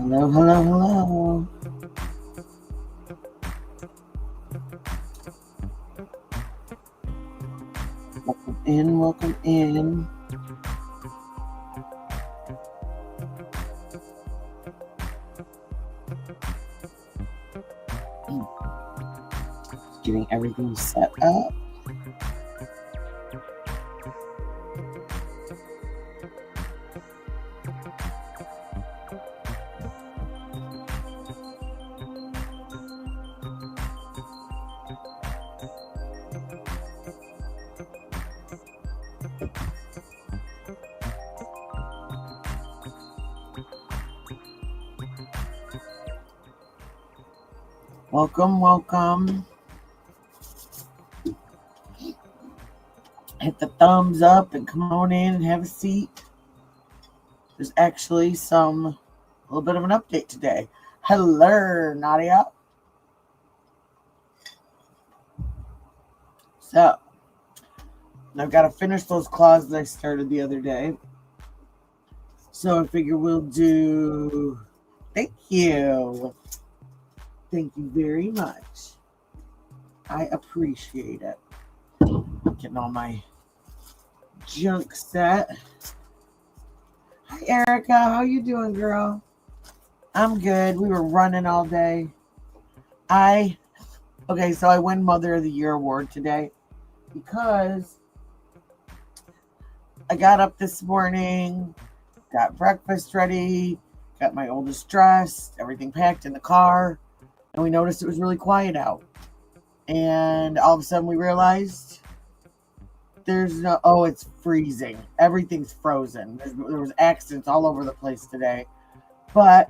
Hello, hello, hello. Welcome in, welcome in. Getting everything set up. Welcome, welcome. Hit the thumbs up and come on in and have a seat. There's actually a little bit of an update today. Hello, Nadia. So, I've got to finish those Clawz that I started the other day. So I figure we'll do... Thank you. Thank you very much. I appreciate it. Getting all my junk set. Hi, Erica. How you doing, girl? I'm good. We were running all day. Okay, so I win Mother of the Year award today because I got up this morning, got breakfast ready, got my oldest dressed, everything packed in the car, and we noticed it was really quiet out. And all of a sudden we realized it's freezing. Everything's frozen. There was accidents all over the place today. But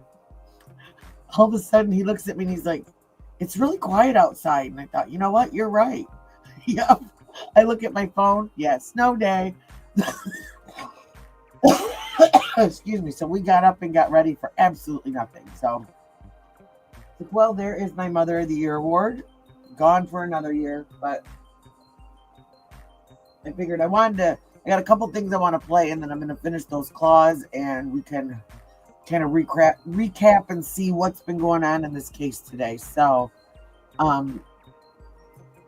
all of a sudden he looks at me and he's like, it's really quiet outside. And I thought, you know what? You're right. Yep. I look at my phone. Yeah, snow day. Excuse me. So we got up and got ready for absolutely nothing. So, well, there is my Mother of the Year award. Gone for another year, but I figured I got a couple things I want to play, and then I'm going to finish those Clawz, and we can kind of recap and see what's been going on in this case today. So,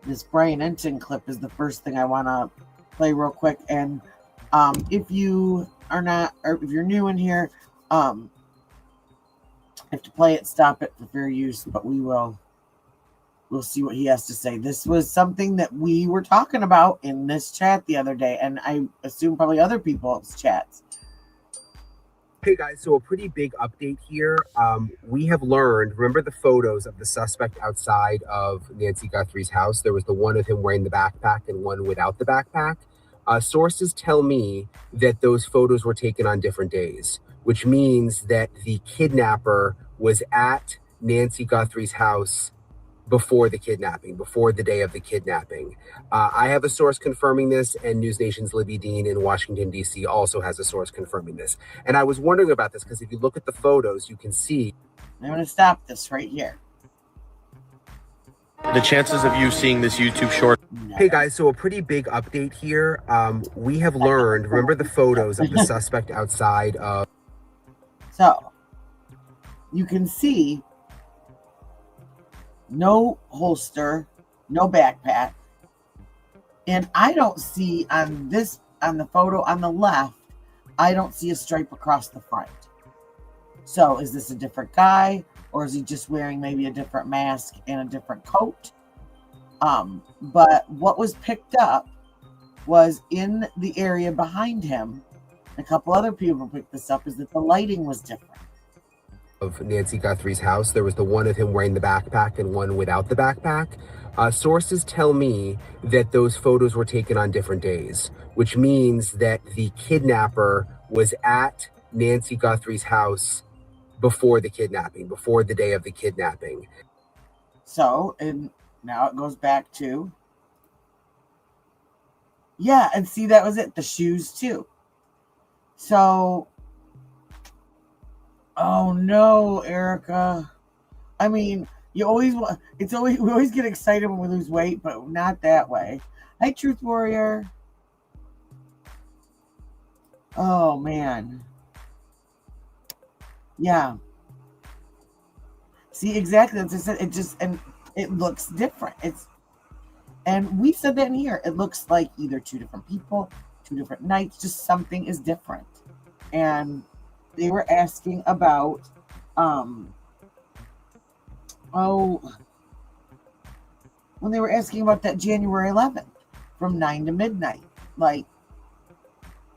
this Brian Enton clip is the first thing I want to play real quick. And if you are not, or if you're new in here, have to play it, stop it for fair use, but we'll see what he has to say. This was something that we were talking about in this chat the other day, and I assume probably other people's chats. Hey guys, so a pretty big update here. We have learned, remember the photos of the suspect outside of Nancy Guthrie's house? There was the one of him wearing the backpack and one without the backpack. Sources tell me that those photos were taken on different days, which means that the kidnapper was at Nancy Guthrie's house before the kidnapping, before the day of the kidnapping. I have a source confirming this, and News Nation's Libby Dean in Washington, D.C. also has a source confirming this. And I was wondering about this because if you look at the photos, you can see... I'm going to stop this right here. The chances of you seeing this YouTube short... Hey guys, so a pretty big update here. We have learned, remember the photos of the suspect outside of... So, you can see no holster, no backpack. And I don't see on the photo on the left, I don't see a stripe across the front. So is this a different guy, or is he just wearing maybe a different mask and a different coat? But what was picked up was in the area behind him, a couple other people picked this up, is that the lighting was different. Of Nancy Guthrie's house, there was the one of him wearing the backpack and one without the backpack. Sources tell me that those photos were taken on different days, which means that the kidnapper was at Nancy Guthrie's house before the kidnapping, before the day of the kidnapping. So, and now it goes back to, yeah, and see, that was it, the shoes too. So, oh no, Erica. I mean, we always get excited when we lose weight, but not that way. Hi, Truth Warrior. Oh man. Yeah. See, exactly. As I said, it looks different. And we said that in here. It looks like either two different people, two different nights, just something is different. And they were asking about, when they were asking about that January 11th from 9 to midnight, like,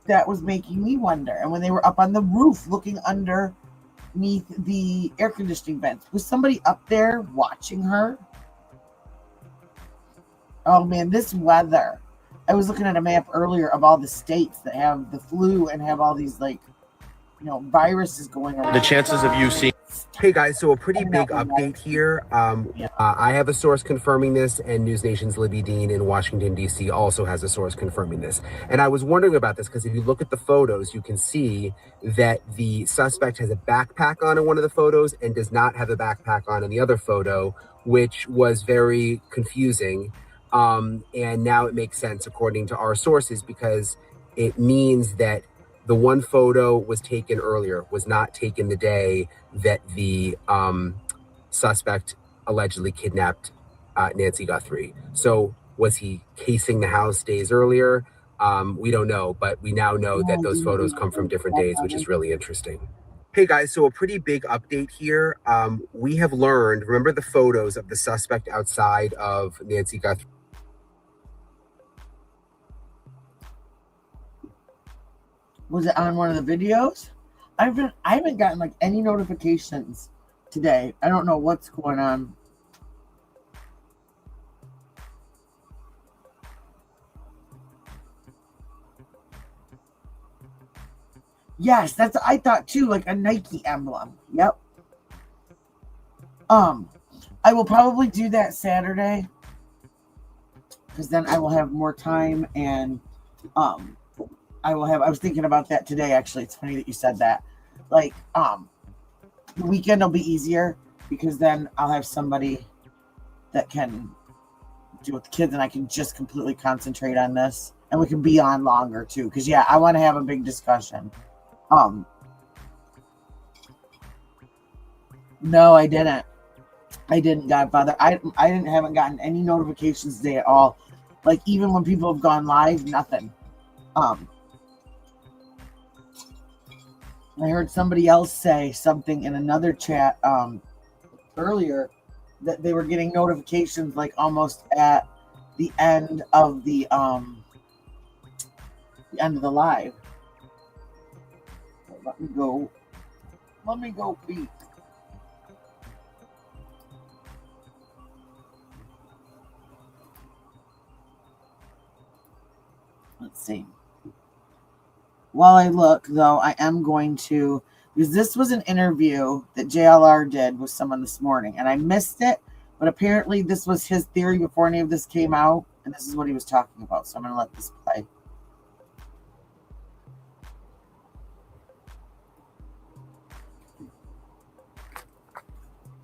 that was making me wonder. And when they were up on the roof looking underneath the air conditioning vents, was somebody up there watching her? Oh man, this weather. I was looking at a map earlier of all the states that have the flu and have all these, like, viruses going around. The chances of you seeing. Hey guys, so a pretty big update here. I have a source confirming this, and News Nation's Libby Dean in Washington, D.C. also has a source confirming this. And I was wondering about this because if you look at the photos, you can see that the suspect has a backpack on in one of the photos and does not have a backpack on in the other photo, which was very confusing. And now it makes sense according to our sources, because it means that the one photo was taken earlier, was not taken the day that the suspect allegedly kidnapped Nancy Guthrie. So was he casing the house days earlier? We don't know, but we now know that those photos come from different days, which is really interesting. Hey guys, so a pretty big update here. We have learned, remember the photos of the suspect outside of Nancy Guthrie? Was it on one of the videos? I haven't gotten like any notifications today. I don't know what's going on. Yes, that's what I thought too, like a Nike emblem. Yep. I will probably do that Saturday, because then I will have more time, and I was thinking about that today, actually. It's funny that you said that. Like, the weekend will be easier because then I'll have somebody that can do with the kids, and I can just completely concentrate on this, and we can be on longer too. Because yeah, I want to have a big discussion. No, I didn't. Godfather. I haven't gotten any notifications today at all. Like, even when people have gone live, nothing. I heard somebody else say something in another chat earlier that they were getting notifications like almost at the end of the live. Let me go peek. Let's see. While I look, though, I am going to, because this was an interview that JLR did with someone this morning, and I missed it, but apparently this was his theory before any of this came out, and this is what he was talking about, so I'm going to let this play.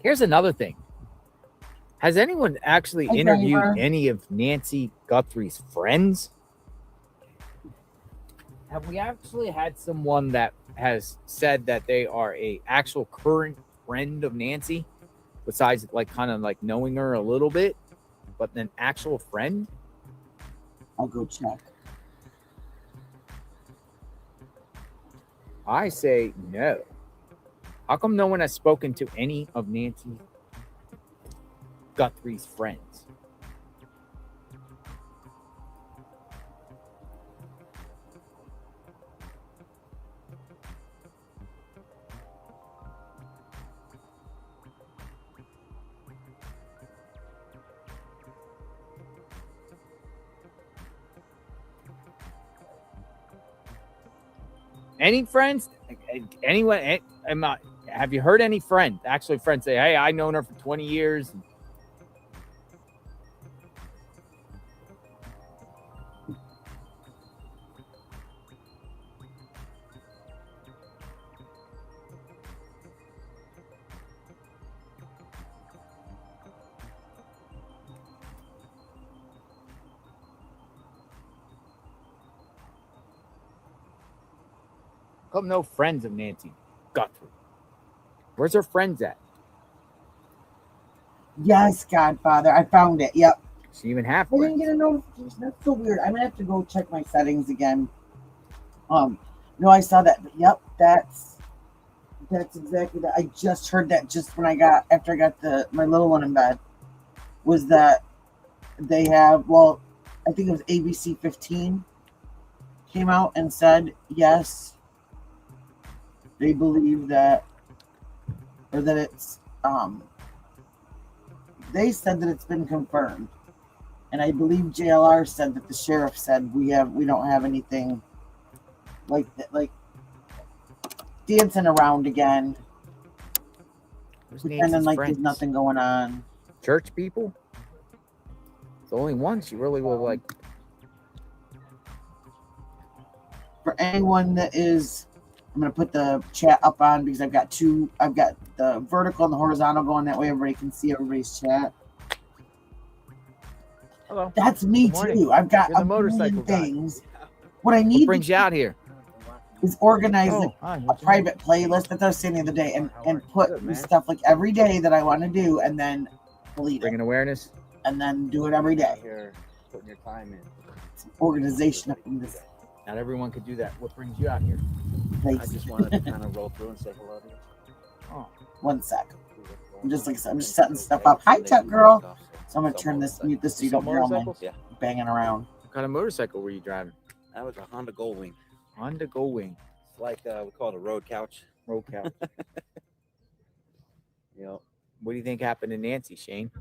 Here's another thing. Has anyone actually interviewed any of Nancy Guthrie's friends? Have we actually had someone that has said that they are a actual current friend of Nancy, besides like kind of like knowing her a little bit, but an actual friend? I'll go check. I say no. How come no one has spoken to any of Nancy Guthrie's friends? Any friends? Anyone? Have you heard any friends, actually friends, say, hey, I've known her for 20 years? Come no friends of Nancy Guthrie. Where's her friends at? Yes, Godfather. I found it. Yep. She even have I didn't friends. get a notification. That's so weird. I'm gonna have to go check my settings again. No, I saw that. But yep, that's exactly that. I just heard that just when after I got my little one in bed, was that they have, well, I think it was ABC 15 came out and said yes, they believe that, or that it's they said that it's been confirmed, and I believe JLR said that the sheriff said we don't have anything like that, like dancing around again, pretending like there's nothing going on. Church people. It's the only one she really will like. For anyone that is, I'm going to put the chat up on because I've got the vertical and the horizontal going, that way everybody can see everybody's chat. Hello. That's me too. I've got You're the a motorcycle million things. What I What need brings you out here? is organize Hi, a private playlist that I was saying the other day, and put stuff like every day that I want to do, and then delete it, Bringing awareness. and then do it every day. Here, putting your time in. It's organization up in this Not everyone could do that. What brings you out here? place. I just wanted to kind of roll through and say hello to you. Oh, 1 sec. I'm just setting stuff up. Hi, Tuck Girl. So I'm gonna mute this so you don't hear all my motorcycles? Yeah, banging around. What kind of motorcycle were you driving? that was a Honda Goldwing. Honda Goldwing. It's like we call it a road couch. Road couch. You know, What do you think happened to Nancy, Shane?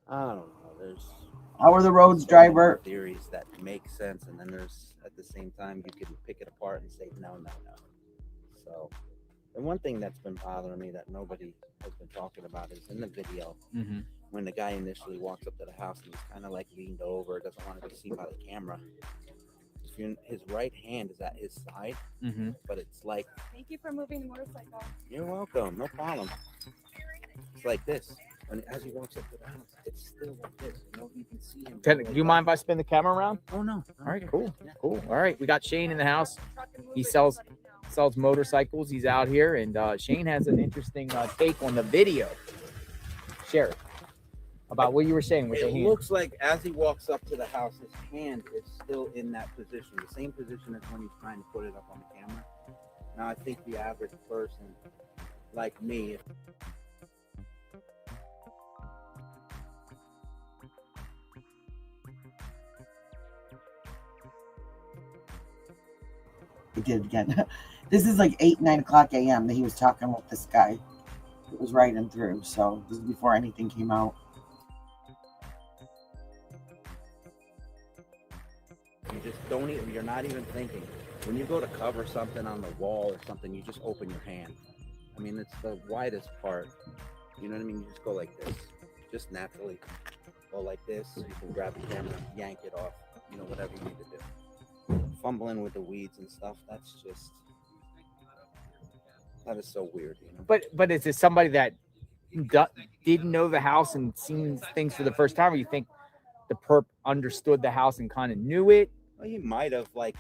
I don't know. There's How are the roads, so many driver? theories that make sense, and then there's at the same time you can pick it apart and say no. So, and one thing that's been bothering me that nobody has been talking about is in the video Mm-hmm. when the guy initially walks up to the house and he's kind of like leaned over, doesn't want to be seen by the camera. His right hand is at his side, Mm-hmm. but it's like, Thank you for moving the motorcycle. you're welcome, no problem. It's like this. And as he walks up to the house, it's still like this. You can see him. Do you mind if I spin the camera around? Oh no. All right, cool. Yeah. Cool. All right, we got Shane in the house. He sells motorcycles. He's out here, and Shane has an interesting take on the video. Share it about what you were saying with the It hand. looks like as he walks up to the house, his hand is still in that position, the same position as when he's trying to put it up on the camera. Now, I think the average person, like me, He did it again. This is like 9 o'clock a.m. that he was talking with this guy. It was riding through, so this is before anything came out. you just don't even, you're not even thinking. When you go to cover something on the wall or something, you just open your hand. I mean, it's the widest part. You know what I mean? You just go like this, just naturally. Go like this, so you can grab the camera, yank it off, whatever you need to do. Fumbling with the weeds and stuff, that is so weird, But is it somebody that didn't know the house and seen things for the first time, or you think the perp understood the house and kind of knew it? Well, he might have, like,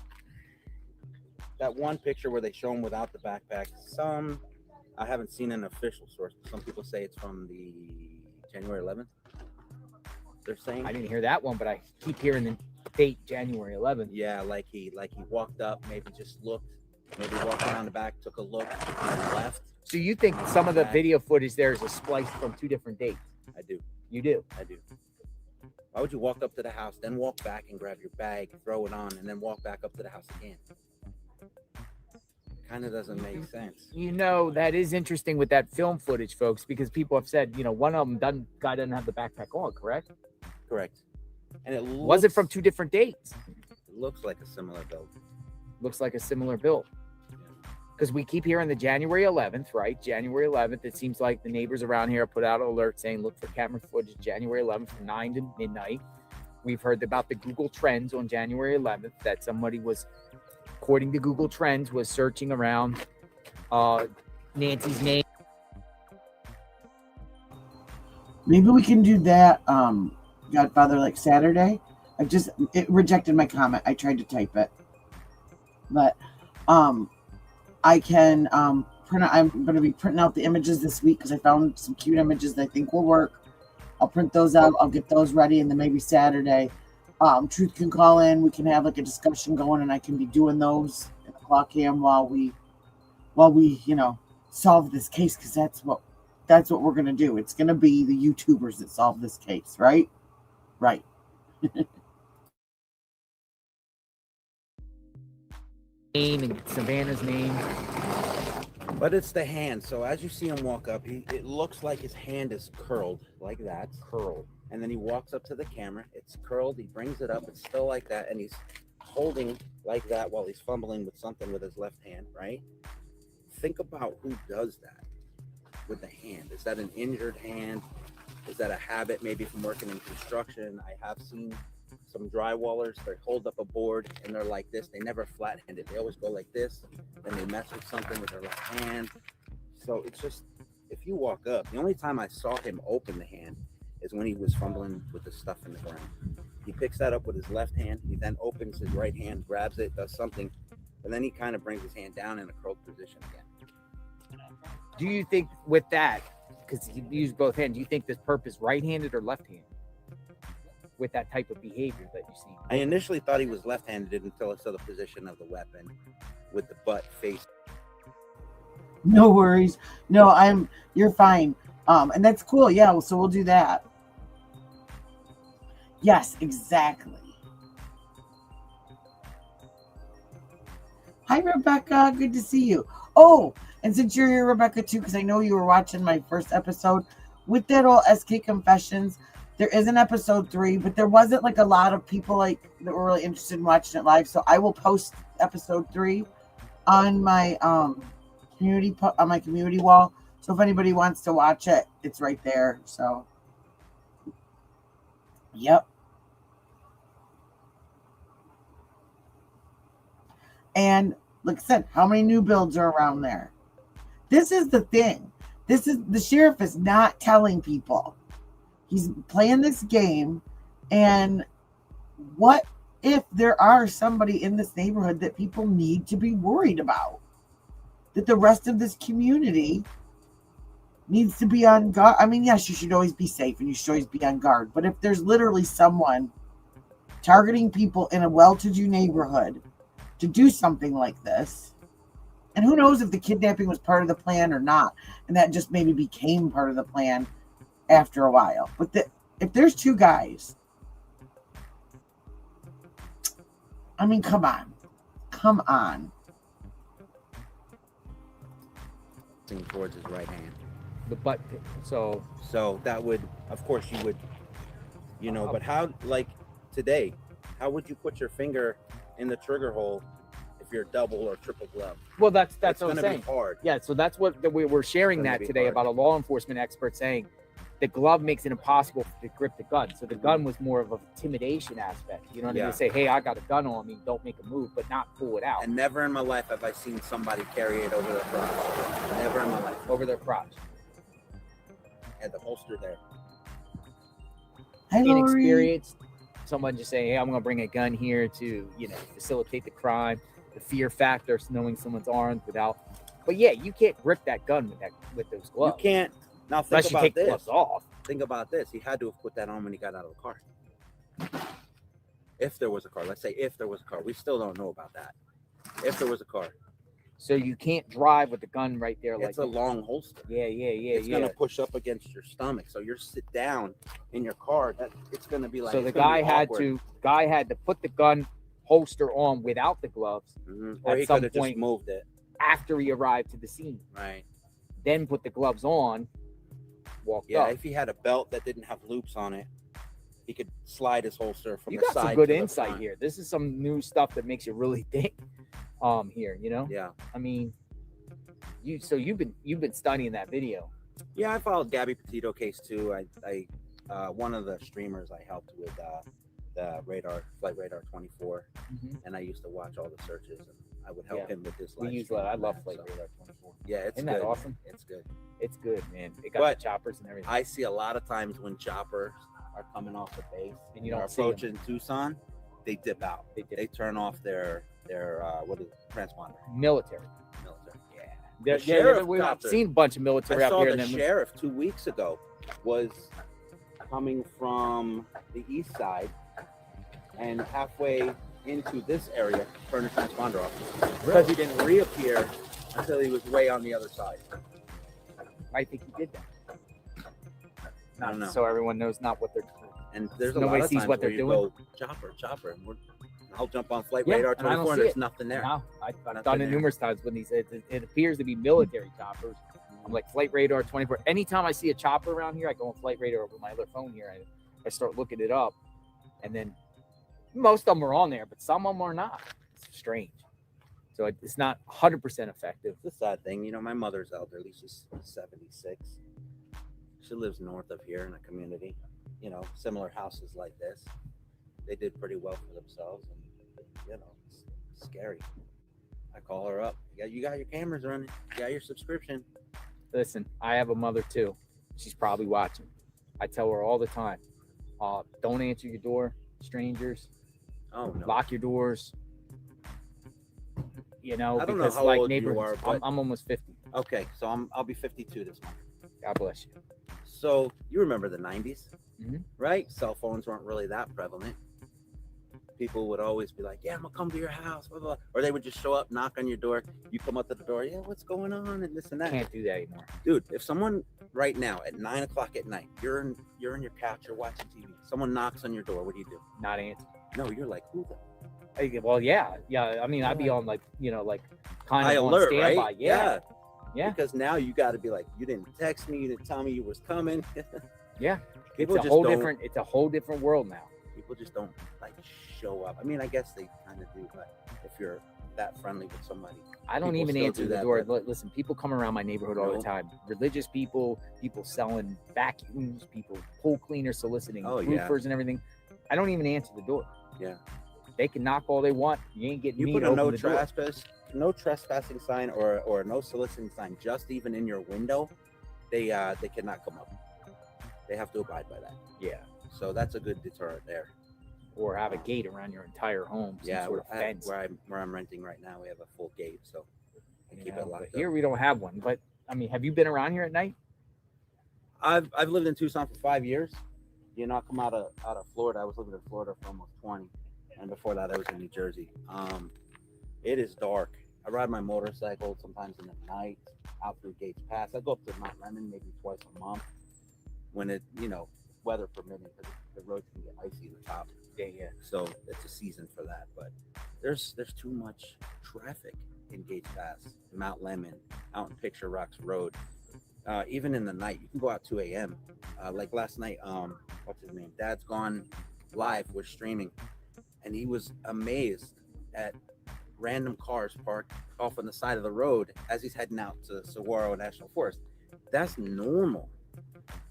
that one picture where they show him without the backpack. I haven't seen an official source. Some people say it's from the January 11th. They're saying. I didn't hear that one, but I keep hearing the date January 11th. Yeah, like he walked up, maybe just looked, maybe walked around the back, took a look, and left. So you think some of the video footage there is a splice from two different dates? I do. You do? I do. Why would you walk up to the house, then walk back and grab your bag, throw it on, and then walk back up to the house again? Kind of doesn't make sense. That is interesting with that film footage, folks, because people have said, one of them guy doesn't have the backpack on, correct? Correct. And it Was it from two different dates? It looks like a similar build. Looks like a similar build. Because we keep hearing the January 11th, right? January 11th. It seems like the neighbors around here put out an alert saying, look for camera footage January 11th from 9 to midnight. We've heard about the Google Trends on January 11th, that somebody was, according to Google Trends, was searching around Nancy's name. Maybe we can do that, Godfather, like Saturday. It rejected my comment. I tried to type it. But I can I'm gonna be printing out the images this week because I found some cute images that I think will work. I'll print those out. I'll get those ready, and then maybe Saturday, Truth can call in. We can have like a discussion going, and I can be doing those in the clock cam while we solve this case, because that's what we're gonna do. It's gonna be the YouTubers that solve this case, right? Right. Name and Savannah's name. But it's the hand. So as you see him walk up, it looks like his hand is curled like that. Curled. And then he walks up to the camera. It's curled. He brings it up. It's still like that. And he's holding like that while he's fumbling with something with his left hand, right? Think about who does that with the hand. Is that an injured hand? Is that a habit maybe from working in construction? I have seen some drywallers, they hold up a board and they're like this. They never flat-handed. They always go like this. Then they mess with something with their left hand. So it's just, if you walk up, the only time I saw him open the hand is when he was fumbling with the stuff in the ground. He picks that up with his left hand. He then opens his right hand, grabs it, does something, and then he kind of brings his hand down in a curled position again. Do you think with that, because he used both hands, do you think this Perp is right-handed or left-handed with that type of behavior that you see? I initially thought he was left-handed until I saw the position of the weapon with the butt face. No worries. No, you're fine. And that's cool. Yeah, so we'll do that. Yes, exactly. Hi, Rebecca. Good to see you. Oh, and since you're here, Rebecca, too, because I know you were watching my first episode with that old SK Confessions, there is an episode 3, but there wasn't like a lot of people like that were really interested in watching it live. So I will post episode 3 on my community wall. So if anybody wants to watch it, it's right there. So, yep. And like I said, how many new builds are around there? This is the thing. The sheriff is not telling people. He's playing this game. And what if there are somebody in this neighborhood that people need to be worried about? That the rest of this community needs to be on guard. I mean, yes, you should always be safe and you should always be on guard. But if there's literally someone targeting people in a well-to-do neighborhood to do something like this, and who knows if the kidnapping was part of the plan or not, and that just maybe became part of the plan after a while. But if there's 2 guys, I mean, come on. Towards his right hand. The butt. So that would, of course, you would, but how, like today, how would you put your finger in the trigger hole if you're double or triple glove? Well, that's it's what I'm saying. Be hard. Yeah, so that's what we were sharing that today about a law enforcement expert saying the glove makes it impossible to grip the gun. So the gun was more of an intimidation aspect. You know what I mean? To say, hey, I got a gun on me, don't make a move, but not pull it out. And never in my life have I seen somebody carry it over their crotch. Never in my life. Over their crotch. Had the holster there. Hi, Inexperienced. Someone just saying, hey, I'm going to bring a gun here to, facilitate the crime. The fear factor, knowing someone's armed without. But yeah, you can't grip that gun with those gloves. You can't. Now think unless about you take this. the gloves off. Think about this. He had to have put that on when he got out of the car. If there was a car. Let's say if there was a car. We still don't know about that. If there was a car. So you can't drive with the gun right there. It's a long holster. Yeah. It's going to push up against your stomach. So you're sit down in your car. It's going to be like. So the guy had to put the gun holster on without the gloves. Mm-hmm. Or he could have just moved it after he arrived to the scene. Right. Then put the gloves on. Walked up. If he had a belt that didn't have loops on it, he could slide his holster from the side. You got some good insight here. This is some new stuff that makes you really think. Here, Yeah. I mean, you've been studying that video. Yeah, I followed Gabby Petito case too. I one of the streamers I helped with the Flight Radar 24, and I used to watch all the searches, and I would help him with this. I love Flight Radar 24. Yeah, Isn't that awesome? It's good. It's good, man. They got the choppers and everything. I see a lot of times when choppers are coming off the base and you don't approaching Tucson, they dip out. They turn off their what is it, transponder? Military. Yeah. I've seen a bunch of military I out saw here. the sheriff 2 weeks ago was coming from the east side and halfway into this area, turn a transponder off. Because he didn't reappear until he was way on the other side. I think he did that. I don't know. So everyone knows not what they're doing. And there's a Nobody lot of sees times what where they're you doing. go, chopper, and I'll jump on flight Yeah, radar and I don't 24 and see there's it. nothing there. No, I've Nothing done it there. numerous times when it appears to be military choppers. I'm like flight radar 24. Anytime I see a chopper around here, I go on flight radar with my other phone here. I start looking it up, and then most of them are on there, but some of them are not. It's strange. So it's not 100% effective. It's a sad thing. You know, my mother's elderly. She's 76. She lives north of here in a community. You know, similar houses like this. They did pretty well for themselves, and you know, it's scary. I call her up. You got your cameras running. You got your subscription. Listen, I have a mother too. She's probably watching. I tell her all the time, don't answer your door, strangers. Oh no. Lock your doors. You know, I don't know because how like old you neighborhoods, are, but- I'm almost 50. Okay, so I'll be 52 this month. God bless you. So you remember the 90s, Mhm. right? Cell phones weren't really that prevalent. People would always be like, "Yeah, I'm gonna come to your house," blah, blah, blah. Or they would just show up, knock on your door. You come up to the door, "Yeah, what's going on?" and this and that. Can't do that anymore. Dude, if someone right now at 9 o'clock at night, you're in your couch, you're watching TV, someone knocks on your door, what do? Not answer. No, you're like, who the? Well, yeah. I mean, I'd be on like kind High of on alert, standby. right? Yeah. Because now you got to be like, you didn't text me, you didn't tell me you was coming. Yeah. People It's a just whole don't. different. It's a whole different world now. People just don't like show up. I mean, I guess they kind of do, but if you're that friendly with somebody, I don't people even still answer do the that, door. but- Listen, people come around my neighborhood all the Nope. time. Religious people, people selling vacuums, people pool cleaners, soliciting Oh, yeah. roofers and everything. I don't even answer the door. Yeah. They can knock all they want. You ain't getting You me put to a open no the door. no trespassing sign or no soliciting sign, just even in your window, they cannot come up. They have to abide by that. Yeah. So that's a good deterrent there. Or have a gate around your entire home. Some Yeah, sort of fence. where I'm renting right now, we have a full gate, so I you keep know, it locked but up. here we don't have one. But I mean, have you been around here at night? I've lived in Tucson for 5 years. You know, I come out of Florida. I was living in Florida for almost 20, and before that, I was in New Jersey. It is dark. I ride my motorcycle sometimes in the night out through Gates Pass. I go up to Mount Lemon maybe twice a month when it, weather permitting, because the roads can get icy in the top. Yeah. So it's a season for that. But there's too much traffic in Gates Pass, Mount Lemon, out in Picture Rocks Road. Even in the night, you can go out 2 a.m. Like last night, what's his name? Dad's Gone Live was streaming, and he was amazed at random cars parked off on the side of the road as he's heading out to Saguaro National Forest. That's normal.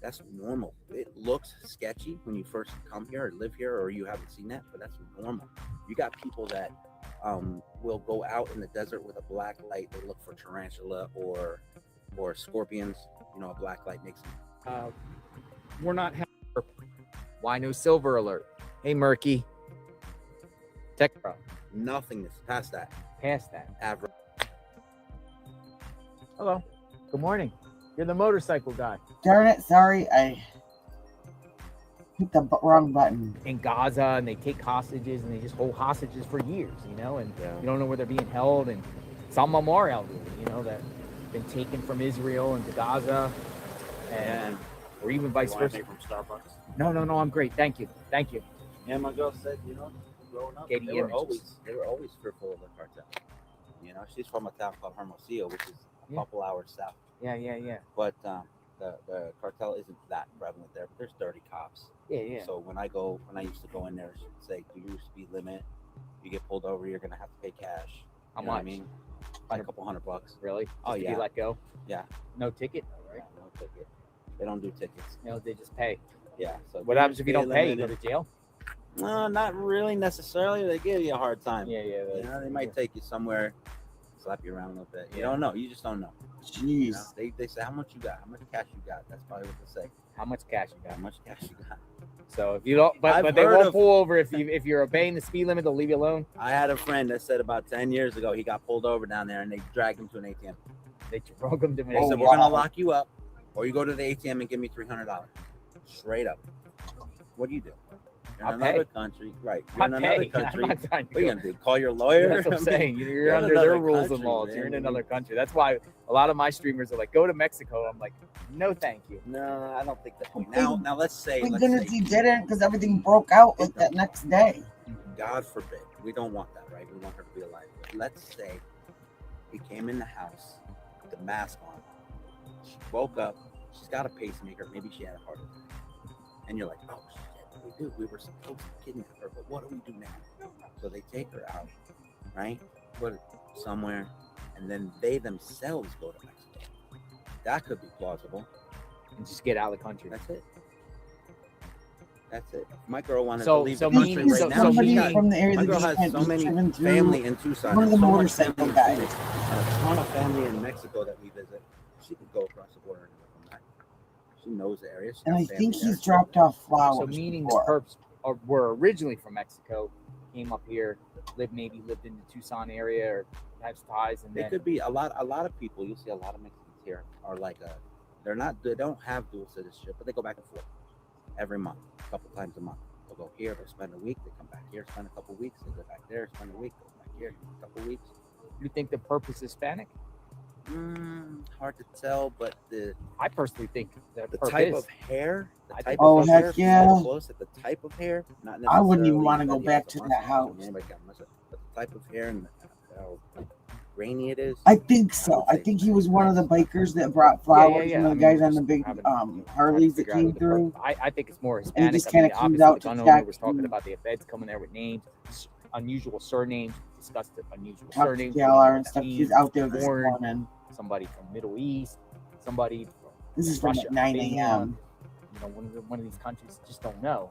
That's normal. It looks sketchy when you first come here or live here or you haven't seen that, but that's normal. You got people that will go out in the desert with a black light. They look for tarantula or scorpions. A black light makes them. We're not having why no silver alert? Hey, Murky. Tech Pro. Nothingness past that. Past that. Average. Hello. Good morning. You're the motorcycle guy. Darn it, sorry, I hit the wrong button. In Gaza, and they take hostages, and they just hold hostages for years, and Yeah. you don't know where they're being held, and some of them are elderly, that been taken from Israel into Gaza, and or even vice versa. From Starbucks. No, I'm great. Thank you. Yeah, my girl said, growing up, Getty they were images. always fearful of the cartel. She's from a town called Hermosillo, which is a couple hours south. Yeah. But the cartel isn't that prevalent there. But there's dirty cops. Yeah. So when I used to go in there, she'd say, "Do your speed limit. You get pulled over, you're gonna have to pay cash." How You know what much? I mean, like a couple $100. Really? Just Oh, to yeah. be let go? Yeah. No ticket? Right? No ticket. They don't do tickets. They just pay. Yeah. So What happens if you don't pay? You go to jail? No, not really necessarily. They give you a hard time. Yeah. They might take you somewhere, slap you around a little bit. You Yeah. don't know. You just don't know. Jeez. They say how much you got, how much cash you got. That's probably what they say. How much cash you How got? much cash you got. So if you don't, but I've they heard won't of- pull over if you're obeying the speed limit. They'll leave you alone. I had a friend that said about 10 years ago he got pulled over down there and they dragged him to an ATM. They broke them to They make said, Oh, we're going to wow. lock you up, or you go to the ATM and give me $300. Straight up. What do? You're in I'll another pay. country. Right. You're in I another pay. country. I'm not trying to What are you go. going to do? Call your lawyer? That's what I'm I mean, saying. You're you're in under their another rules and country, laws. man. You're in I mean, another country. That's why a lot of my streamers are like, go to Mexico. I'm like, no, thank you. No, I don't think that. Thank- Now let's say, Thank goodness he didn't, because everything broke out like that next day. God forbid, we don't want that, right? We want her to be alive. But let's say he came in the house, with the mask on. She woke up. She's got a pacemaker. Maybe she had a heart attack. And you're like, oh shit, we were supposed to kidnap her, but what do we do now? So they take her out, right? Put it somewhere, and then they themselves go to Mexico. That could be plausible. And just get out of the country. That's it. That's it. My girl wanted So- to leave so the country meaning- right so- now. so Somebody She's meaning- got, from the area my that girl just has went so many driven through family in Tucson. one of the and so much motorcycle family in guys. Phoenix, and a ton of family in Mexico that we visit. She could go across the border and come back. She knows the area. She And got I family think there. he's dropped off So flowers meaning the before. perps were originally from Mexico, came up here, lived in the Tucson area or has ties, and They then could be a lot of people. You'll see a lot of Mexicans here are like they don't have dual citizenship, but they go back and forth every month, a couple times a month. They'll go here, they'll spend a week, they come back here, spend a couple weeks, they go back there, spend a week, go back here, a couple weeks. you think the perp is Hispanic? Hard to tell, but the I personally think that perp type is. of hair, the I type think- Oh, of heck hair, yeah. close at the type of hair, not I wouldn't even necessarily wanna go that he back has a to that mustache. house. Anybody got a mustache, but the type of hair and how grainy it is. I think so. I think he was one of the bikers that brought flowers. You know, the guys on the big Harleys that came through. I think it's more Hispanic. just I mean, kinda comes obviously, out the to gun owner check was talking and- about the feds coming there with names, unusual surnames, discussed the unusual Talked to surnames. Galar and stuff. He's out there this Born. morning. Somebody from Middle East, somebody from This is from Russia, like 9 Albania, a.m. You know, one of these countries. Just don't know.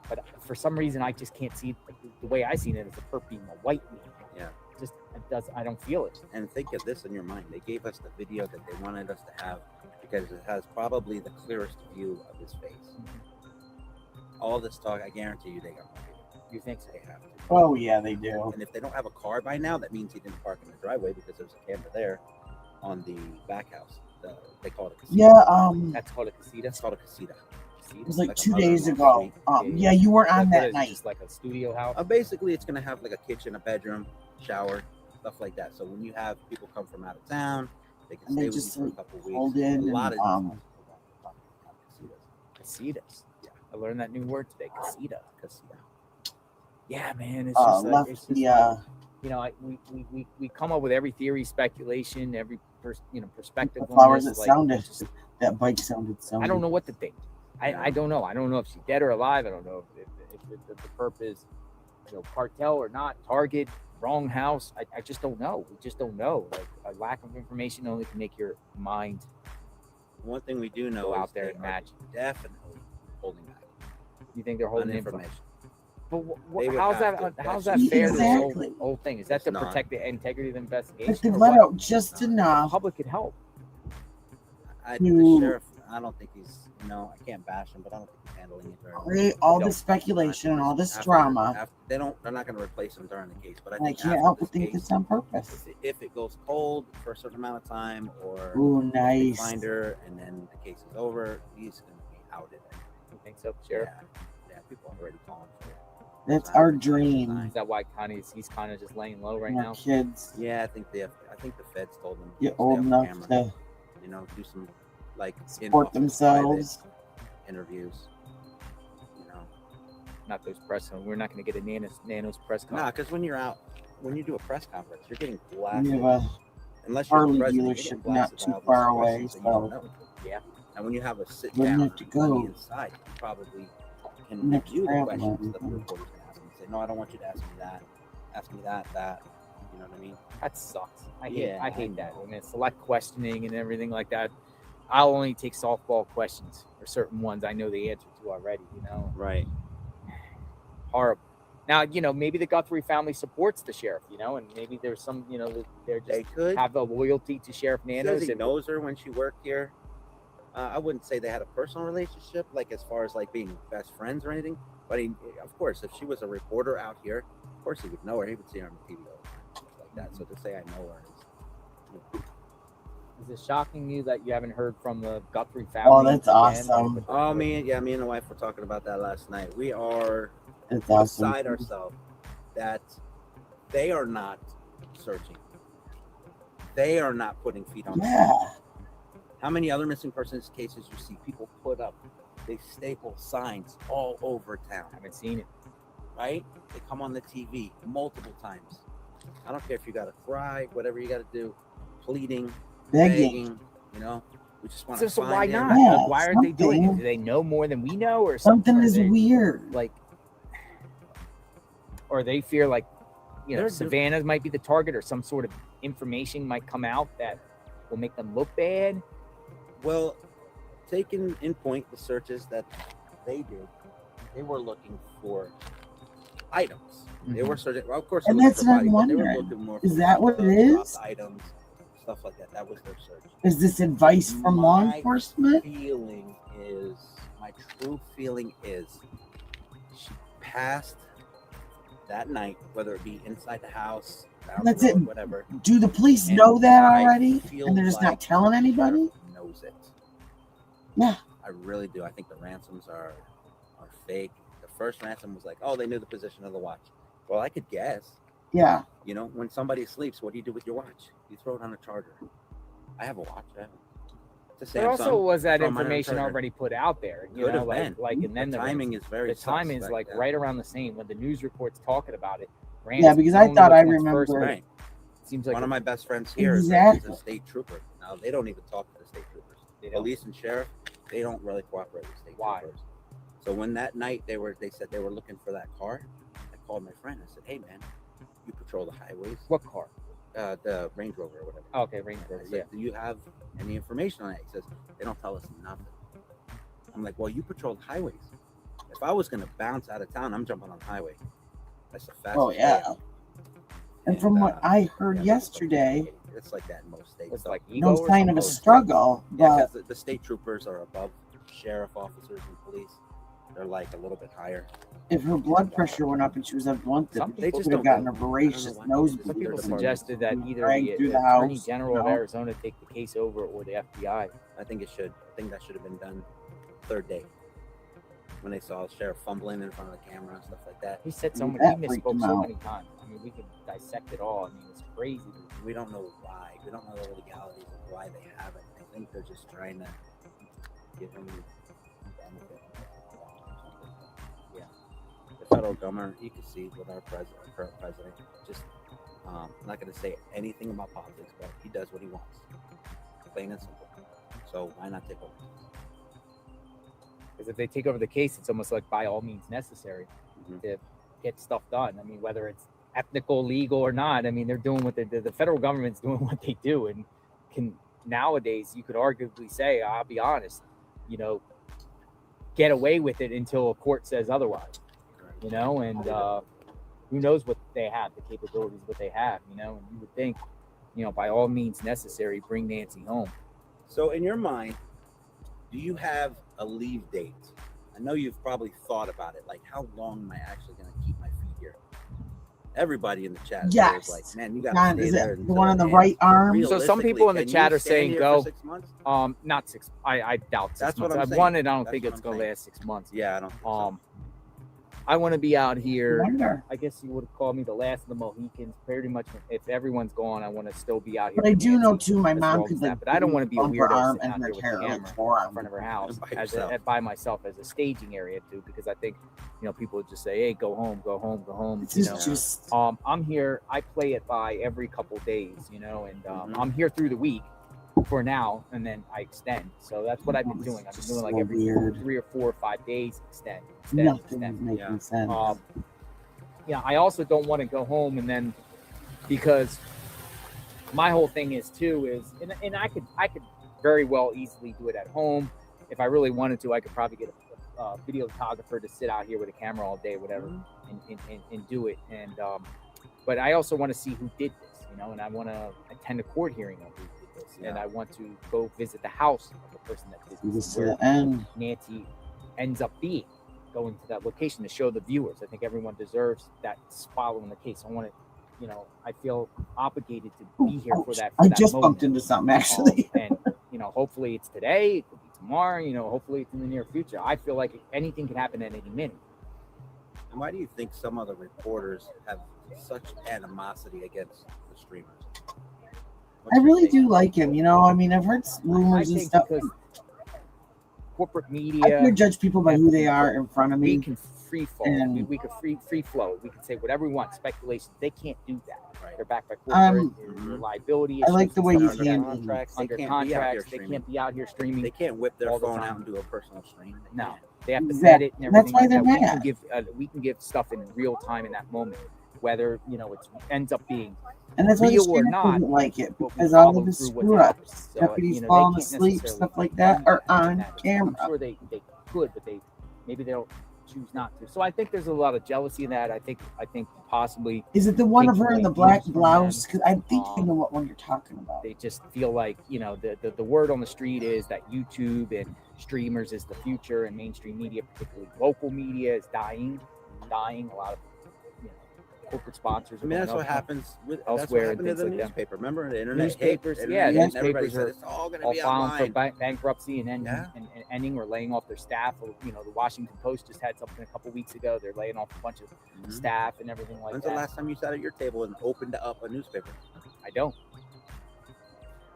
But for some reason, I just can't see the way I seen it as a perp being a white man. Yeah. Just it does. I don't feel it. And think of this in your mind. They gave us the video that they wanted us to have because it has probably the clearest view of his face. All this talk, I guarantee you, they got more video. You think so? They have to. Oh yeah, they do. And if they don't have a car by now, that means he didn't park in the driveway because there's a camera there on the back house. They call it a casita. Yeah. That's called a casita. It's called a casita. It was like a 2 days mother-in-law ago. suite. Yeah, you weren't on What that is it, night. Just like a studio house. Basically, it's gonna have like a kitchen, a bedroom, shower, stuff like that. So when you have people come from out of town, they can And stay they with just, you for a like, couple weeks. hold in a lot and, of these casitas. Casitas. Yeah. I learned that new word today. Casita. Casita. Yeah, man. It's just like, Left it's just the like, you know, we come up with every theory, speculation, every perspective. the flowers on that this, sounded. just- That bike sounded so. I don't know what to think. I don't know. I don't know if she's dead or alive. I don't know if the perp is, cartel or not, target, wrong house. I just don't know. We just don't know. Like a lack of information only can make your mind One thing we do know go is out there they and are match. definitely holding back You think they're on holding information. But They would how's have that? to. How's That's that fair to this Exactly. whole thing? Is that to It's not. protect the integrity of the investigation? But they or let what? out just The enough. public could help. The to- sheriff, I don't think he's. I can't bash him, but I don't think he's handling it very well. Create all No. this speculation and all this After- drama. they're not going to replace him during the case, but I And I think can't after help this but think case, it's on purpose. if it goes cold for a certain amount of time, or Ooh, they nice. find her and then the case is over, he's going to be outed. You think so, Sheriff? Yeah, people are already calling for it. That's our dream. Is that why he's kind of just laying low right More now? kids Yeah, I think the feds told them get to stay old off enough camera, to do some like support in-office themselves. private interviews. Not those press. We're not going to get a Nano's press Nah, conference. because when you do a press conference, you're getting We blasted. have a Unless you're the Harley president, you're getting dealership not blasted too by all these far away, questions that you don't so know. Yeah. And when you have a sit Wouldn't down have to on go. the inside, you probably can Next review the travel, questions that the mhm. reporter's going to ask you. Say, no, I don't want you to ask me that. Ask me that. You know what I mean? That sucks. I Yeah, hate I that. know. I mean, select questioning and everything like that. I'll only take softball questions or certain ones I know the answer to already. Right. Horrible. Now, maybe the Guthrie family supports the sheriff, and maybe there's some, they're They just could. have a loyalty to Sheriff He says Nanos. he And knows her when she worked here. I wouldn't say they had a personal relationship, like as far as like being best friends or anything. But of course, if she was a reporter out here, of course he would know her. He would see her on the TV all the time, stuff like that. So to say I know her is, Is it shocking you that you haven't heard from the Guthrie family? Oh, that's again? awesome. Oh, me and the wife were talking about that last night. We are It's awesome. beside ourselves that they are not searching. They are not putting feet on the street. Yeah. How many other missing persons cases you see people put up? They staple signs all over town. I haven't seen it. Right? They come on the TV multiple times. I don't care if you got to cry, whatever you got to do, pleading, begging, you know. We just want to So find why him. not? Yeah, Like, why aren't they doing it? something. Do they know more than we know, or Something Are is they, weird. like, or they fear like, you know, They're- Savannah might be the target, or some sort of information might come out that will make them look bad. Well, taking in point the searches that they did, they were looking for items. They were searching. Well, of course, And they looked that's for what I'm bodies, but they were wondering. looking more Is for, that what it dropped is? items, stuff like that. That was their search. Is this advice from law My enforcement? My true feeling is she passed that night, whether it be inside the house, down That's the road, it. whatever. Do the police And know that I already? feel And they're just like not telling the anybody? sheriff knows it. Yeah. I really do. I think the ransoms are fake. The first ransom was like, oh, they knew the position of the watch. Well, I could guess. Yeah. You know, when somebody sleeps, what do you do with your watch? You throw it on a charger. I have a watch. It's a But also, Samsung. was that Throw mine on a information charger. already put out there? You Could know, have been. like, and then the timing is very. the timing is suspect, like yeah. right around the same when the news reports talking about it. Yeah, because I thought I remember. Right. Seems like One of it- my best friends here is Exactly. a state trooper. Now they don't even talk to the state troopers. they don't- Police and sheriff, they don't really cooperate with state Why? troopers. So when that night they said they were looking for that car, I called my friend. I said, "Hey man, you patrol the highways, What car? the Range Rover or whatever." Oh, okay, Range I Rover. said, Yeah. "Do you have any information on that?" He says, "They don't tell us nothing." I'm like, "Well, you patrol the highways. If I was gonna bounce out of town, I'm jumping on the highway. That's the fastest Oh, yeah. way." And from what I heard yesterday, it's like that in most states. It's though. like no ego or sign of a something? struggle, Yeah, but because the state troopers are above sheriff officers and police. They're like a little bit higher. if her blood pressure went up and she was unblunted, Some- they they could just have don't gotten know. a voracious I don't know why. nosebleed. Some people Their suggested that either Dragged the through the Attorney house, General you of know? Arizona take the case over, or the FBI. I think it should. I think that should have been done third day when they saw the sheriff fumbling in front of the camera and stuff like that. He said so Yeah, many. that He freaked misspoke him so out. many times. I mean, we could dissect it all. I mean, it's crazy. We don't know why. We don't know the legalities of why they have it. I think they're just trying to give them benefit. Yeah. The federal government, you can see with our president, current president, just I'm not going to say anything about politics, but he does what he wants. Plain and simple. So why not take over? Because if they take over the case, it's almost like by all means necessary Mhm. to get stuff done. I mean, whether it's ethical, legal, or not. I mean, they're doing what the federal government's doing what they do, and can nowadays you could arguably say, I'll be honest, you know, get away with it until a court says otherwise. You know, and who knows what they have, the capabilities what they have. You know, and you would think, you know, by all means necessary, bring Nancy home. So in your mind, do you have a leave date? I know you've probably thought about it. Like, how long am I actually going to keep my feet here? Everybody in the chat is Yes. like, man, you got to John, stay is there. it the until one on the end." right arm? So some people in the Realistically, chat can you are stand saying here go. for 6 months? Not 6. I doubt 6 That's what months. I'm I've saying. wanted. I don't That's think what it's I'm gonna saying. last 6 months. Yeah, I don't think so. I want to be out I here. wonder. I guess you would have called me the last of the Mohicans. Pretty much, if everyone's gone, I want to still be out here. But I with do know Nancy too, my as mom long could as like that. But I don't want to be a bump her weirdo arm sitting out and here her with hair the like camera forearm in front of her house By as yourself. by myself as a staging area too, because I think, you know, people would just say, "Hey, go home, go home, go home." This You is know, just I'm here. I play it by every couple days, you know, and Mhm. I'm here through the week for now, and then I extend. So that's what I've been doing. I've been Just doing like so every weird. 3 or 4 or 5 days, extend. nothing is extend. making Yeah. sense. Yeah, I also don't want to go home and then, because my whole thing is too is, and I could very well easily do it at home if I really wanted to. I could probably get a videographer to sit out here with a camera all day, whatever, and do it. And but I also want to see who did this, you know, and I want to attend a court hearing on who did this, and Yeah. I want to go visit the house of the person that did See this, this to where the end. Nancy ends up being, going to that location to show the viewers. I think everyone deserves that following the case. I want to I feel obligated to be here for that. For I that just moment. bumped into something actually. And hopefully it's today. It could be tomorrow. Hopefully it's in the near future. I feel like anything can happen at any minute. And why do you think some of the reporters have such animosity against the streamers? I really do like him. I mean, I've heard rumors and stuff. Because corporate I media, could judge people by who they are in front of we me. can free fall. And- We could free flow. We can say whatever we want. Speculation. They can't do that. Right. They're backed by corporate Mhm. liability. I like issues the way and he's stuff like that. handling contracts. Under They can't be out here contracts, they streaming. can't be out here streaming. They can't whip their all the phone time. out and do a personal stream. They No, can't. they have to Exactly. vet it and That's everything. why like they're that. mad. We can give stuff in real time in that moment, whether it ends up being And that's why the real or streamer not, doesn't like it, but we because all follow of the through what's screw happened. ups, So, deputies they falling can't asleep, necessarily stuff like that, are on I'm camera. sure they could, but maybe they don't choose not to. So I think there's a lot of jealousy in that. I think possibly Is it the one of her in the black views from blouse? them. Because I think you know what one you're talking about. they just feel like the word on the street is that YouTube and streamers is the future, and mainstream media, particularly local media, is dying. A lot of corporate sponsors. I mean, that's going what up happens with elsewhere that's what and happened to things the like that. newspaper. Remember the internet Newspapers, hit, yeah, and the everybody newspapers said are it's all going to all be filing for online. bankruptcy and Yeah. ending or laying off their staff. Or, the Washington Post just had something a couple weeks ago. They're laying off a bunch of Mhm. staff and everything like When's that. the last time you sat at your table and opened up a newspaper? I don't.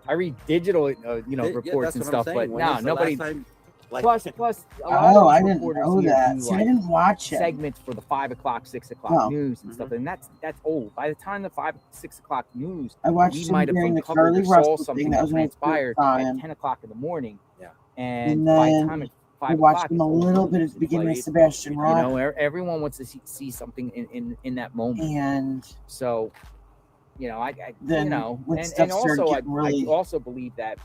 I read digital, Yeah, reports that's and what I'm stuff, saying. but When no, is the nobody. last time, like, Plus, a lot Oh, of I those didn't reporters know here that. do, See, I like, didn't watch it. segments for the 5 o'clock, 6 o'clock Oh. news and stuff, and that's old. By the time the 5, 6 o'clock news, I watched we him might have during the uncovered Carly or saw Russell something thing. That that was when I transpired saw at him. 10 o'clock in the morning. Yeah. And by the then time it's I 5 watched o'clock, him a it's old little bit news. at the beginning It's of Sebastian like, Rock. everyone wants to see something in that moment. And So, I then when and stuff started also getting really I also believe that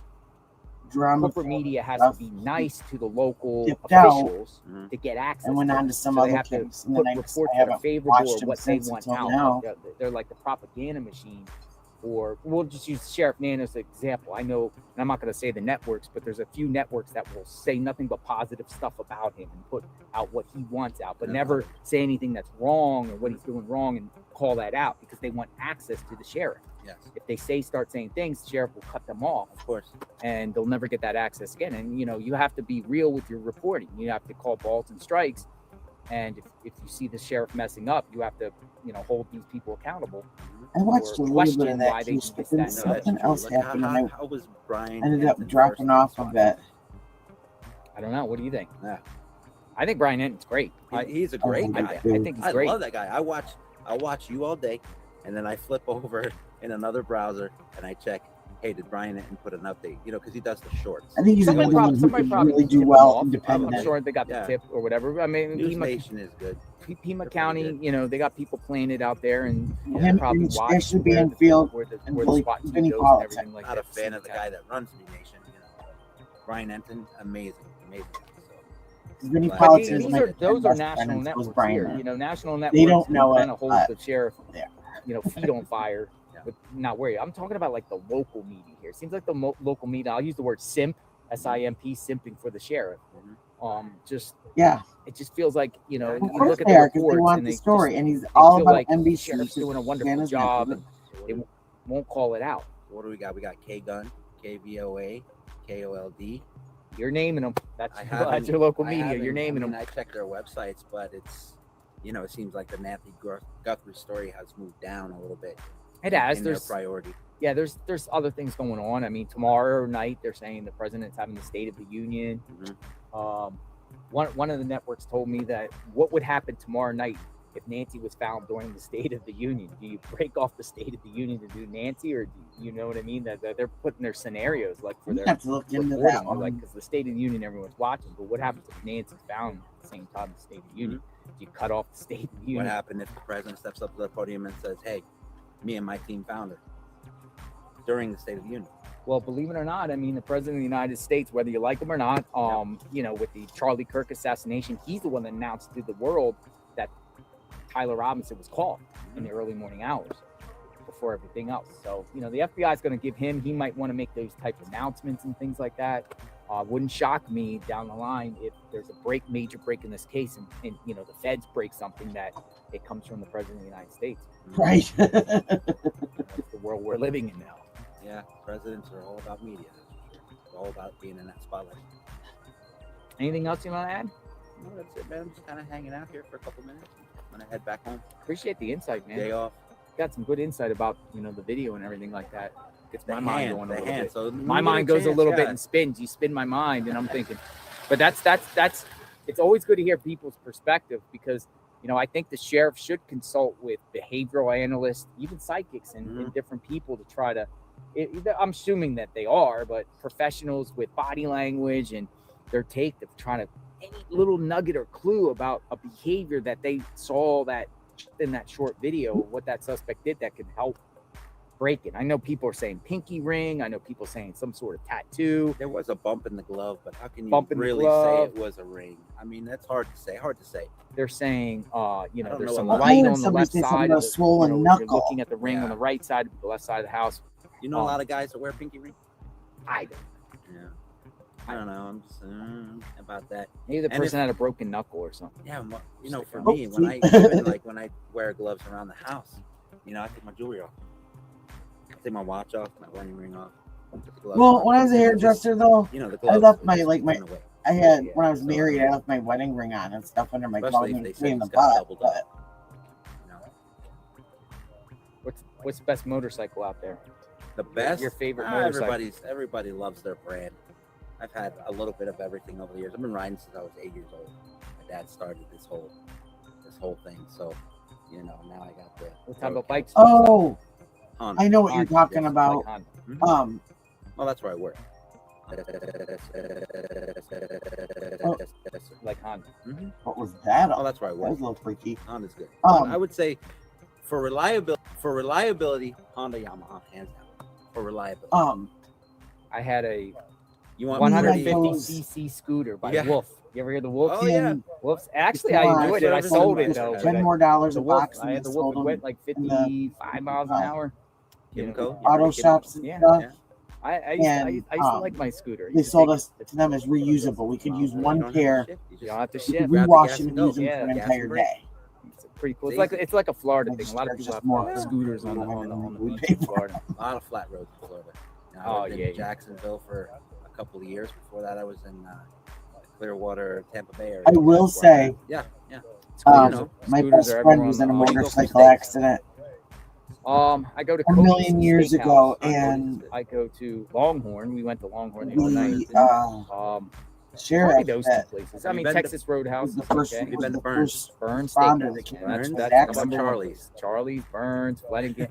drama, corporate media has stuff to be nice to the local dipped out officials Mhm. to get access. and went to on it. to some So they other have to things. And put then I reports that are haven't favorable watched or him what they since want until out. now. They're like the propaganda machine. Or we'll just use Sheriff Nano as an example. I know, and I'm not going to say the networks, but there's a few networks that will say nothing but positive stuff about him and put out what he wants out, but Yeah. never say anything that's wrong or what he's doing wrong and call that out because they want access to the sheriff. Yes, If they start saying things, the sheriff will cut them off of course. and they'll never get that access again. And you have to be real with your reporting. You have to call balls and strikes. And if you see the sheriff messing up, you have to hold these people accountable. I watched a or little bit question of why that they piece, can but get then that. No, that's something true. else Like, happened, and I how was Brian ended up Hampton dropping first off of spotted? it. I don't know. What do you think? Yeah. I think Brian Enton's great. He's a great Oh, guy. I think he's I great. love that guy. I watch you all day, and then I flip over in another browser and I check. Hey, did Brian Enton put an update? Because he does the shorts. I think he's Somebody another one who somebody could probably really do tipped him well off. independently. I'm sure they got the Yeah. tip or whatever. I mean, News Pima, Nation is good. Pima They're County, pretty they got people playing it out there, and Him probably and watch Ashley where the- Banfield where the and SWAT team Vinny goes Paul. and everything like Not that. a fan of the guy that runs the nation. Brian Enton, amazing. So, Vinny But Paul is these like are the those are best national friends was networks Brian here. Enton. National networks. don't know kind it, of holds the sheriff, yeah. feet on fire. Yeah. But not worried. I'm talking about like the local media here. It seems like the local media. I'll use the word simp, S-I-M-P, simping for the sheriff. Just Yeah, it just feels like of you course look at they the are because they reports want and the they story, just, and he's they all feel about like the NBC. sheriff's doing a wonderful Shanna's job, network. and they won't call it out. what do we got? We got K Gun, KVOA, KOLD. You're naming them. That's haven't- your local I media. haven't- You're naming I mean, them. I check their websites, but it's, it seems like the Nancy Guthrie story has moved down a little bit. It has. in their There's priority. yeah. There's other things going on. I mean, tomorrow night they're saying the president's having the State of the Union. One of the networks told me that what would happen tomorrow night if Nancy was found during the State of the Union. Do you break off the State of the Union to do Nancy, or do you know what I mean? That they're putting their scenarios like for You their have to look into reporting, that one. like because the State of the Union everyone's watching. But what happens if Nancy's found at the same time the State of the Union? Do you cut off the State of the What Union? happened if the president steps up to the podium and says, "Hey, me and my team found her," during the State of the Union? Well, believe it or not, I mean, the president of the United States, whether you like him or not, with the Charlie Kirk assassination, he's the one that announced to the world that Tyler Robinson was caught in the early morning hours before everything else. So, the FBI is going to give him, he might want to make those types of announcements and things like that. Wouldn't shock me down the line if there's a major break in this case, and you know the feds break something that it comes from the president of the United States. Right. That's the world we're living in now. Yeah, presidents are all about media. It's all about being in that spotlight. Anything else you want to add? No, that's it, man. I'm just kind of hanging out here for a couple minutes. I'm gonna head back home. Appreciate the insight, man. Day off. Got some good insight about the video and everything like that. Gets my mind going a little bit. So My mind goes a little bit and spins. You spin my mind, and I'm thinking. But that's. It's always good to hear people's perspective because I think the sheriff should consult with behavioral analysts, even psychics, and different people to try to. I'm assuming that they are, but professionals with body language and their take of trying to any little nugget or clue about a behavior that they saw that in that short video, what that suspect did that could help break it. I know people are saying pinky ring. I know people saying some sort of tattoo. There was a bump in the glove, but how can you Bump in the really say glove. it was a ring? I mean, that's hard to say. They're saying, don't there's know some what- light heard on the somebody left say something side about of the swollen You're knuckle. looking at the ring on Yeah. the right side, the left side of the house. You know a lot of guys that wear pinky ring? I don't. Yeah. I don't know. I'm just about that. Maybe the And person had a broken knuckle or something. Yeah, for Oh, me, when I see? even when I wear gloves around the house, I take my jewelry off. I take my watch off, my wedding ring off. Put the gloves Well, on. when I was a And it hairdresser, though, just, the I gloves left would my just like my run away. I had Yeah, when I was so- married, I left my wedding ring on and stuff under my Especially glove if they and say in the it's got butt. doubled up. But What's the best motorcycle out there? The best. Your favorite motorcycle? Everybody loves their brand. I've had a little bit of everything over the years. I've been riding since I was 8 years old. My dad started this whole thing. So, now I got the. What type of bikes? oh, Honda. I know what you're Honda, talking yes. about. Like Honda. Um, Well, that's where I work. Like Honda. what was that? Oh, that's where I That work. was a little freaky. Honda's good. Um, I would say for reliability, Honda, Yamaha, hands down. For reliability, I had a you want 150cc scooter by Yeah. Wolf. You ever hear the Wolf? Oh, yeah. Wolf's. Actually, I enjoyed it. I sold it though. $10 but more dollars The a Wolf. box. I had the and Wolf. sold It them went like in the 55 miles an hour. Kimco? auto shops and Yeah. stuff. Yeah. I used to And, like my scooter. I They used to sold take us to them as reusable. We could use You one don't have pair. to shift. You You just don't have to We ship. could grab the rewash gas and and go. use them Yeah. for an Gas entire and brake. day. It's pretty cool. Easy. It's like a Florida They thing. just A lot of charge people us have more for scooters on the we beach pay in for. Florida. A lot of flat roads in Florida. I Oh, lived yeah. in Jacksonville for a couple of years. Before that, I was in Clearwater, Tampa Bay area. I will That's where say, yeah. my Scooters best are friend everywhere was in a on the road. motorcycle States. accident I go to a Cody's million years Steakhouse. ago, and I go to Longhorn. We went to Longhorn the other night. the Probably sheriff those two that places. I Have you mean, been to- Texas Roadhouse was the is first, okay. You've was been the to Burns? first Burns responder Steakhouse. that came Yeah, Burns, into that's that about accident. Charlie's. Charlie's, Burns, He Flanagan's,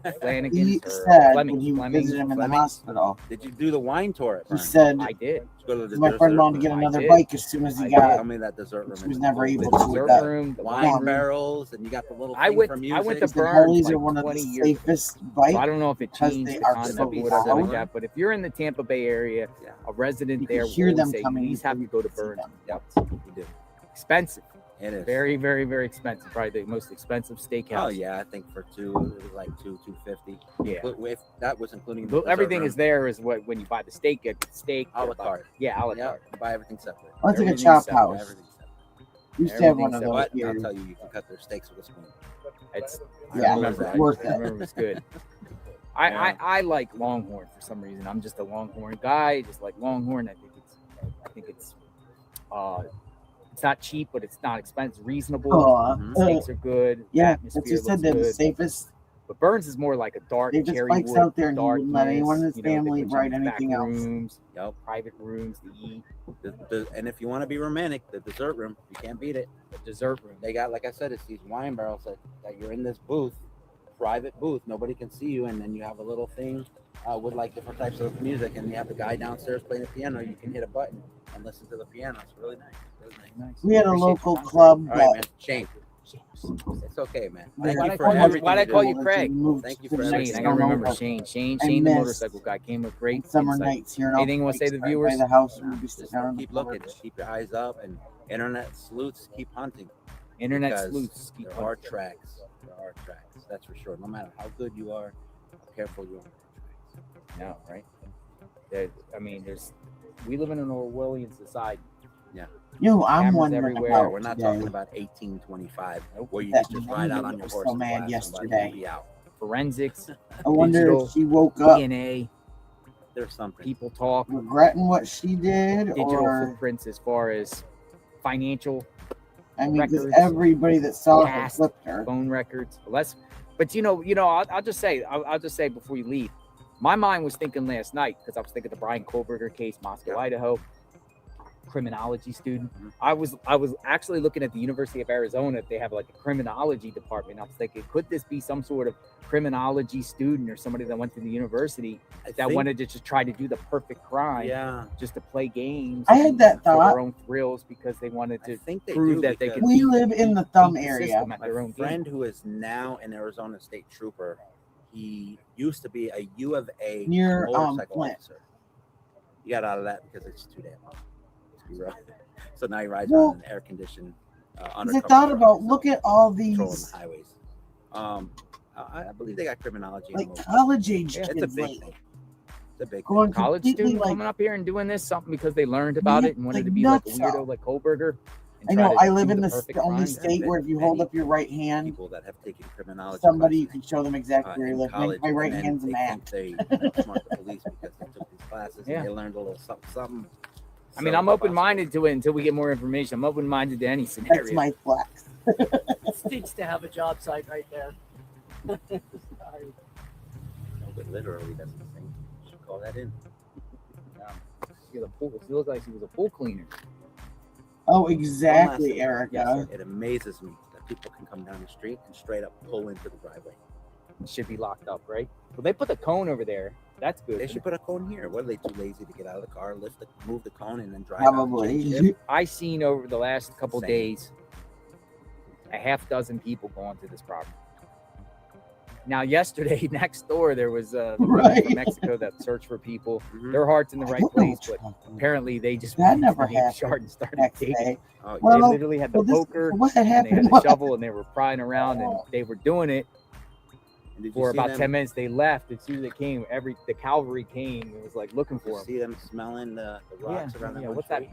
or said when Fleming's. he visited him in the hospital, Did you do the wine tour at he Burns? said I did. Go to the my friend dessert wanted to get room. another did. bike as soon as he I got Tell me that dessert room. She was is never cool. able The to The with dessert that. room, the wine wine room. barrels, and you got the little. I thing went- for I music. went to the Burns Harleys like are one of 20 the years ago. safest So bikes. I don't know if it because changed they the are concept so or whatever like loud. that. But if you're in the Tampa Bay area, Yeah. a resident You there can hear will them say coming. you just have to go to see Burns. them. Yep, you do. Expensive. It is. Very, very, very expensive. Probably the most expensive steakhouse. Oh yeah, I think for two it was like $250. Yeah. But if that was including But dessert everything room, is there is what when you buy the steak, you get the steak. a la carte. Yeah, a la Yeah, carte. you buy everything separate. Well, it's like a Everything's chop separate, house. Everything's separate. We used to have one of Everything's those But I'll here. tell you can cut their steaks with a spoon. It's Yeah, I remember, it's worth I it. remember it was good. Yeah. I like Longhorn for some reason. I'm just a Longhorn guy. Just like Longhorn. I think it's not cheap, but it's not expensive. Reasonable. Mhm. Steaks are good. Yeah, Atmosphere that's just said looks they're the good. safest. But Burns is more like a dark Safest cherry bikes wood, out there, and you wouldn't let anyone in his they family put you ride in back anything else. Rooms, Yep. private rooms to eat. And if you want to be romantic, the dessert room, you can't beat it. The dessert room. They got, like I said, it's these wine barrels that you're in this booth, private booth. Nobody can see you, and then you have a little thing with like different types of music, and you have the guy downstairs playing the piano. You can hit a button and listen to the piano. It's really nice. Really nice. We had a Appreciate local your time. club All right, that man. Shane, it's okay, man. Why'd Thank I you for call you- everything. why'd I you call do. you Craig? Thank you for Shane, everything. I gotta remember over. Shane. Shane, I the missed motorcycle guy, came with great summer insight. nights here. in Anything you wanna say to the Right viewers? By the house, Nah, we'd be just sitting around keep the looking. porch. Just keep your eyes up, and internet sleuths keep hunting. Internet Because sleuths. keep There are hunting. tracks. There are tracks. That's for sure. No matter how good you are, how careful you are. No, right? I mean, we live in an Orwellian society. You know, I'm Cameras wondering everywhere. about We're not today. talking about 1825, where you That just ride out lady on your was horse so and mad blast yesterday. somebody and be out. Forensics, I wonder digital, if she woke up DNA, There's something. people talk, regretting what she did, digital or footprints as far as financial, I mean, because records, everybody that saw her past, flipped her. phone records. But I'll just say before you leave, my mind was thinking last night because I was thinking the Brian Kohlberger case, Moscow, Idaho, criminology student. I was actually looking at the University of Arizona. They have like a criminology department. I was thinking, could this be some sort of criminology student or somebody that went to the university that wanted to just try to do the perfect crime, just to play games? I had that for thought. their own thrills because they wanted to they prove do that they because could. We live in the thumb beat the area. system at My their own friend game. who is now an Arizona State Trooper, he used to be a U of A Near, motorcycle Flint. officer. He got out of that because it's too damn hot. Let's be real. So now he rides Well, around in air conditioned. Because I thought about, look at all patrolling these the highways. I believe they got criminology. like in most- college age it's a kids big like thing. It's a big going College completely student like. coming up here and doing this something because they learned about Yeah, it and wanted like to be like a nuts weirdo out. like Kohlberger. and I try know. to I live do in the the perfect only crime. state where if you hold many up your right hand, people that have taken criminology somebody you classes, can show them exactly where you in live. college, My right and then hand's a they map. think they outsmart the police because they took these classes Yeah. and they learned a little something. I mean, So I'm open-minded to it until we get more information. I'm open-minded to any scenario. That's my flex. It stinks to have a job site right there. Sorry. No, but literally, that's the thing. You should call that in. She looks like she was a pool cleaner. Oh, exactly, Yes, Erica. it amazes me that people can come down the street and straight up pull into the driveway. It should be locked up, right? Well, they put the cone over there. That's good. They should put a cone here. What are they too lazy to get out of the car, move the cone, and then drive out and change Probably. it? I seen over the last couple Same. days a half dozen people go onto this property. Now, yesterday next door there was a Right. from Mexico that searched for people. Mhm. Their heart's in the I right don't know place, what you're but talking about. apparently they just That went into never the deep happened yard and started next digging. day. Oh, Well, They literally had the Well, poker what had and they had happened the was shovel and they were prying around and they were doing it and did you for see about them- 10 minutes. They left. As soon as they came, the cavalry came and was like looking You for them. see them smelling the rocks around that one what's that? tree?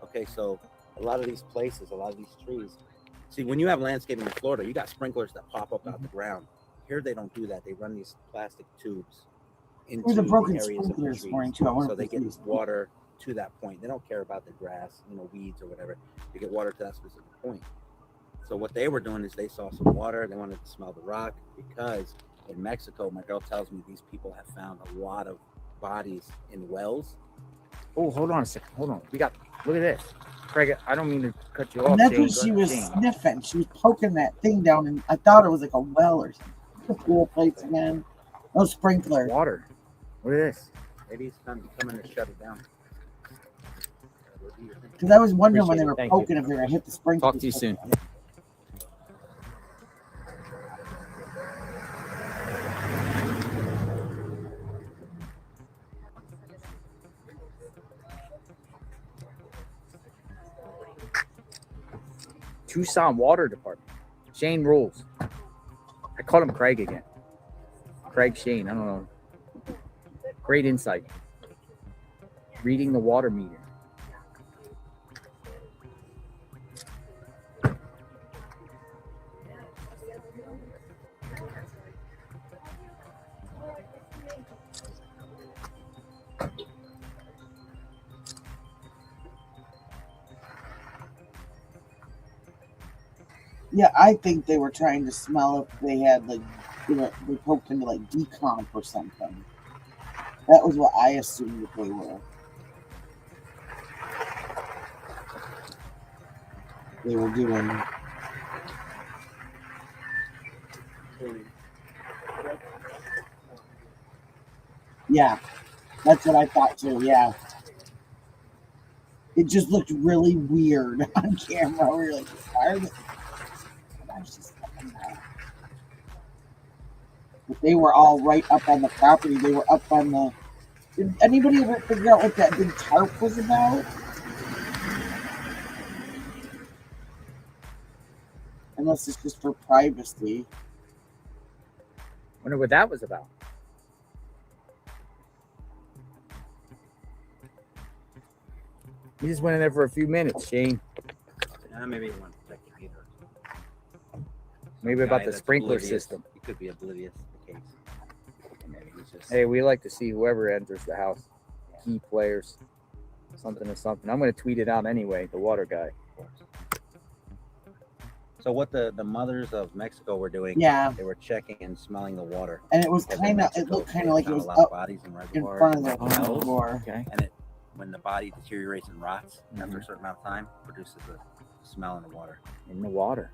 Okay, so a lot of these places, a lot of these trees. See, when you have landscaping in Florida, you got sprinklers that pop up out the ground. Here, they don't do that. They run these plastic tubes into There's a broken the areas of sprinkler the this trees, morning too. I wonder so if they it's get used. water to that point. They don't care about the grass, weeds or whatever. They get water to that specific point. So what they were doing is they saw some water. They wanted to smell the rock because in Mexico, my girl tells me these people have found a lot of bodies in wells. Oh, hold on a second. Hold on. Look at this. Craig, I don't mean to cut you off. And that's Shane. what Go she ahead, was Shane. sniffing. She was poking that thing down, and I thought it was like a well or something. Cool place again. No sprinkler. Water. What is this? Maybe it's time to come in and shut it down. Because I was wondering when Appreciate they it. were Thank you. poking if they were gonna hit the sprinkler. Talk to you soon. Tucson Water Department. Shane rules. I called him Craig again. Craig Shane. I don't know. Great insight. Reading the water meter. Yeah, I think they were trying to smell if they had they poked into like decomp or something. That was what I assumed that they were. They were doing. Yeah, that's what I thought too. Yeah, it just looked really weird on camera. We were like, why are they? But they were all right up on the property. They were up on the. Did anybody ever figure out what that big tarp was about? Unless it's just for privacy. Wonder what that was about. He just went in there for a few minutes, Shane. Maybe you want to protect the heater. Maybe about the sprinkler system. He could be oblivious to the case. Maybe he's just. Hey, we like to see whoever enters the house. Key players. Something or something. I'm going to tweet it out anyway, the water guy. So what the mothers of Mexico were doing, Yeah. they were checking and smelling the water. And it was Because kind of, Mexico, it looked kind they of like it found was a lot of up bodies in in reservoirs front of and the wells, reservoir. Okay. and it, when the body deteriorates and rots after a certain amount of time, produces a smell in the water. In the water.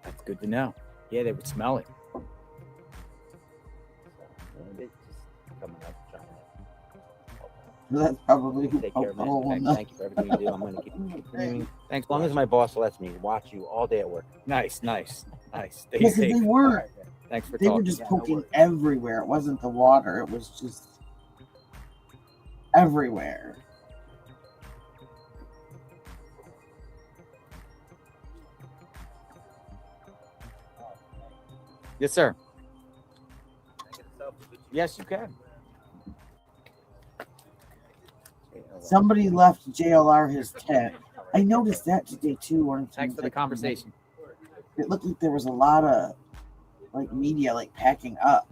That's good to know. Yeah, they would smell it. So, it's just coming up, trying to That's probably who take care of poked the hole it. in the. Thank you for everything you do. I'm going to keep continuing. Thanks. As long as my boss lets me watch you all day at work. Nice, nice, nice. Stay Because safe. they weren't. Thanks for They talking. were just Yeah, no poking worries. everywhere. It wasn't the water. It was just everywhere. Yes, sir. Yes, you can. Somebody left JLR his tent. I noticed that today too. One of the Thanks times for the I- conversation. It looked like there was a lot of like media like packing up.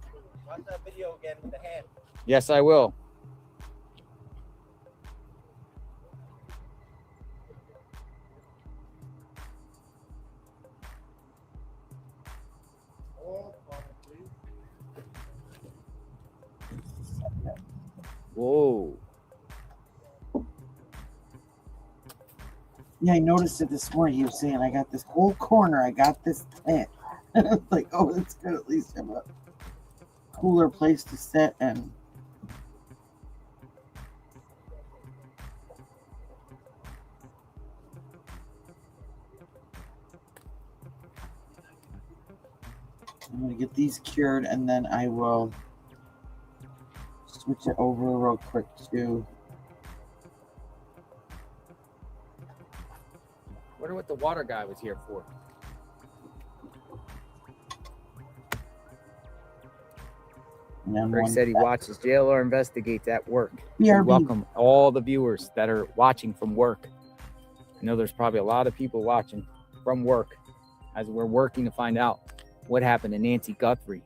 Watch that video again with the hand. Yes, I will. Whoa. Yeah, I noticed it this morning. He was saying, I got this whole corner. I got this tent. Like, oh, it's good. At least have a cooler place to sit. And I'm going to get these cured, and then I will switch it over real quick to. Wonder what the water guy was here for. And then Greg one said he back. watches JLR Investigates at work. We BRB. welcome all the viewers that are watching from work. I know there's probably a lot of people watching from work as we're working to find out what happened to Nancy Guthrie.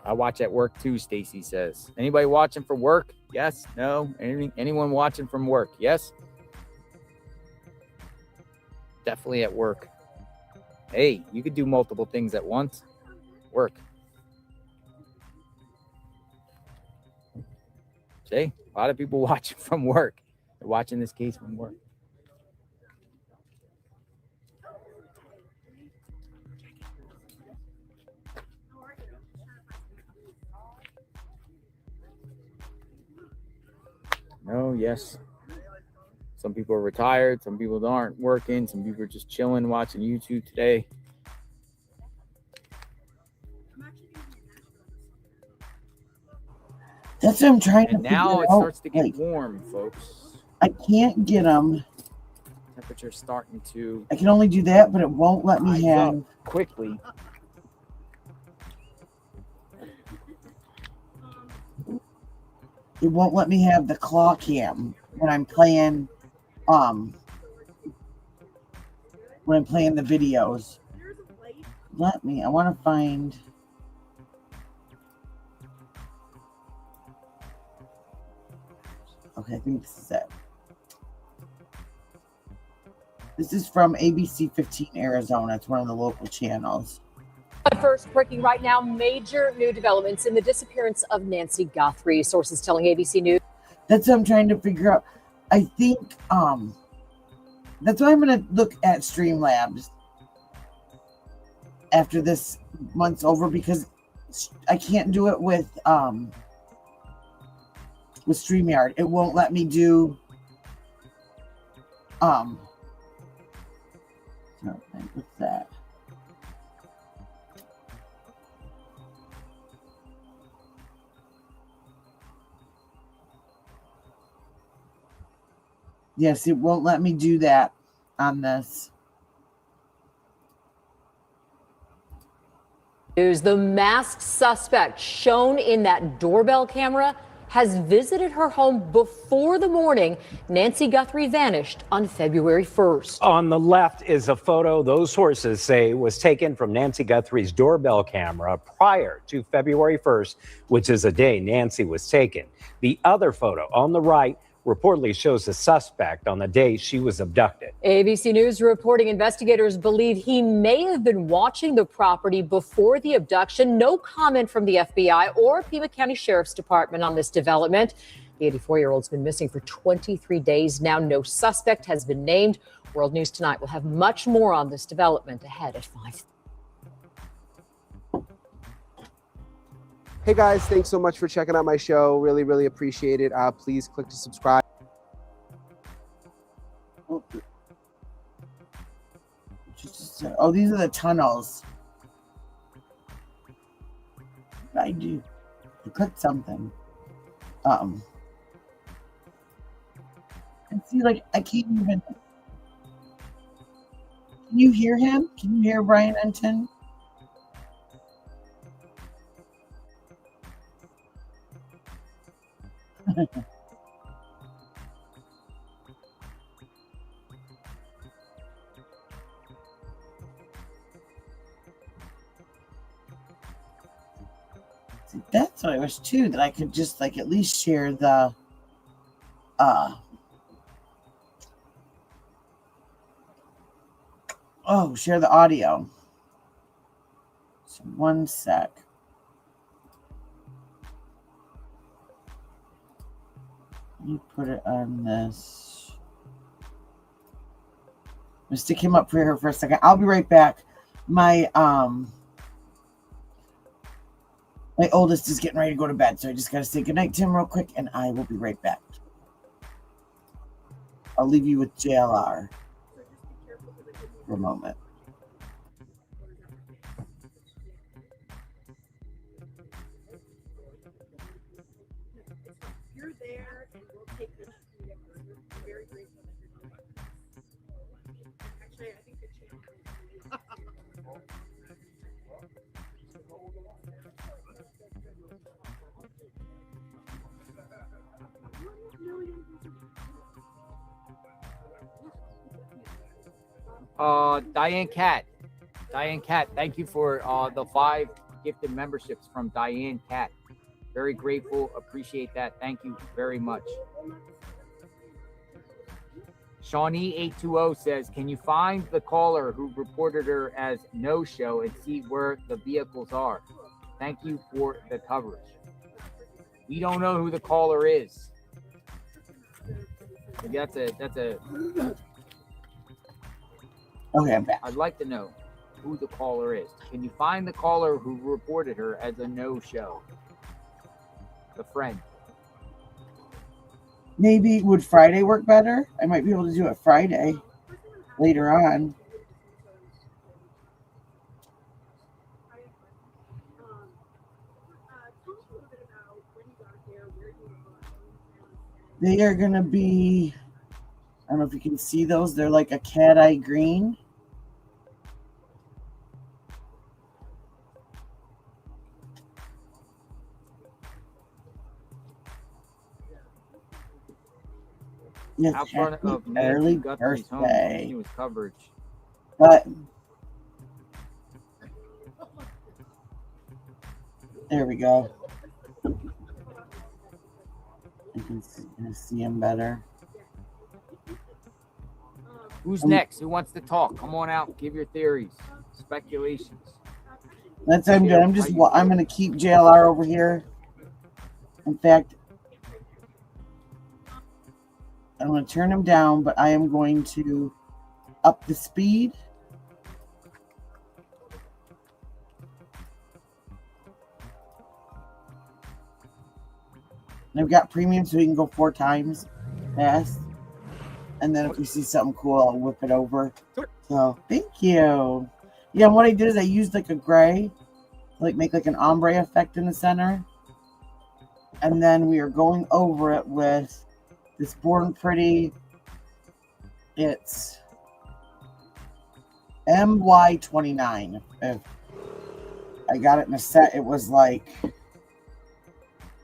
I watch at work too, Stacy says. Anybody watching from work? Yes? No? Anyone watching from work? Yes? Definitely at work. Hey, you could do multiple things at once. Work. See? A lot of people watching from work. They're watching this case from work. No, yes. Some people are retired. Some people aren't working. Some people are just chilling, watching YouTube today. That's what I'm trying And to now figure it out. starts to get Like, warm, folks. I can't get them. Temperature's starting to I can only do that, but it won't let me rise have. up quickly. It won't let me have the claw cam when I'm playing. When I'm playing the videos. Let me. I want to find. Okay, I think this is it. This is from ABC 15 Arizona. It's one of the local channels. First, breaking right now, major new developments in the disappearance of Nancy Guthrie. Sources telling ABC News. That's what I'm trying to figure out. I think that's why I'm gonna look at Streamlabs after this month's over, because I can't do it with StreamYard. It won't let me do what's that? Yes, it won't let me do that on this. News. The masked suspect shown in that doorbell camera has visited her home before the morning Nancy Guthrie vanished on February 1st. On the left is a photo those sources say was taken from Nancy Guthrie's doorbell camera prior to February 1st, which is a day Nancy was taken. The other photo on the right reportedly shows the suspect on the day she was abducted. ABC News reporting investigators believe he may have been watching the property before the abduction. No comment from the FBI or Pima County Sheriff's Department on this development. The 84-year-old's been missing for 23 days now. No suspect has been named. World News Tonight will have much more on this development ahead at 5. Hey guys, thanks so much for checking out my show. Really, really appreciate it. Please click to subscribe. Oh, these are the tunnels. I do. I clicked something. And see, like, I can't even. Can you hear him? Can you hear Brian Enton? See, that's what I wish too, that I could just like at least share the share the audio. So one sec. Let me put it on this. I'm gonna stick him up for here for a second. I'll be right back. My oldest is getting ready to go to bed, so I just gotta say goodnight to him real quick, and I will be right back. I'll leave you with JLR for a moment. You're there, and we'll take this. We're very grateful that you're doing this. Actually, I think the channel Diane Cat, thank you for the 5 gifted memberships from Diane Cat. Very grateful, appreciate that. Thank you very much. Shawnee 820 says, can you find the caller who reported her as no-show and see where the vehicles are? Thank you for the coverage. We don't know who the caller is. Maybe that's a. Okay, I'm back. I'd like to know who the caller is. Can you find the caller who reported her as a no-show? The friend. Maybe would Friday work better? I might be able to do it Friday later on. They are going to be, I don't know if you can see those. They're like a cat eye green. Yes, Out front of early Nancy Guthrie's home. birthday. Continuous coverage. But there we go. You can see him better. Who's next? Who wants to talk? Come on out. Give your theories, speculations. That's I'm good. I'm going to keep JLR over here. In fact, I'm going to turn him down, but I am going to up the speed. And I've got premium so he can go 4 times fast. And then if we see something cool, I'll whip it over. So thank you. Yeah, and what I did is I used like a gray, like make like an ombre effect in the center. And then we are going over it with this Born Pretty. It's MY29. If I got it in a set, it was like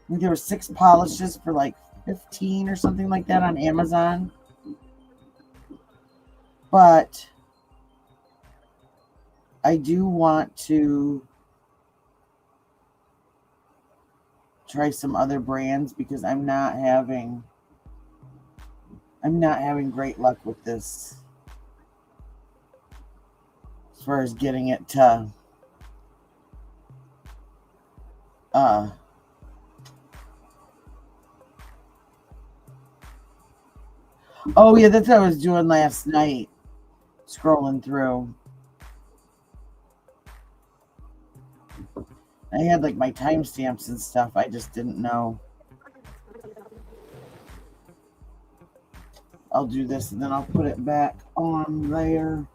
think there were 6 polishes for like 15 or something like that on Amazon. But I do want to try some other brands because I'm not having great luck with this as far as getting it to oh yeah, that's what I was doing last night, scrolling through. I had like my timestamps and stuff. I just didn't know. I'll do this and then I'll put it back on there.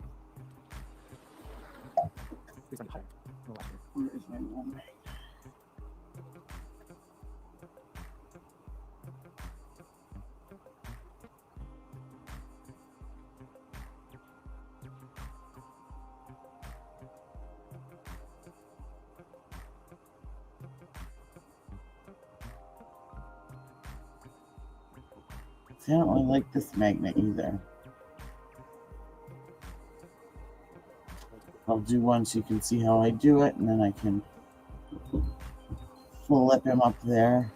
Where is my woman? See, I don't really like this magnet either. I'll do one so you can see how I do it, and then I can flip him up there.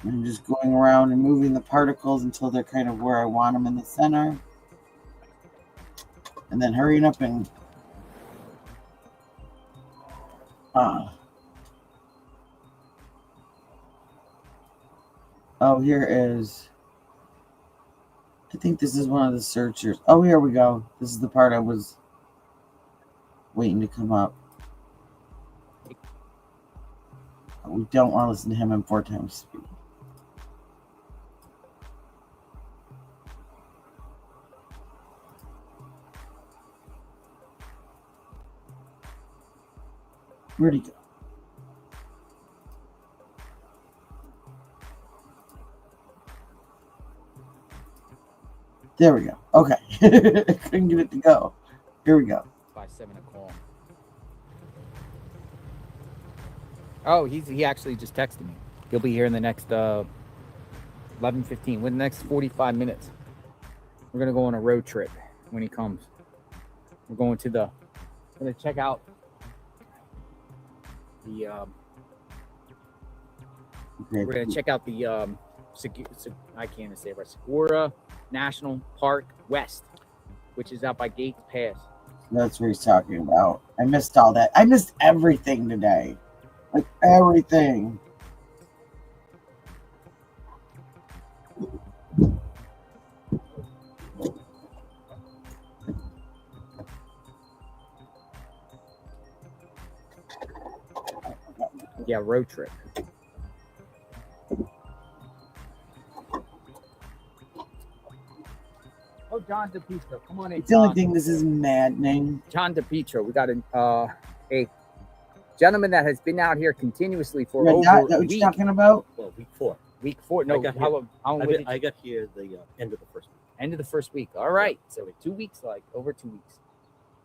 I'm just going around and moving the particles until they're kind of where I want them in the center. And then hurrying up and oh, here is, I think this is one of the searchers. Oh, here we go. This is the part I was waiting to come up. We don't want to listen to him in 4 times speed. Where'd he go? There we go. Okay. Couldn't get it to go. Here we go. By 7 o'clock. Oh, he actually just texted me. He'll be here in the next 11:15. Within the next 45 minutes. We're gonna go on a road trip when he comes. We're going to the. We're gonna check out the. Okay. We're gonna check out the. I can't even say it right. Segura National Park West, which is out by Gates Pass. That's what he's talking about. I missed all that. I missed everything today. Like everything. Yeah, road trip. Oh, John DePietro, come on in. It's the only thing. This is maddening. John DePietro, we got a gentleman that has been out here continuously for That over a what week. you're talking about? Well, week 4. Week 4. No, I got how long was it? I got here the end of the first week. End of the first week. All right. So 2 weeks, like over 2 weeks.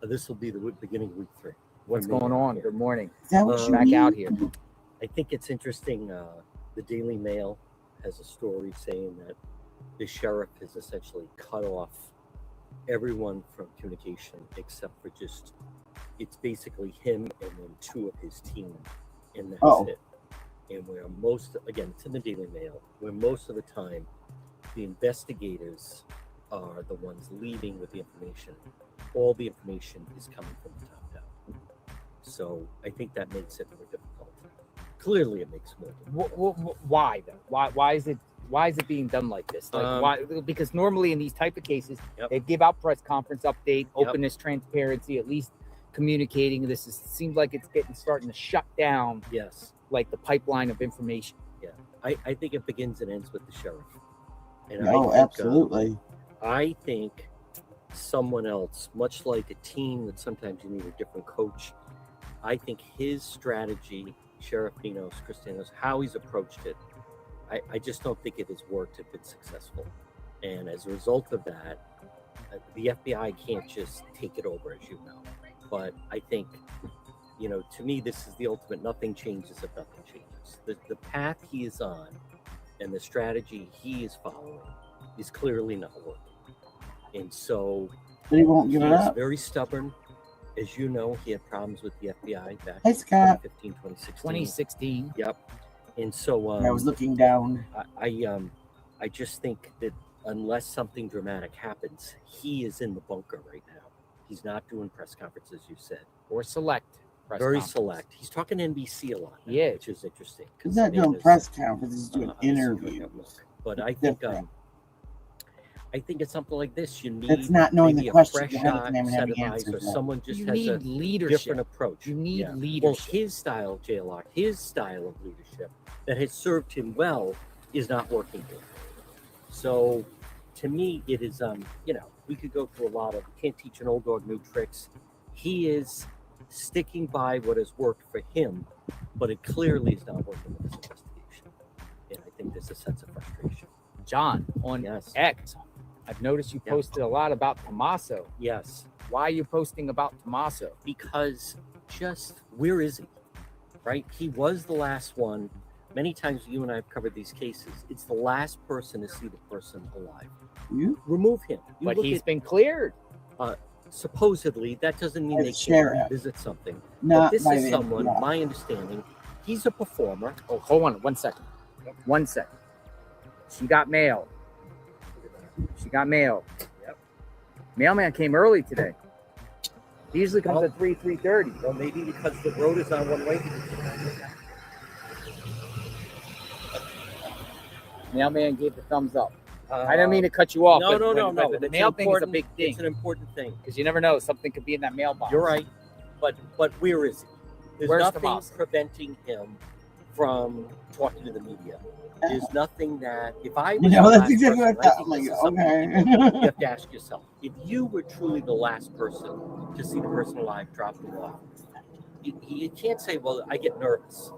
This will be the beginning of week 3. What's going on? Good morning. Is that what you Back mean? out here. I think it's interesting. The Daily Mail has a story saying that the sheriff has essentially cut off everyone from communication except for just, it's basically him and then 2 of his team, and that's it. And where again, it's in the Daily Mail, where most of the time the investigators are the ones leading with the information. All the information is coming from the top down. So I think that makes it more difficult. Clearly, it makes more difficult. Why though? Why is it being done like this? Like why? Because normally in these type of cases, they give out press conference update, openness, transparency, at least communicating. Seems like it's starting to shut down. Yes, like the pipeline of information. Yeah, I think it begins and ends with the sheriff. And Absolutely. I think someone else, much like a team that sometimes you need a different coach, I think his strategy, Sheriff Pinos, Cristianos, how he's approached it, I just don't think it has worked if it's successful. And as a result of that, the FBI can't just take it over, as you know. But I think, to me, this is the ultimate nothing changes if nothing changes. The path he is on and the strategy he is following is clearly not working. And so But he won't give it is up. very stubborn. As you know, he had problems with the FBI back Hey, in Scott. 2015, 2016. 2016. Yep. And so I was looking down. I just think that unless something dramatic happens, he is in the bunker right now. He's not doing press conferences, you said. Or select. Press Very conference. select. He's talking NBC a lot now, Yeah. which is interesting. He's not doing press conferences, he's doing interviews. But I think it's something like this. You need That's not knowing maybe the a question fresh ahead of time and set having of eyes, answers. or someone just You has need a leadership. different approach. You need Well, leadership. his style, Jaylock, his style of leadership that has served him well is not working here. So, to me, it is we could go through a lot of can't teach an old dog new tricks. He is sticking by what has worked for him, but it clearly is not working with this investigation. And I think there's a sense of frustration. John, on Yes. X, I've noticed you posted a lot about Tommaso. Yes. Why are you posting about Tommaso? Because where is he? Right? He was the last one. Many times you and I have covered these cases. It's the last person to see the person alive. You remove him. You But look he's at- been cleared. Supposedly, that doesn't mean By they the can't sheriff. revisit something. Not But this by is the someone, FBI. my understanding, he's a performer. Oh, hold on 1 second. 1 second. She got mail. She got mail. Yep. Mailman came early today. He usually comes at 3:30. Well, maybe because the road is on one way. Mailman gave the thumbs up. I didn't mean to cut you off. No, but no, no, but no. The It's mail thing is a important- big thing It's an important thing. because you never know, something could be in that mailbox. You're right, but where is he? There's Where's nothing Tommaso? preventing him from talking to the media. There's nothing that if I was You know, the that's last exactly person, what I I think thought. Like, this is something okay. you have to ask yourself: if you were truly the last person to see the person alive, drop the off, you can't say, "Well, I get nervous."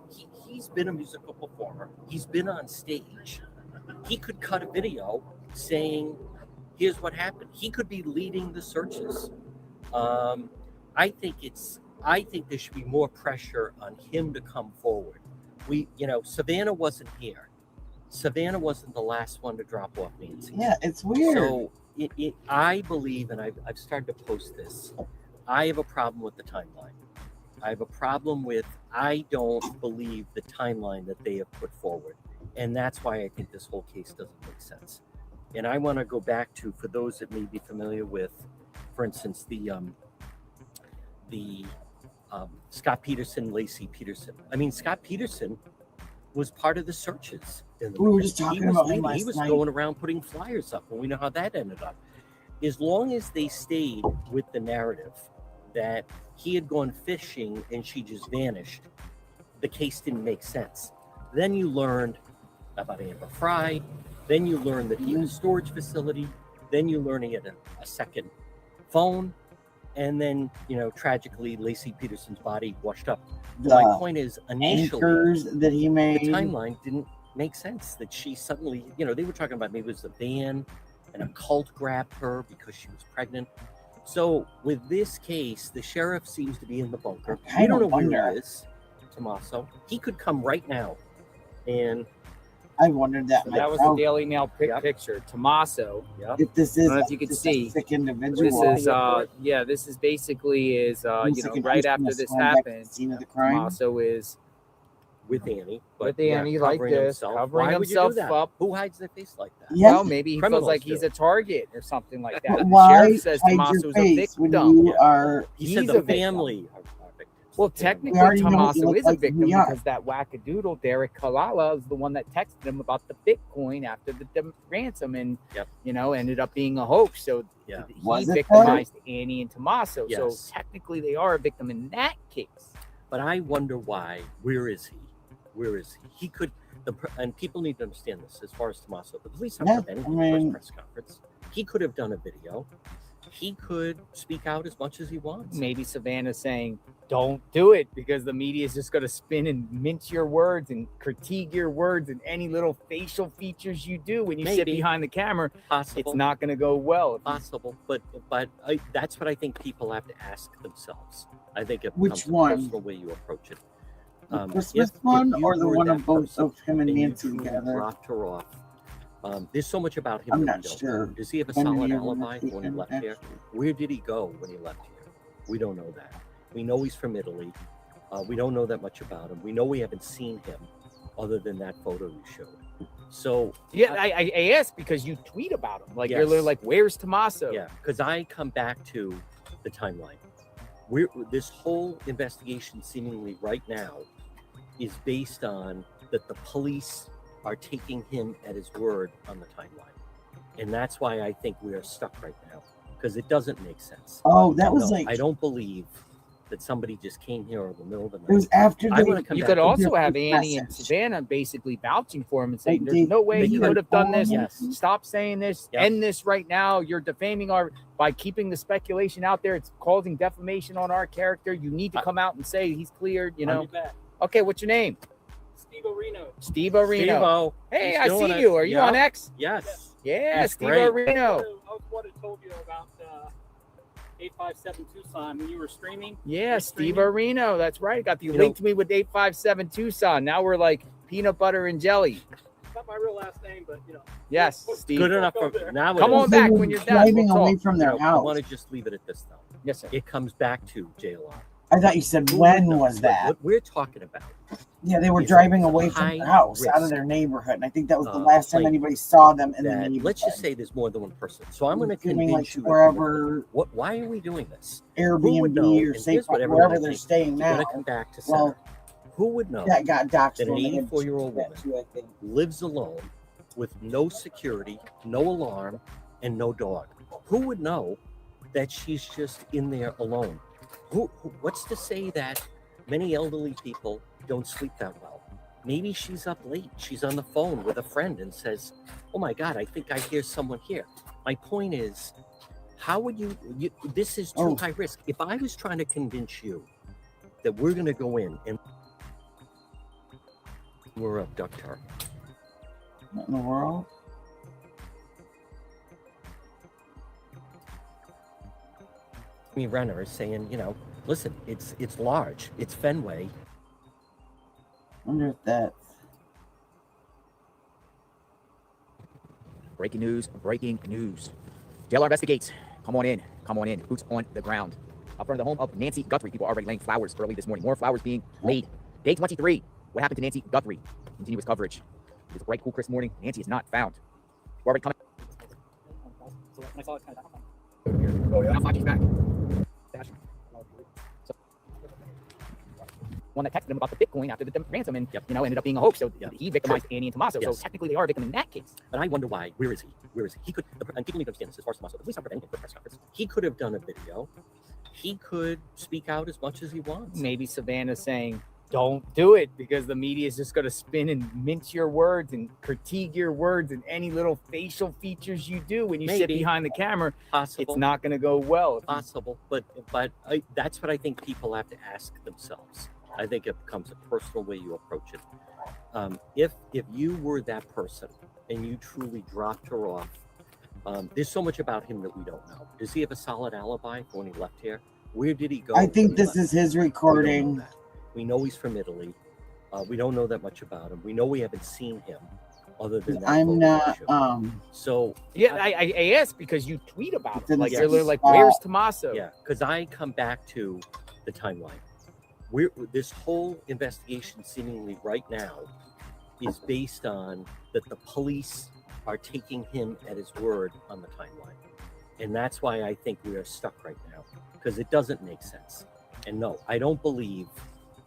He's been a musical performer. He's been on stage. He could cut a video saying, "Here's what happened." He could be leading the searches. I think there should be more pressure on him to come forward. Savannah wasn't here. Savannah wasn't the last one to drop off Nancy. Yeah, it's weird. So I believe, and I've started to post this, I have a problem with the timeline. I have a problem with, I don't believe the timeline that they have put forward. And that's why I think this whole case doesn't make sense. And I want to go back to, for those that may be familiar with, for instance, the Scott Peterson, Lacey Peterson. I mean, Scott Peterson was part of the searches. We were just talking about him last He was night. going around putting flyers up, and we know how that ended up. As long as they stayed with the narrative that he had gone fishing and she just vanished, the case didn't make sense. Then you learned about Amber Fry. Then you learned that he had a storage facility. Then you learned he had a second phone. And then, tragically, Lacey Peterson's body washed up. My point is, initially, anchors that he made. the timeline didn't make sense. That she suddenly, they were talking about maybe it was a van and a cult grabbed her because she was pregnant. So with this case, the sheriff seems to be in the bunker. I We don't know kinda where wonder. he is, Tommaso. He could come right now. And I wondered that That was the Daily Mail picture. Tommaso. if this is I don't know if you could just see. a sick individual. This is this is basically right after this happened. Scene of the crime. Tommaso is with Annie, with Annie like covering this, himself. covering Why would you do himself that? up. Who hides their face like that? Yes. Well, maybe he feels Criminals like do. he's a target or something like that. But The why sheriff says hide Tommaso's your a face when victim. you are? He said He's the a victim. family are victims. Well, We technically, already know what you Tommaso look is a like when victim we are. because that wackadoodle, Derek Kalala, is the one that texted him about the Bitcoin after the ransom and, ended up being a hoax. So Yeah. he Was it victimized Annie and Tommaso. Yes. So technically, they are a victim in that case. But I wonder why. Where is he? Where is he? He could, and people need to understand this as far as Tommaso. The police aren't Yeah, preventing I him from mean- press conference. He could have done a video. he could speak out as much as he wants. Maybe Savannah's saying, don't do it because the media is just going to spin and mince your words and critique your words and any little facial features you do when you sit Maybe. behind the camera. Possible. It's not going to go well. Possible, but that's what I think people have to ask themselves. I think it Which becomes one? a personal way you approach it. The Christmas If one you or the were one that of both person of him and you Nancy truly together? dropped her off. There's so much about him I'm that not we don't sure. know. Does he have a When solid you were alibi when he taken, left here? actually. Where did he go when he left here? We don't know that. We know he's from Italy. We don't know that much about him. We know we haven't seen him other than that photo you showed. So Yeah, I asked because you tweet about him. Like, Yes. you're literally like, where's Tommaso? yeah, because I come back to the timeline. This whole investigation seemingly right now is based on that the police are taking him at his word on the timeline. And that's why I think we are stuck right now, because it doesn't make sense. Oh, that was No, like I don't believe that somebody just came here in the middle of the night. it was after I they. wanna come You back could to also their have first Annie and message. Savannah basically vouching for him and saying, Like, there's no way they he could would have done this. Yes. Stop saying this. Yep. End this right now. You're defaming our, by keeping the speculation out there. It's causing defamation on our character. You need to come out and say he's cleared, you know. Okay, what's your name? Steve Areno. Steve Areno. Steve-O, Hey, he's I doing see it. you. Are you Yeah. on X? Yes. Yeah, He's Steve great. Areno. I was what I told you about 857 Tucson when you were streaming. Yeah, Steve streaming? Areno. That's right. Got you You linked to me with 857 Tucson. Now we're like peanut butter and jelly. It's not my real last name, but you know. Yes, We'll- Steve. Good enough for Go there. now. Come on They back were when you're done. driving We'll away talk. from their I house. want to just leave it at this, though. Yes, sir. It comes back to JLR. I thought you said Who when would know? was that? What we're talking about. Yeah, they were It's a driving away from high their house, out of risk, their neighborhood, and I think that was the uh, last time like anybody saw them in the That, neighborhood. let's just say there's more than one person. So I'm going to Doing, convince like, you. that wherever what? Why are we doing this? Who would know? Airbnb or And safe here's what everyone wherever I they're think, staying You're now. going to come back to Well, center. Who would know That got doxxed. that an when they had 84-year-old that woman too, I think. lives alone with no security, no alarm, and no dog? Who would know that she's just in there alone? What's to say that many elderly people don't sleep that well? Maybe she's up late. She's on the phone with a friend and says, "Oh my God, I think I hear someone here." My point is, how would you this is too high risk. If I was trying to convince you that we're going to go in and we're abduct her, What in the world? Renner is saying, listen, it's large, it's Fenway. I wonder if that's Breaking news. JLR investigates. Come on in. Boots on the ground. Up front of the home of Nancy Guthrie. People are already laying flowers early this morning. More flowers being laid. Day 23. What happened to Nancy Guthrie? Continuous coverage. It was a bright, cool, crisp morning. Nancy is not found. We're already coming. So when I saw it kind of Oh, yeah. Now 5G's back. So, one that texted him about the Bitcoin after the ransom and, ended up being a hoax. So he victimized Annie and Tommaso. Yes. So technically they are a victim in that case. But I wonder why. Where is he? He could, and people need to understand this as far as Tommaso, at least not for anything for a press conference. He could have done a video. He could speak out as much as he wants. Maybe Savannah's saying, don't do it because the media is just going to spin and mince your words and critique your words and any little facial features you do when you sit Maybe. behind the camera. Possible. It's not going to go well. Possible. But that's what I think people have to ask themselves. I think it becomes a personal way you approach it. If you were that person and you truly dropped her off, there's so much about him that we don't know. Does he have a solid alibi for when he left here? Where did he go? I think when he this left? is his We don't know recording. that. We know he's from Italy. We don't know that much about him. We know we haven't seen him other than that. I'm photo not show. So Yeah, I asked because you tweet about It's it. in Like the you're literally like, spot. where's Tommaso? yeah, because I come back to the timeline. This whole investigation seemingly right now is based on that the police are taking him at his word on the timeline. And that's why I think we are stuck right now, because it doesn't make sense. And no, I don't believe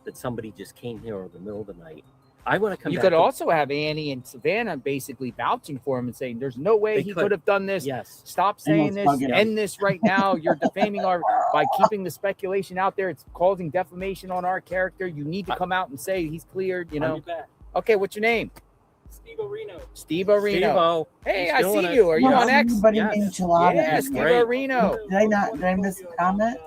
that somebody just came here in the middle of the night. I want to come You back could to- also have Annie and Savannah basically vouching for him and saying, there's no way They he could. could have done this. Yes. Stop saying this. bugging End this right now. You're defaming our, by keeping the speculation out there. It's causing defamation on our character. You need to come out and say he's cleared, I'll be back. Okay, what's your name? Steve Areno. Steve Areno. Steve-O, Hey, he's I doing see it. you. Are you No, on X? anybody Yes. named Chilada. Yeah, is Steve great. Areno. Did I miss a comment?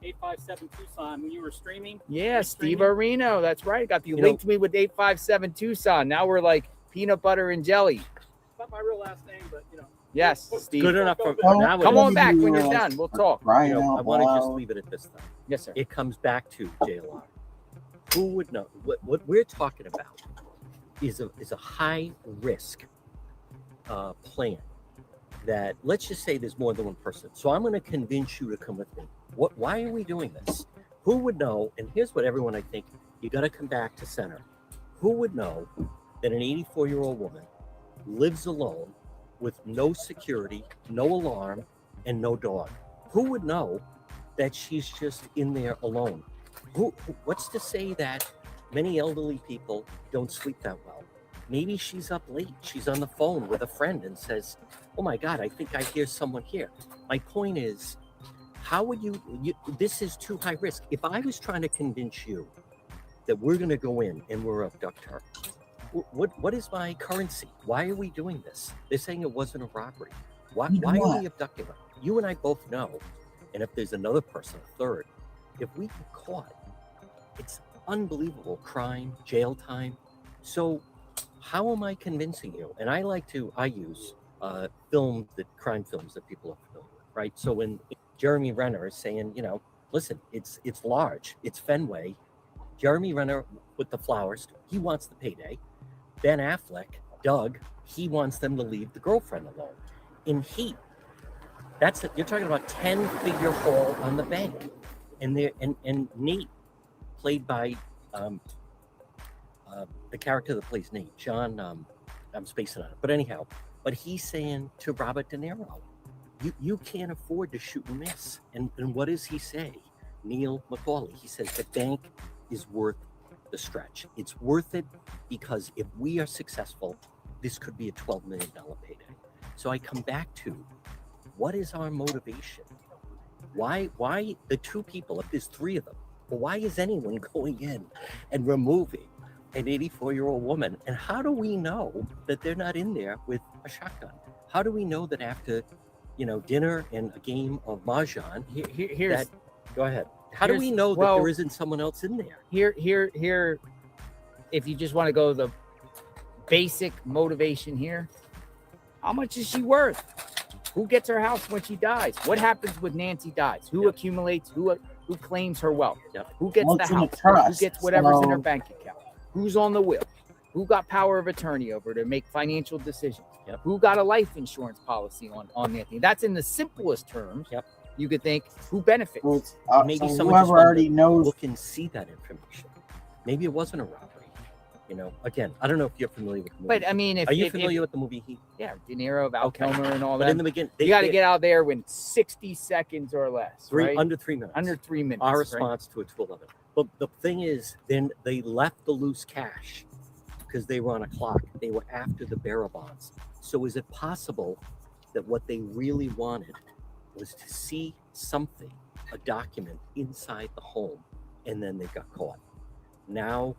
857 Tucson when you were streaming. Yeah, You're Steve streaming. Areno. That's right. Got you You linked me with 857 Tucson. Now we're like peanut butter and jelly. It's not my real last name, but you know. Yes, Steve. Good enough for Oh, now. Come it on is. back when you're done. We'll talk. Crying You know, I out want to just loud. leave it at this though. Yes, sir. It comes back to JLR. Who would know? What we're talking about is a high risk plan that, let's just say there's more than one person. So I'm going to convince you to come with me. Why are we doing this? Who would know? And here's what everyone, I think, you got to come back to center. Who would know that an 84-year-old woman lives alone with no security, no alarm, and no dog? Who would know that she's just in there alone? What's to say that many elderly people don't sleep that well? Maybe she's up late. She's on the phone with a friend and says, "Oh my God, I think I hear someone here." My point is, how would you this is too high risk. If I was trying to convince you that we're going to go in and we're abduct her, what is my currency? Why are we doing this? They're saying it wasn't a robbery. Why are we abducting her? You and I both know, and if there's another person, a third, if we get caught, it's unbelievable crime, jail time. So how am I convincing you? And I use crime films that people are familiar with, right? So when Jeremy Renner is saying, you know, listen, it's large, it's Fenway. Jeremy Renner with the flowers, he wants the payday. Ben Affleck, Doug, he wants them to leave the girlfriend alone. In Heat, you're talking about 10-figure haul on the bank. And Nate, played by the character that plays Nate, John, I'm spacing on it. But anyhow, but he's saying to Robert De Niro, you can't afford to shoot and miss. And what does he say? Neil McCauley, he says the bank is worth the stretch. It's worth it because if we are successful, this could be a $12 million payday. So I come back to, what is our motivation? Why the two people, if there's three of them, well, why is anyone going in and removing an 84-year-old woman? And how do we know that they're not in there with a shotgun? How do we know that after, dinner and a game of mahjong, go ahead. How do we know that there isn't someone else in there? Here, if you just want to go the basic motivation here, how much is she worth? Who gets her house when she dies? What happens when Nancy dies? Who accumulates? Who claims her wealth? Who gets the house? Who gets whatever's in her bank account? Who's on the will? Who got power of attorney over to make financial decisions? Who got a life insurance policy on Nancy? That's in the simplest terms. You could think, who benefits? Maybe so someone just already knows. Look and see that information. Maybe it wasn't a robbery. Again, I don't know if you're familiar with the movie. But I mean, are you familiar with the movie Heat? Yeah, De Niro, Val Kilmer, and all that. But in the beginning, you got to get out there in 60 seconds or less. Under 3 minutes. Under 3 minutes. Our response to a 211. But the thing is, then they left the loose cash because they were on a clock. They were after the bearer bonds. So is it possible that what they really wanted was to see something, a document inside the home, and then they got caught? Now,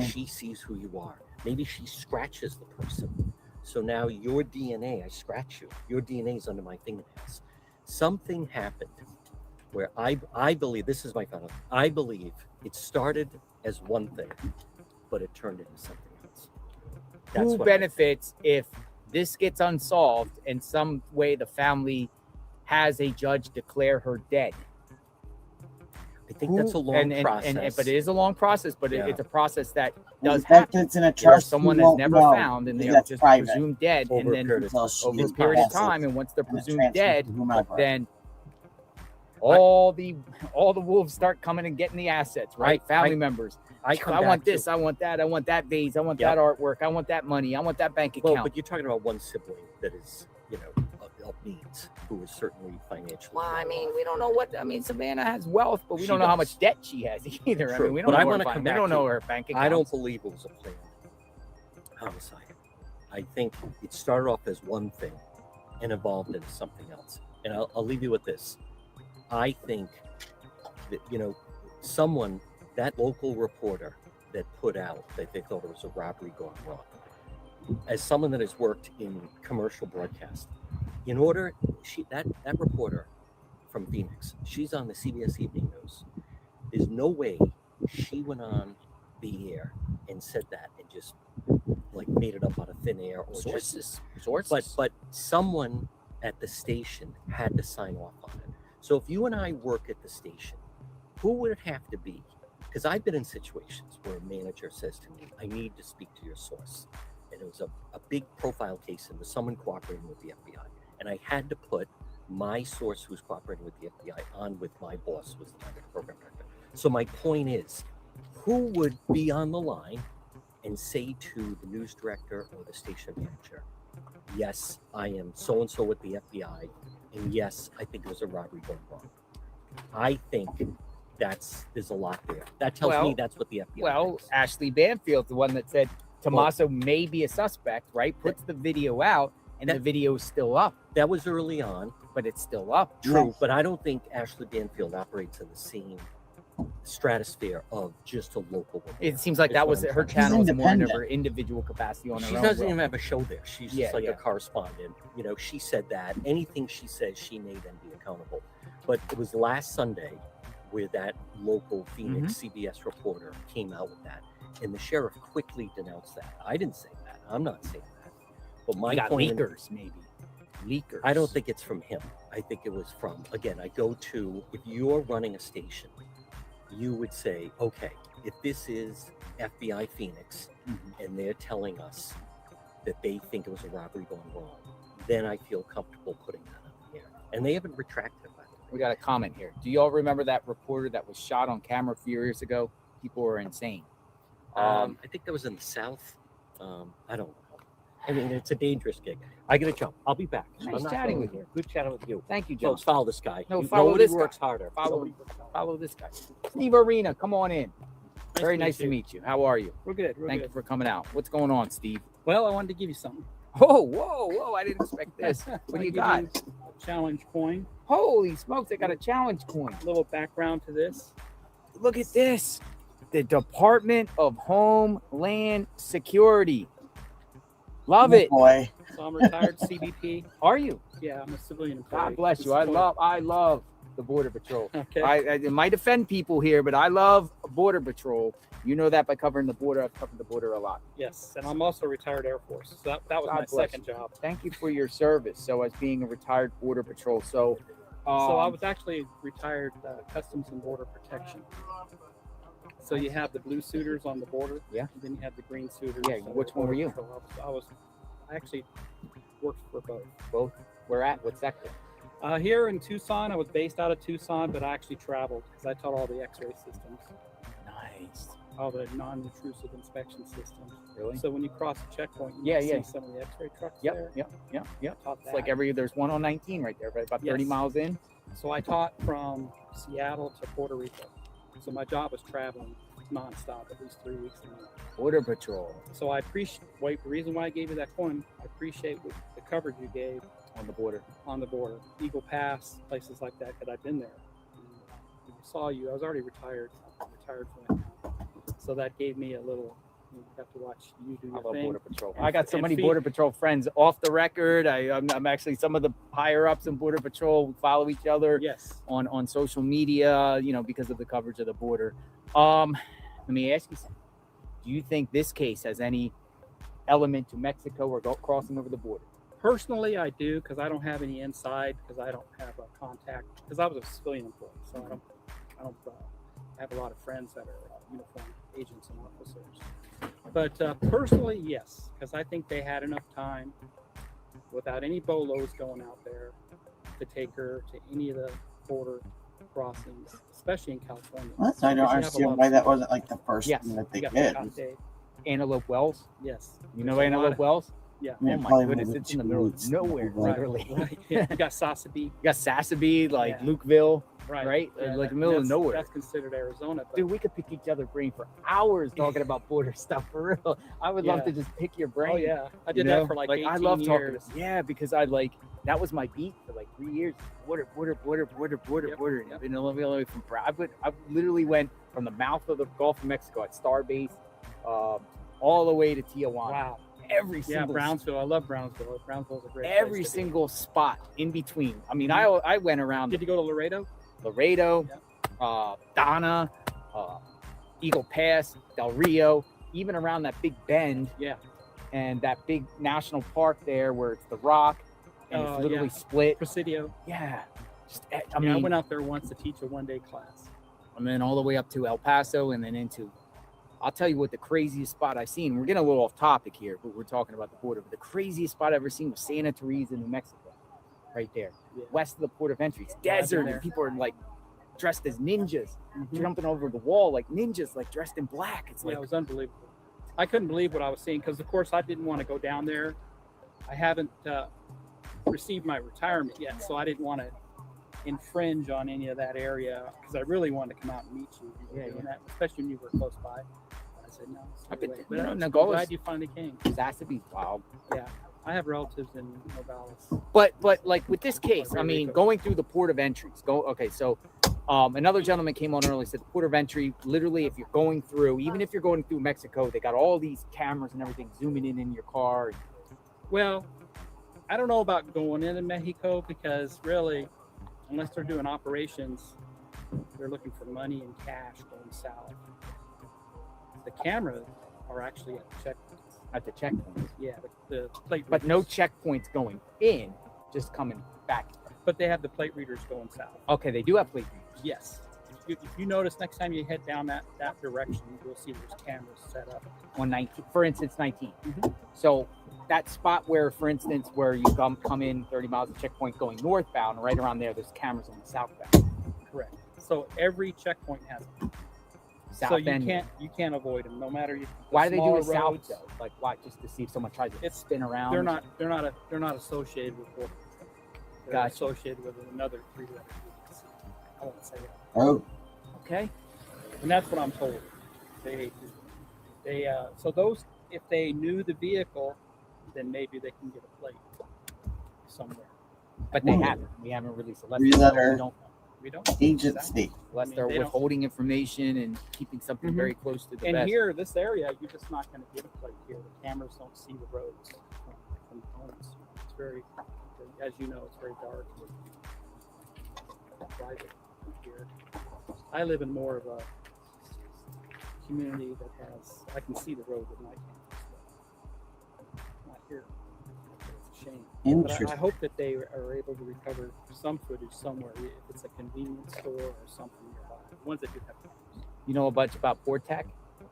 she sees who you are. Maybe she scratches the person. So now your DNA, I scratch you. Your DNA is under my fingernails. Something happened where I believe, this is my final, I believe it started as one thing, but it turned into something else. Who benefits if this gets unsolved and some way the family has a judge declare her dead? I think that's a long process. But it is a long process, but it's a process that does happen. happen. In a trust, someone is never found and they're just private. Presumed dead, over and then over a period of time, and once they're presumed dead, then all the wolves start coming and getting the assets, right? Family members. I want this, I want that, I want that vase, I want that artwork, I want that money, I want that bank account. Well, but you're talking about one sibling that is, of needs, who is certainly financially. Well, I mean, we don't know Savannah has wealth, but we don't know how much debt she has either. True. I mean, we don't know her bank account. I don't believe it was a planned homicide. I think it started off as one thing and evolved into something else. And I'll leave you with this. I think that, someone, that local reporter, that put out that they thought it was a robbery gone wrong. As someone that has worked in commercial broadcast, in order, that reporter from Phoenix, she's on the CBS Evening News. There's no way she went on the air and said that and just like made it up out of thin air or Sources. But someone at the station had to sign off on it. So if you and I work at the station, who would it have to be? Because I've been in situations where a manager says to me, I need to speak to your source. And it was a big profile case and it was someone cooperating with the FBI. And I had to put my source who's cooperating with the FBI on with my boss, who was the target program director. So my point is, who would be on the line and say to the news director or the station manager, yes, I am so-and-so with the FBI, and yes, I think it was a robbery gone wrong. I think there's a lot there. That tells me that's what the FBI thinks. Ashley Banfield, the one that said Tommaso may be a suspect, right? Puts the video out, and the video is still up. That was early on. But it's still up. True, but I don't think Ashley Banfield operates in the same stratosphere of just a local woman. It seems like that was her channel was more in her individual capacity on her own. She doesn't even have a show there. She's just like yeah. a correspondent. You know, she said that. Anything she says, she may then be accountable. But it was last Sunday where that local Phoenix CBS reporter came out with that. And the sheriff quickly denounced that. I didn't say that. I'm not saying that. But my point, leakers, maybe. Leakers. I don't think it's from him. I think it was from, again, I go to, if you're running a station, you would say, okay, if this is FBI Phoenix and they're telling us that they think it was a robbery gone wrong, then I feel comfortable putting that on the air. And they haven't retracted, by the way. We got a comment here. Do you all remember that reporter that was shot on camera a few years ago? People were insane. I think that was in the South. I don't know. I mean, it's a dangerous gig. I got to jump. I'll be back. Nice chatting with you. Good chatting with you. Thank you, John. Folks, follow this guy. No, follow Nobody this works guy. harder. Follow this guy. Steve Arena, come on in. Very nice to meet you. How are you? We're good. Thank you for coming out. What's going on, Steve? Well, I wanted to give you something. Oh, whoa. I didn't expect this. What do you got? A challenge coin. Holy smokes, I got a challenge coin. A little background to this. Look at this. The Department of Homeland Security. Love it. Boy. So I'm retired CBP. Are you? Yeah, I'm a civilian employee. God bless you. I love the Border Patrol. Okay. I might offend people here, but I love Border Patrol. You know that by covering the border. I've covered the border a lot. Yes, and I'm also a retired Air Force. So that was God my bless second you. job. Thank you for your service. So as being a retired Border Patrol. So I was actually retired Customs and Border Protection. So you have the blue suiters on the border. Yeah. And then you have the green suiters. Yeah, which one were you? I actually worked for both. Both? Where at? What sector? Here in Tucson, I was based out of Tucson, but I actually traveled because I taught all the X-ray systems. Nice. All the non-intrusive inspection systems. Really? So when you cross a checkpoint, you see some of the X-ray trucks there. Yep. Taught It's like there's one on 19 right there, right? About 30 miles in. So I taught from Seattle to Puerto Rico. So my job was traveling nonstop, at least 3 weeks a month. Border Patrol. So I appreciate, the reason why I gave you that coin, I appreciate the coverage you gave on the border. Eagle Pass, places like that, because I've been there. When I saw you, I was already retired. I'm retired from it. So that gave me a little, you have to watch you do your thing. Border Patrol. I got so many Border Patrol friends off the record. I'm actually some of the higher ups in Border Patrol. We follow each other on social media, because of the coverage of the border. Let me ask you something. Do you think this case has any element to Mexico or crossing over the border? Personally, I do, because I don't have any inside, because I don't have a contact, because I was a civilian employee, so I don't have a lot of friends that are uniformed agents and officers. But personally, yes, because I think they had enough time without any bolos going out there to take her to any of the border crossings, especially in California. Well, I don't understand why that wasn't like the first thing that they did. Antelope Wells? Yes. You know Antelope Wells? Yeah. Oh my goodness, it's in the middle of nowhere, literally. Right. Yeah. You got Sasabe. You got Sasabe, like Lukeville, right? Yeah, like the middle of nowhere. That's considered Arizona. But dude, we could pick each other's brain for hours talking about border stuff, for real. I would love to just pick your brain. Oh yeah, I did that for like 18 I love years. talking. Yeah, because that was my beat for like 3 years. Border. Yep. I've been all the way from I literally went from the mouth of the Gulf of Mexico at Starbase, all the way to Tijuana. Wow. Every Yeah, single Brownsville. I love Brownsville. Brownsville's a great every place to be. single spot in between. I mean, I went around Did you go to Laredo? Laredo, Donna, Eagle Pass, Del Rio, even around that big bend. Yeah. And that big national park there where it's the rock and it's literally yeah. split. Presidio. Yeah. Just, I mean, I went out there once to teach a one-day class. And then all the way up to El Paso and then into, I'll tell you what the craziest spot I've seen. We're getting a little off topic here, but we're talking about the border. But the craziest spot I've ever seen was Santa Teresa, New Mexico, right there, west of the port of entry. It's desert, and people are like dressed as ninjas, jumping over the wall like ninjas, like dressed in black. It's like, it was unbelievable. I couldn't believe what I was seeing because, of course, I didn't want to go down there. I haven't received my retirement yet, so I didn't want to infringe on any of that area because I really wanted to come out and meet you. That, especially when you were close by. I said no. But I'm glad you finally came. Has to be wild. Yeah, I have relatives in Nogales. But like with this case, I mean, going through the port of entries. So another gentleman came on early, said the port of entry, literally, if you're going through, even if you're going through Mexico, they got all these cameras and everything zooming in your car. Well, I don't know about going into Mexico because really, unless they're doing operations, they're looking for money and cash going south. The cameras are actually at the checkpoints. Yeah, the plate readers. But no checkpoints going in, just coming back. But they have the plate readers going south. Okay, they do have plate readers. Yes. If you notice, next time you head down that direction, you'll see there's cameras set up. On 19, for instance, 19. So that spot where, for instance, where you come in 30 miles of checkpoint going northbound, right around there's cameras on the southbound. Correct. So every checkpoint has them. South so end. you can't avoid them, no matter why do they do it roads, south though? Like why? Just to see if someone tries to spin around. They're not associated with Border Patrol. They're associated with another 3-letter agency. I won't say that. Oh. Okay. And that's what I'm told. They so those, if they knew the vehicle, then maybe they can get a plate somewhere. But they haven't. We haven't released a letter. We don't. Agency. Unless they're withholding information and keeping something very close to the And vest. here, this area, you're just not going to get a plate here. The cameras don't see the roads from homes. It's very, as you know, it's very dark. Private here. I live in more of a community that has, I can see the road with my cameras. Not here. It's a shame. Interesting. But I hope that they are able to recover some footage somewhere, if it's a convenience store or something nearby. The ones that do have cameras. You know a bunch about BORTAC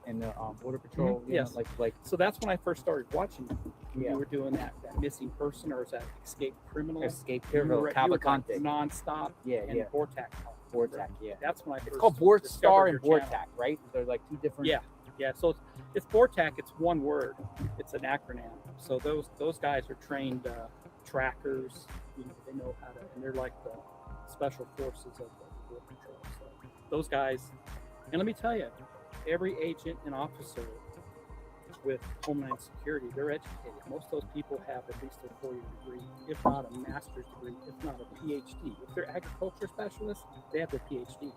and the Border Patrol? Mm-hmm. Yes. Like. So that's when I first started watching them. Yeah. You were doing that missing person, or is that escaped criminal? Escaped criminal, Cavalcante. Non-stop. Yeah, and BORTAC. BORTAC, yeah. That's when I first. It's called Board Star and discovered your BORTAC, channel. right? They're like two different. Yeah. So it's BORTAC. It's one word. It's an acronym. So those guys are trained trackers. You know, they know how to, and they're like the special forces of the Border Patrol. So those guys, and let me tell you, every agent and officer with Homeland Security, they're educated. Most of those people have at least a 4-year degree, if not a master's degree, if not a PhD. If they're agriculture specialists, they have their PhD.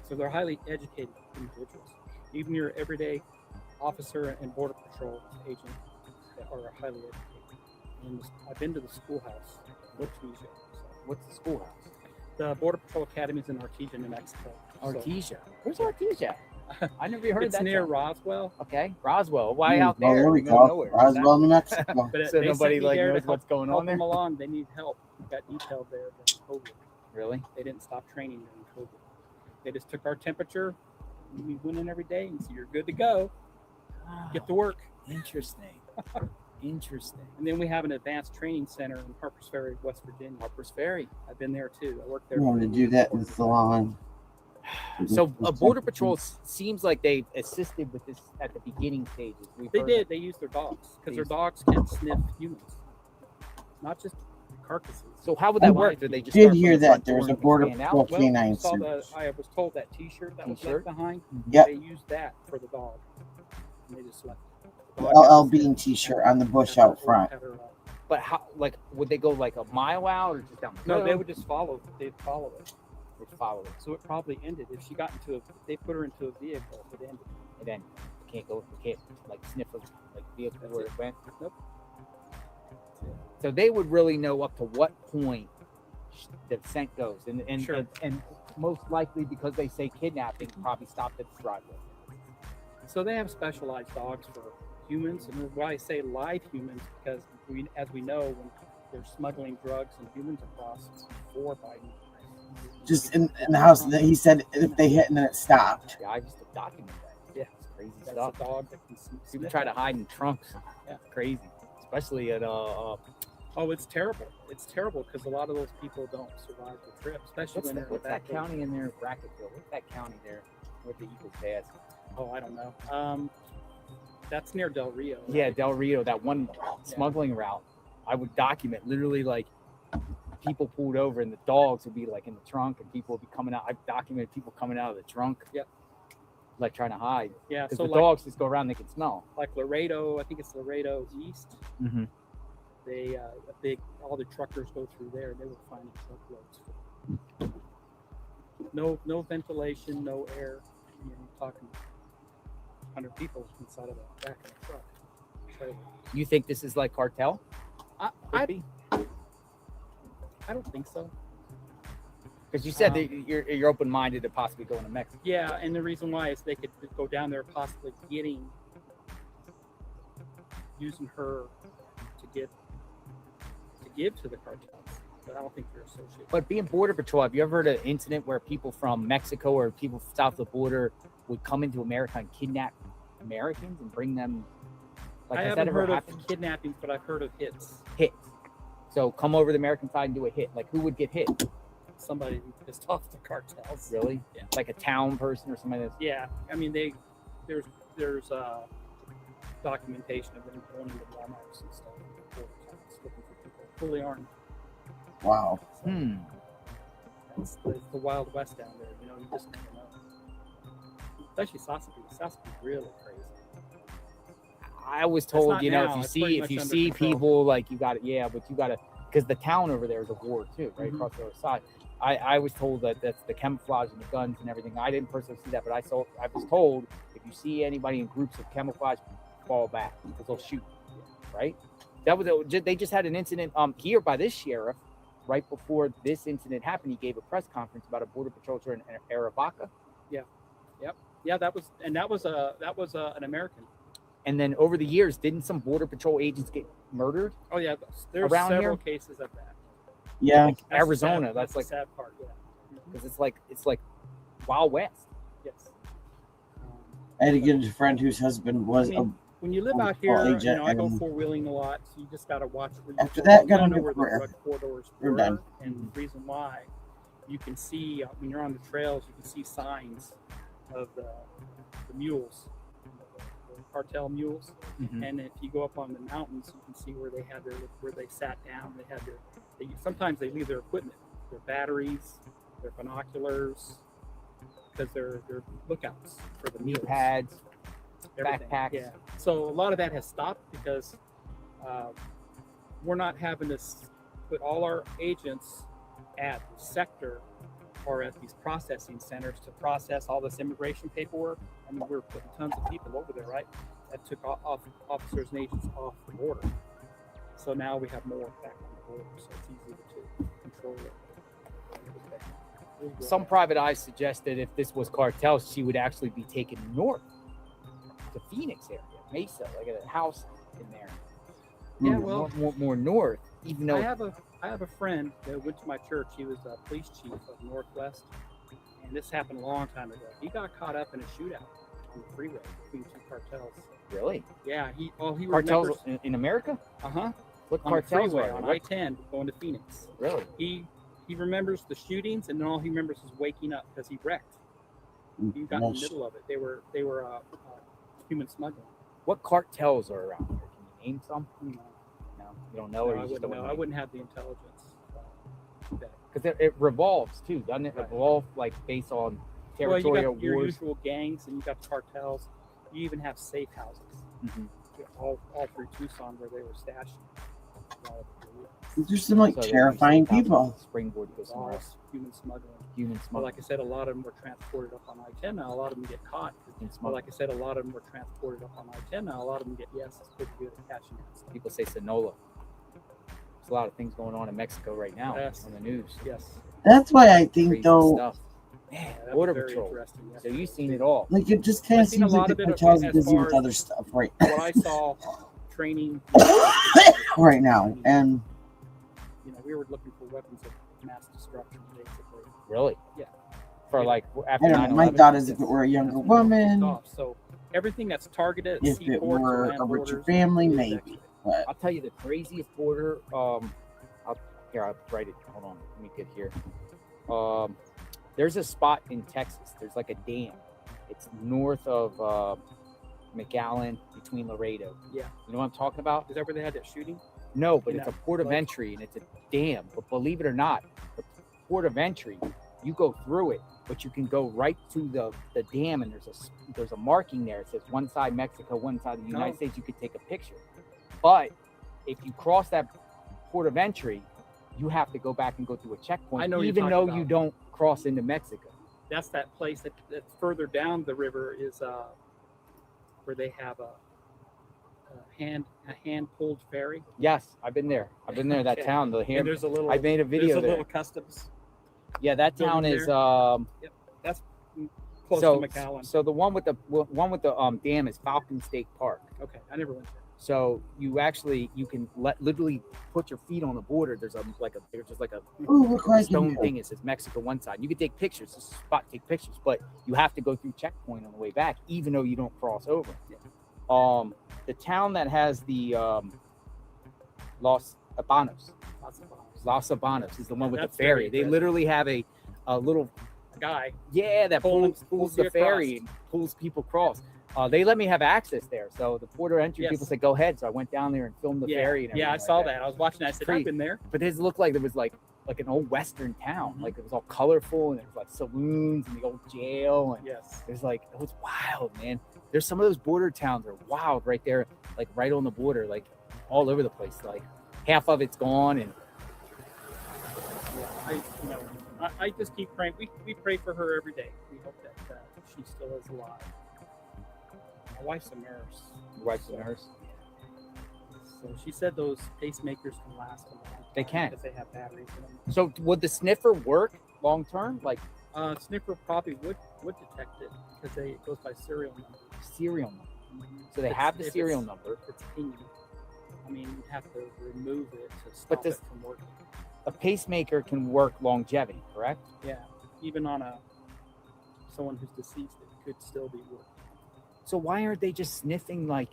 So they're highly educated individuals. Even your everyday officer and Border Patrol agent that are highly educated. And I've been to the schoolhouse, Artesia. So what's the schoolhouse? The Border Patrol Academy is in Artesia, New Mexico. Artesia? Where's Artesia? I never heard it's that. It's near Roswell. Okay, Roswell. Why out there? There we go. Roswell, New Mexico. But so nobody like knows what's going on there. Help them along. They need help. We got detailed there during COVID. Really? They didn't stop training during COVID. They just took our temperature. We went in every day and said, "You're good to go. Get to work." Interesting. Interesting. And then we have an advanced training center in Harpers Ferry, West Virginia. Harpers Ferry. I've been there too. I worked there. I want to do that in the salon. So Border Patrol seems like they assisted with this at the beginning stages. They did. They used their dogs because their dogs can sniff humans, not just carcasses. So how would that work? Did they just did hear that there was a Border Patrol canine service? I was told that T-shirt that was left behind. Yep. They used that for the dog. And they just left. The LL Bean T-shirt on the bush out front. But how? Like, would they go like a mile out or just down the road? No, they would just follow. They'd follow it. They'd follow it. So it probably ended if she got into they put her into a vehicle. It ended. And then you can't like sniff a like vehicle That's where it. it went. Nope. So they would really know up to what point the scent goes, and Sure. and most likely because they say kidnapping, probably stopped at the driveway. So they have specialized dogs for humans, and why I say live humans because as we know, when they're smuggling drugs and humans across before Biden. Just in the house. He said if they hit and then it stopped. Yeah, I used to document that. Yeah, It's crazy that's stuff. a dog that can People sniff try to it. hide in trunks. Yeah. Crazy, especially at Oh, it's terrible. It's terrible because a lot of those people don't survive the trip, especially when they're in the what's that back. county in there? Bracketville. What's that county there where the Eagles pass? Oh, I don't know. That's near Del Rio. right? Yeah, Del Rio, that one smuggling route. I would document literally like people pulled over and the dogs would be like in the trunk and people would be coming out. I've documented people coming out of the trunk. Yep. Like trying to hide. Yeah. Because So the like, dogs just go around, they can smell. like Laredo, I think it's Laredo East. Mm-hmm. They all the truckers go through there. And they were finding truckloads. No ventilation, no air. You're talking 100 people inside of the back of the truck. So You think this is like cartel? I don't think so. Because you said that you're open-minded to possibly going to Mexico. Yeah, and the reason why is they could go down there possibly using her to give to the cartels, but I don't think they're associated. But being Border Patrol, have you ever heard of an incident where people from Mexico or people south of the border would come into America and kidnap Americans and bring them? Like, I has that haven't ever heard happened? of kidnappings, but I've heard of hits. Hits. So come over the American side and do a hit. Like, who would get hit? Somebody who pissed off the cartels. Really? Yeah. Like a town person or somebody that's Yeah, I mean there's documentation of them going into Walmarts and stuff, looking for people fully armed. Wow. It's the Wild West down there. You know, you just never know. Especially Sasabe. Sasabe's really crazy. I was It's told, not you know, now, if it's you pretty see much under control. people like you got it, but you got to, because the town over there is a war too, right Mhm. across the other side. I was told that that's the camouflage and the guns and everything. I didn't personally see that, but I was told if you see anybody in groups of camouflage, fall back because they'll shoot. Right? That was they just had an incident here by this sheriff right before this incident happened. He gave a press conference about a border patrol in Aravaca. Yeah, that was an American. And then over the years, didn't some border patrol agents get murdered? Oh yeah, there's Around several here? cases of that. Yeah. That's the Arizona, sad- that's the like- sad part. Yeah. Because it's like Wild West. Yes. I had to get a friend whose husband was I mean, when you live out Well, here, you agent know, I go and- 4-wheeling a lot, so you just got to watch where you After go. that, You got gotta a know new where the career. drug corridors We're were, done. and the reason why you can see when you're on the trails, you can see signs of the mules, the cartel mules. Mhm. And if you go up on the mountains, you can see where they had where they sat down. They had sometimes they leave their equipment, their batteries, their binoculars, because they're lookouts for the Knee mules. pads, Everything. backpacks. Yeah. So a lot of that has stopped because we're not having to put all our agents at the sector or at these processing centers to process all this immigration paperwork. I mean, we're putting tons of people over there, right? That took officers and agents off the border. So now we have more back on the border, so it's easier to control it. Some private eyes suggested if this was cartel, she would actually be taken north to Phoenix area, Mesa, like a house in there. Yeah, well, more north, even though I have a friend that went to my church. He was a police chief of Northwest, and this happened a long time ago. He got caught up in a shootout on the freeway between two cartels. really Yeah, he cartels remembers. in America. What On the cartels freeway are on there? I-10 going to Phoenix. Really? He remembers the shootings, and then all he remembers is waking up because he wrecked. He got in the middle of it. They were human smuggling. What cartels are around here? Can you name some? No, No, you don't know, or I you just wouldn't don't know. know. I wouldn't have the intelligence. Because it revolves too, doesn't it? Right. Revolve like based on Well, territorial you got your wars. usual gangs, and you got the cartels. You even have safe houses Mhm. all through Tucson where they were stashing. These are some like So they terrifying usually people. Springboard to go somewhere else. Human smuggling. Human Well, smuggling. like I said, a lot of them were transported up on I-10 now. A lot of them get caught. Human Well, smuggling. like I said, a lot of them were transported up on I-10 now. A lot of them get, yes, it's pretty good at catching that stuff. People say Sonola. There's a lot of things going on in Mexico right now Yes. on the news. Yes. That's why I think Crazy though, stuff. Man, Yeah, that was Border very Patrol. interesting, yes. So you've seen it all. like it just kind I've of seen a seems like lot the of it cartel's as busy far with as other stuff right What I saw training right now, and you know, we were looking for weapons of mass destruction, basically. Really? Yeah. For Yeah. like I after don't know. My 9/11? thought is if it were a younger That's when it kicked woman, off. So everything that's targeted at if it seaports or were land a richer borders family, is maybe. extra. But I'll tell you the craziest border. Here, I'll write it. Hold on, let me get here. There's a spot in Texas. There's like a dam. It's north of McAllen, between Laredo. Yeah. You know what I'm talking about? Is that where they had that shooting? No, but You it's a know, port of like- entry and it's a dam. But believe it or not, the port of entry, you go through it, but you can go right to the dam, and there's a marking there. It says one side Mexico, one side the United Oh. States. You could take a picture, but if you cross that port of entry, you have to go back and go through a checkpoint, I know what you're even though talking you about. don't cross into Mexico. That's that place that's further down the river is where they have a hand pulled ferry. Yes, I've been there. I've been there. That Okay. town, the And hand. there's a little I made a video there's a there. little customs. Yeah, that building town is there. That's close so to McAllen. so the one with the dam is Falcon State Park. Okay, I never went there. So you can literally put your feet on the border. There's just like a ooh, look like stone thing. It says Mexico one side. You can take pictures. It's a spot to take pictures, but you have to go through checkpoint on the way back, even though you don't cross over. The town that has the Los Habanos is the one with That's the ferry. very They impressive. literally have a little A guy. that Pulling pulls you the ferry across. and pulls people across. They let me have access there. So the port of entry Yes. people said, go ahead. So I went down there and filmed the ferry. And Yeah, I everything saw like that. I was watching that. I said, Crazy. I've been there. But it looked like there was like an old Western town. Mhm. Like it was all colorful and there was like saloons and the old jail. And Yes. it was wild, man. There's some of those border towns are wild right there, like right on the border, like all over the place. Like half of it's gone. And Yeah, I just keep praying. We pray for her every day. We hope that she still is alive. My wife's a nurse. your wife's a nurse. So she said those pacemakers can last a long time. They can. Because they have batteries in them. So would the sniffer work long term? Like Sniffer probably would detect it because it goes by serial number. serial number. So they If have the it's- serial if number. It's pinging. I mean, you'd have to remove it to stop But this- it from working. A pacemaker can work longevity, correct? Yeah, even on someone who's deceased, it could still be working. So why aren't they just sniffing like?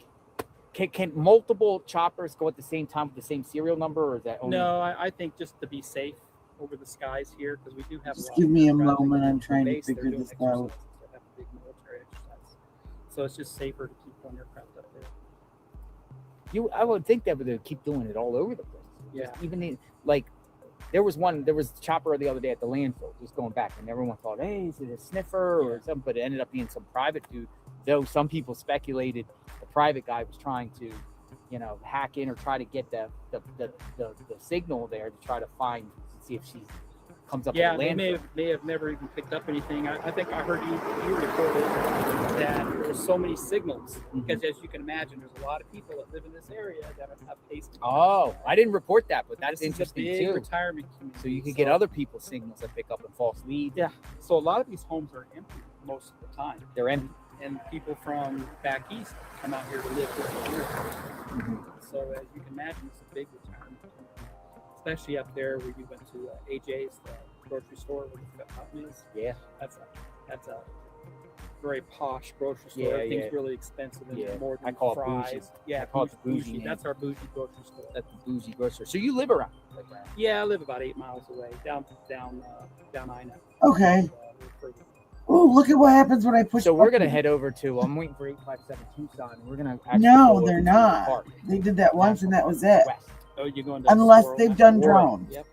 Can multiple choppers go at the same time with the same serial number, or is that only? No, I think just to be safe over the skies here, because we do have Just a lot give of me a traffic moment. at I'm the trying to base. They're figure doing this out. exercises. They have a big military exercise. So it's just safer to keep one aircraft up there. I would think that would keep doing it all over the place. Yeah. Just even there was a chopper the other day at the landfill, just going back, and everyone thought, hey, is it a sniffer or something? But it ended up being some private dude. Though some people speculated the private guy was trying to, hack in or try to get the signal there to try to see if she comes up Yeah, with a they landfill. may have never even picked up anything. I think I heard you reported that there were so many signals Mm-hmm. because, as you can imagine, there's a lot of people that live in this area that have pacemakers. Oh, I didn't report that, but that's This is a interesting big too. retirement community. So you could get other people's signals that pick up and false leads. Yeah. So a lot of these homes are empty most of the time. They're empty. And people from back east come out here to live for years. Mm-hmm. So as you can imagine, it's a big retirement community, especially up there where you went to AJ's, the grocery store where the fountain is. Yeah. That's a very posh grocery store. Yeah, Everything's yeah. really expensive and Yeah. more than I call it fries. bougie. Yeah, I call it bougie. bougie name. That's our bougie grocery store. That's the bougie grocery. So you live around like that. Yeah, I live about 8 miles away, down I-90. Okay. Further. Oh, look at what happens when I push. So we're gonna buttons. head over to. I'm waiting for 857 Tucson. And we're gonna. Actually No, go they're over to not. the park. They did that once, and that was it. West. Oh, you're going to Unless Squirrel they've Mountain? done Squirrel. drones. Yep,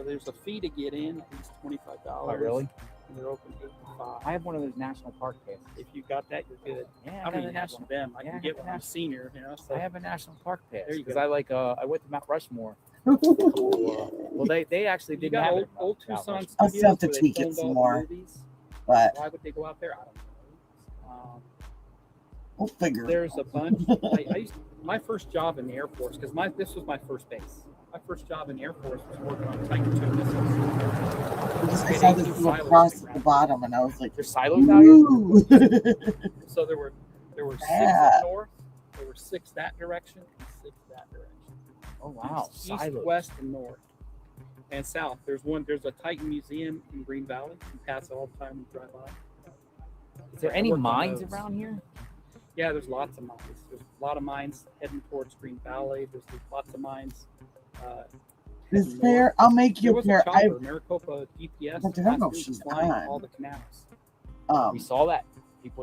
there's a fee to get in, at least $25. Oh, really? They're open 8 to 5. I have one of those national park passes. If you got that, you're good. Yeah, I don't even have one of them. I Yeah, can I get got one. I'm a that. senior, you know. So I have a national park pass There you because go. I like I went to Mount Rushmore. Well, they actually you didn't got have old, it. old Mount Tucson Rushmore. I'll studios have to where they tweak it filmed some all the more. movies. But Why would they go out there? I don't know. we'll figure it There's out. a bunch. I used my first job in the Air Force because this was my first base. My first job in the Air Force was working on Tiger II missiles. I saw this little cross at the bottom, and I was like, There's silos out here. "Ooh." So there were 6 Yeah. up north. There were 6 that direction and 6 that direction. Oh wow, East, silos. west, and north, and south. There's a Titan Museum in Green Valley. You pass it all the time when you drive by. Is there I any worked on mines those. around here? Yeah, there's lots of mines. There's a lot of mines heading towards Green Valley. There's lots of mines. Is heading there? north. I'll make There you a was a pair. chopper, Maricopa DPS. But I don't know if last week she's flying on. all the canals. We saw that.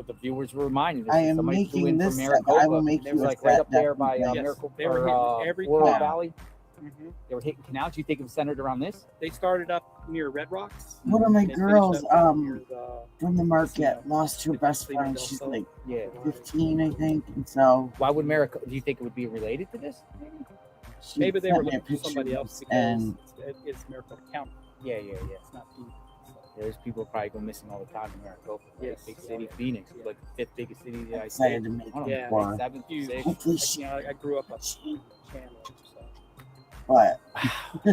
The viewers were reminding us. I that am somebody flew making in this from set. I will Maricopa. make They you were a like right set, up there by definitely. Yes, Maricopa they were hitting every Laurel canal. Valley. Mm-hmm. They were hitting canals. You think it was centered around this? They started up near Red Rocks. One of my and they finished girls, up down near from the market, casino. lost her best Casino friend. del She's Sol. like Yeah. 15, I think, and so Why would Maricopa? Do you think it would be related to this? Maybe. she Maybe they sent were me a looking for somebody picture, else because and it's Maricopa County. Yeah. It's not Phoenix. So. There's people probably go missing all the time in Maricopa. Right? Yes. Big city, Phoenix, was like the 5th biggest city in the United excited States. to make I don't it Yeah. for her. 7th, Huge. 6th. Hopefully she, I grew up up in Chandler, so but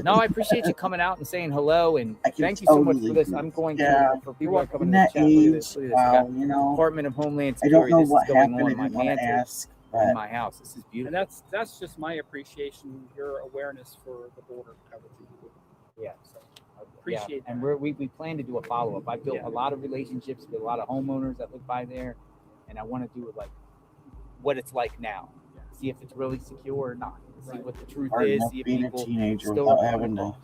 No, I appreciate you coming out and saying hello, and I can thank you so much totally for this. do I'm going Yeah. to, for people that are coming in to the that chat, look at age, this. Look at this. I got you know, Department of Homeland I don't Security. know This what is going happened. I on in my didn't want to mantle ask, in but my house. This is beautiful. and that's just my appreciation, your awareness for the border coverage. Yeah. So I appreciate And that. we plan to do a follow up. I built Yeah. a lot of relationships with a lot of homeowners that live by there, and I want to do it like what it's like now. Yeah. See if it's really secure or not. See Right. what the truth hard is. enough See if being a people teenager still without are having to. calls.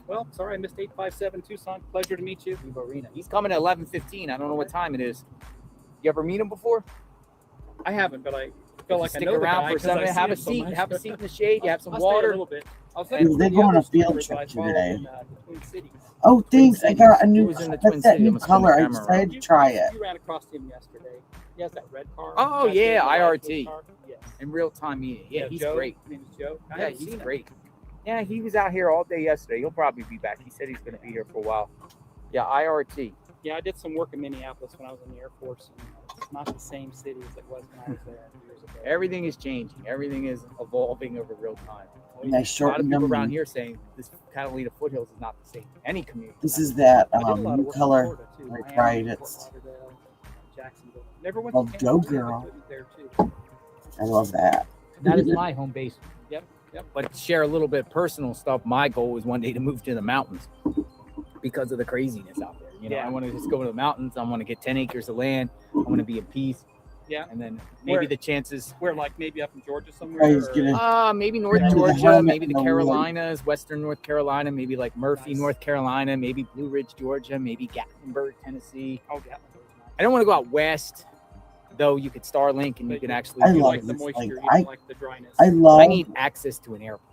Well, sorry, I missed 857 Tucson. Pleasure to meet you. Viva Arena. He's coming at 11:15. I don't know what time it is. You ever meet him before? I haven't, but I feel like I Stick know the around guy for 'cause I something. see Have a him so seat. much. Have a seat in the shade. You have some I'll stay a water. little bit. I was They looking for go the on a other field streamers trip I follow today. in, the Twin Cities. Oh, thanks! I got a He new. was in the That's Twin that Cities. I new must spin the color. I camera decided to You- try it. You ran across him yesterday. He has that red car. Oh, Back yeah, there, the white IRT. car. Yes. In real time meeting. Yeah, he's Joe. great. His name is Joe. I Yeah, haven't he's seen him. great. Yeah, he was out here all day yesterday. He'll probably be back. He said he's going to be here for a while. Yeah, IRT. Yeah, I did some work in Minneapolis when I was in the Air Force. And it's not the same city as it was when I was there years ago. Everything is changing. Everything is evolving over real time. And I A lot of shortened people them. around here saying this Catalina foothills is not the same. Any community. This is that I did a lot of new work in color. Florida, too. I Miami, tried it. Fort Lauderdale, Jacksonville. Never went Oh, to go Tampa, but girl. I was there too. I love that. That is my home base. Yep. But to share a little bit of personal stuff, my goal is one day to move to the mountains because of the craziness out there. You know, Yeah. I want to just go to the mountains. I want to get 10 acres of land. I want to be in peace. Yeah. And then maybe Where- the chances, We're like maybe up in Georgia somewhere. I was or- gonna- maybe North Yeah, the Georgia, helmet maybe and the the Carolinas, Western North Carolina, maybe like Murphy, Nice. North Carolina, maybe Blue Ridge, Georgia, maybe Gatlinburg, Tennessee. Oh, yeah. I don't want to go out west, though. You could Starlink and you But can actually. I You do love like the this, moisture, like, you I- don't like the dryness. I love I need access to an airport.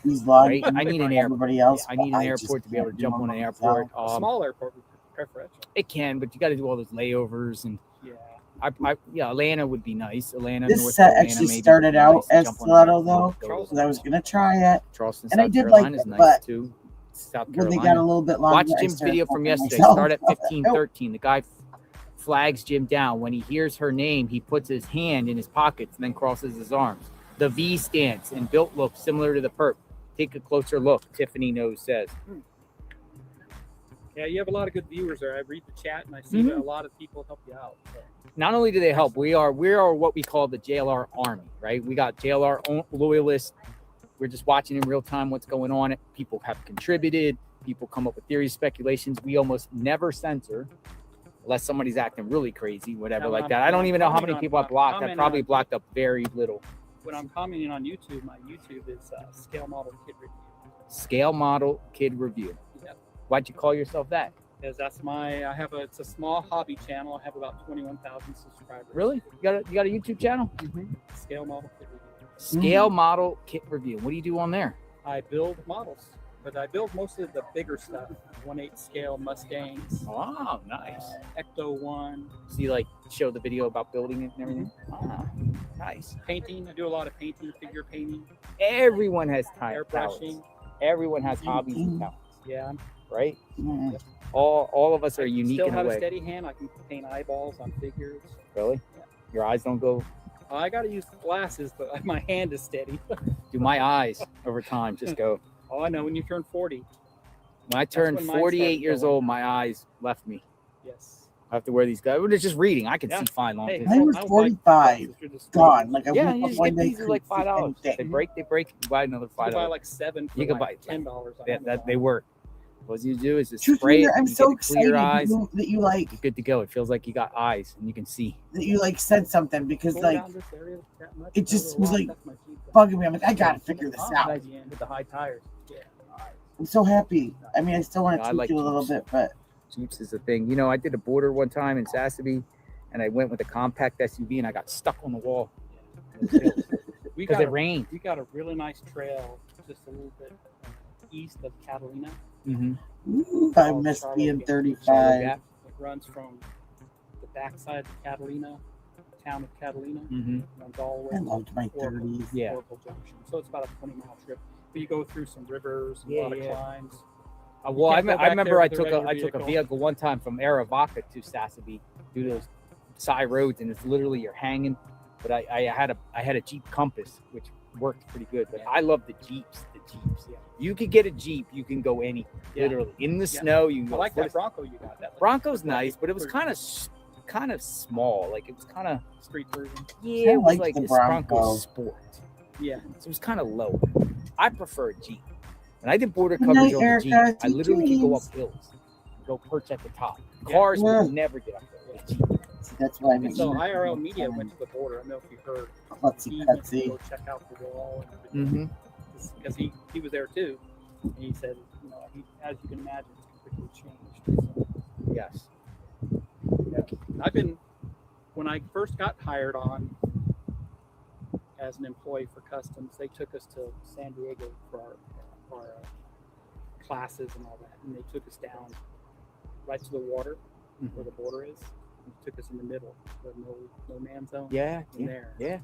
these long. Right? I need an airport. Everybody else. I need but an just airport to be able to can't do jump on them an myself. airport. A small airport would be preferential. It can, but you got to do all those layovers and. Yeah. Atlanta would be nice. Atlanta, This North set Carolina, actually maybe started would be out nice to as jump on an stiletto, airport, though, go to because I was gonna try it. Charleston, and I South did like Carolina is it, nice but too. South When Carolina. they got a little bit longer, Watch I Jim's started video from talking yesterday. myself. Start at 15:13. The guy flags Jim down. When he hears her name, he puts his hand in his pockets and then crosses his arms. The V stance and built look similar to the Perp. Take a closer look. Tiffany Knows says. Yeah, you have a lot of good viewers there. I read the chat and I see that a lot of people help you out. So. Not only do they help, we are what we call the JLR army, right? We got JLR loyalists. We're just watching in real time what's going on. People have contributed. People come up with theories, speculations. We almost never censor unless somebody's acting really crazy, whatever Now, like I'm- that. I don't I'm even know how many commenting people on- I've blocked. I've commenting probably on- blocked up very little. When I'm commenting on YouTube, my YouTube is Scale Model Kid Review. Scale Model Kid Review. Yep. Why'd you call yourself that? Because it's a small hobby channel. I have about 21,000 subscribers. Really? You got a YouTube channel? Scale Model Kid Review. Scale Model Kit Review. What do you do on there? I build models. But I build most of the bigger stuff, 1/8 scale Mustangs, Oh, nice. Ecto 1, So you like show the video about building it and everything? Ah, nice. painting. I do a lot of painting, figure painting, Everyone has talents. airbrushing. Everyone has hobbies and talents, Yeah, right? Mm. All of us are unique still in a have a way. steady hand. I can paint eyeballs on figures. Really? Your eyes don't go. I got to use glasses, but my hand is steady. Do my eyes over time just go? Oh, I know. When you turn 40, When I turned when mine 48 started years going. old, my eyes left me. yes. I have to wear these guys. When it's just reading, I can Yeah. see fine long Hey, distance. Mine was I don't 45. buy glasses, you're just- Gone. Like I Yeah, woke you up just one get day, these are like couldn't see $5. They anything. break. You buy another You can buy $5. like 7 for You can like buy- $10 on That they Amazon. work. What you do is just Truth spray be it. told, I'm you so get the clear excited eyes. that you like You're good to go. It feels like you got eyes and you can see. said something because Go like down this area that much, it go just to a was lot, like that's my Jeep. bugging me. I'm like, I gotta figure this Oh, out. nice, with the high tires. Yeah. I'm so happy. I mean, I still want No, to I tweak like it a little Jeeps. bit, but Jeeps is the thing. You know, I did a border one time in Sassabee, and I went with a compact SUV, and I got stuck on the wall because We got it rained. we got a really nice trail just a little bit east of Catalina. Mm-hmm. ooh, I called miss Charlotte being Gap. 35. It runs from the backside of Catalina, town of Catalina, Mm-hmm. runs all the I way to loved my Oracle, 30s. Yeah. Oracle Junction. So it's about a 20-mile trip. But you go through some rivers, a Yeah, lot of yeah. climbs. Well, can't go I back remember there I with a took regular a vehicle. vehicle one time from Aravaca to Sassabee through those side roads, and it's literally you're hanging. But I had a Jeep Compass, which worked pretty good. But I love the Jeeps. Yeah. You could get a Jeep, you can go any literally in the Yeah. snow. You can I go. like that Bronco you got. That Bronco's nice, but it was kind of small. Like it was kind of street version. yeah, it was liked like the this Bronco. Bronco Sport. Yeah. So it was kind of low. I prefer a Jeep. When I did border Good coverage night, on the Jeep, Erica. I literally could go up Dreams. hills, go perch at the top. Cars Yeah. would never get up there. With Jeep. See, that's why I'm And so IRL Media went to the border. I don't know if you heard. Klutzy He went to Cutsy. go check out the wall and everything. Because he was there too. And he said, you know, as you can imagine, it's completely changed. So, Yes. I've been, when I first got hired on as an employee for customs, they took us to San Diego for our classes and all that. And they took us down right to the water where the border is. And took us in the middle, the no man zone. Yeah. In there. Yeah.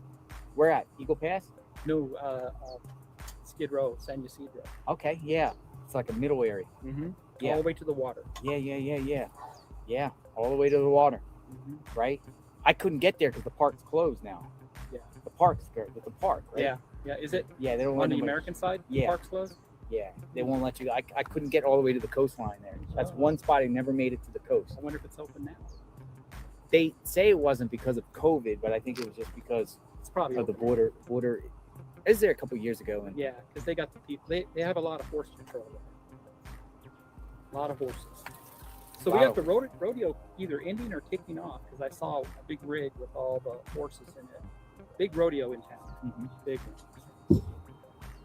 Where at? Eagle Pass? No, Skid Row, San Ysidro. Okay. Yeah. It's like a middle area. Mm-hmm. Yeah. All the way to the water. Yeah. All the way to the water. Right. I couldn't get there because the park's closed now. Yeah. The park's there. The park. Right? Yeah. Yeah. Is it Yeah. They don't on let the anybody- American side? Yeah. Park's closed? Yeah. They won't let you. I couldn't get all the way to the coastline there. That's one spot I never made it to the coast. I wonder if it's open now. They say it wasn't because of COVID, but I think it was just because It's probably of the open. border. I was there a couple years ago, and Yeah, because they got the people. They have a lot of horse control there. A lot of horses. So we Wow. got the rodeo either ending or kicking off because I saw a big rig with all the horses in it. Big rodeo in town. Big one.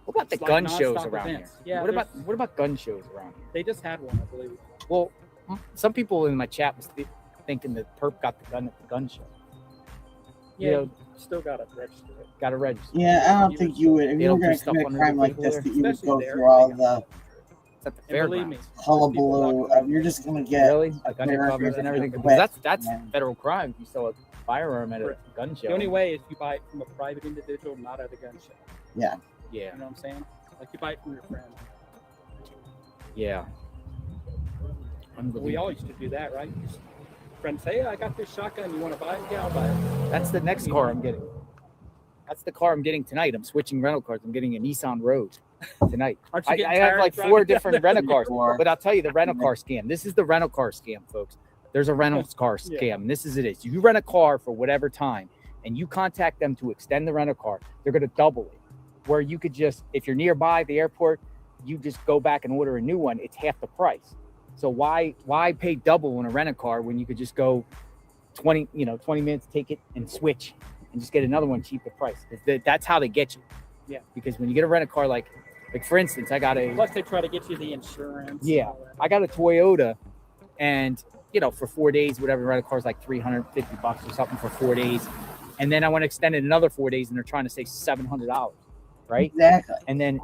what about the It's like gun shows nonstop around events. here? Yeah, What about gun shows around here? They just had one, I believe. Well, some people in my chat was thinking that Perp got the gun at the gun show. Yeah, You know, you still got to register it. got to register. Yeah, I don't think you would. If They you were don't do going to stuff commit a under crime the like table this, there? that you would Especially go there, through all they the It's at the And believe me, fairgrounds. hullabaloo. You're just going to get Really? a Like fair undercovers review and everything? quick, Because that's man. federal crime if you sell a firearm at a Correct. gun show. the only way is you buy it from a private individual, not at a gun show. Yeah. Yeah. You know what I'm saying? Like you buy it from your friend. Yeah. We all used to do that, right? Friends say, hey, I got this shotgun. You want to buy it? Yeah, I'll buy it. That's the next car I'm getting. That's the car I'm getting tonight. I'm switching rental cars. I'm getting a Nissan Rogue tonight. Aren't you I getting have tired like of 4 driving different down rental cars. Four. But I'll tell you the rental car scam. This is the rental car scam, folks. There's a rental car scam. Yeah. And this is it. You rent a car for whatever time and you contact them to extend the rental car. They're going to double it. Where you could just, if you're nearby the airport, you just go back and order a new one. It's half the price. So why pay double on a rental car when you could just go 20 minutes, take it and switch and just get another one cheap the price? That's how they get you. Yeah. Because when you get a rental car, like for instance, I got a Plus, they try to get you the insurance. Yeah. and all that. I got a Toyota, and for 4 days, whatever, rental car's like $350 or something for 4 days, and then I want to extend it another 4 days, and they're trying to say $700, right? Exactly. And then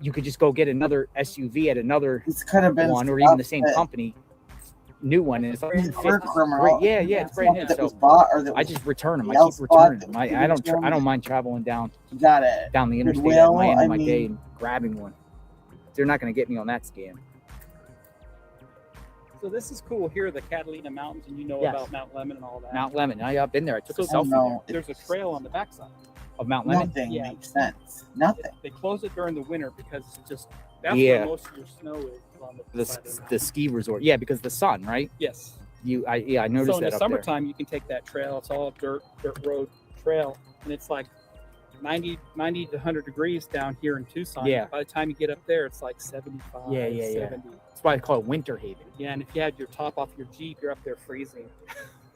you could just go get another SUV at another This could have been one, or even the stuff same that- company, new one, and it's like For 50. criminal. Yeah, it's brand new. That was So bought or that I was just return them. I else keep bought returning them. that I don't return I don't them. mind traveling down got it. the interstate Goodwill, at my end I of my day mean- and grabbing one. They're not going to get me on that scam. So this is cool. Here are the Catalina Mountains, and you know Yes. about Mount Lemon and all that. Mount Lemon. I've been there. I took a So selfie no. there There's a trail on the backside. of Mount Lemon. Nothing Yeah. makes sense. Nothing. They close it during the winter because it's just that's Yeah. where most of your snow is on the The, side of the the mountain. ski resort. Yeah, because the sun, right? Yes. I noticed So in that the up summertime, you can take that trail. It's all dirt road trail, and it's like 90 to 100 degrees down here in Tucson. Yeah. By the time you get up there, it's like 75, Yeah. 70. That's why I call it Winter Haven. Yeah, and if you had your top off your Jeep, you're up there freezing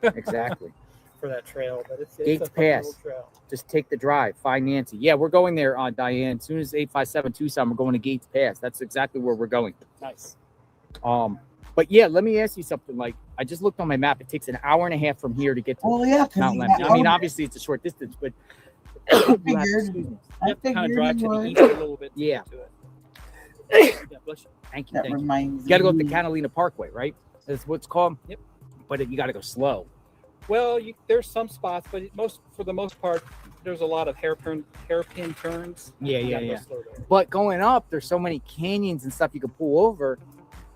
Exactly. for that trail. But it's Gates a fun Pass. little trail. Just take the drive. Find Nancy. Yeah, we're going there, Diane. As soon as 857 Tucson, we're going to Gates Pass. That's exactly where we're going. Nice. But yeah, let me ask you something. Like, I just looked on my map. It takes an hour and a half from here to get to Well, yeah, because Mount Lemon. I mean, obviously it's a short distance, but I you have- figured. excuse me. I You have to kind of figured drive it to the would. east a little bit to Yeah. get to it. Yeah, bless you. Thank you. That Thank you. reminds You got to go up the me. Catalina Parkway, right? That's what it's called. Yep. But you got to go slow. Well, there's some spots, but for the most part, there's a lot of hairpin turns. Yeah, You gotta go yeah. slow there. But going up, there's so many canyons and stuff you can pull over.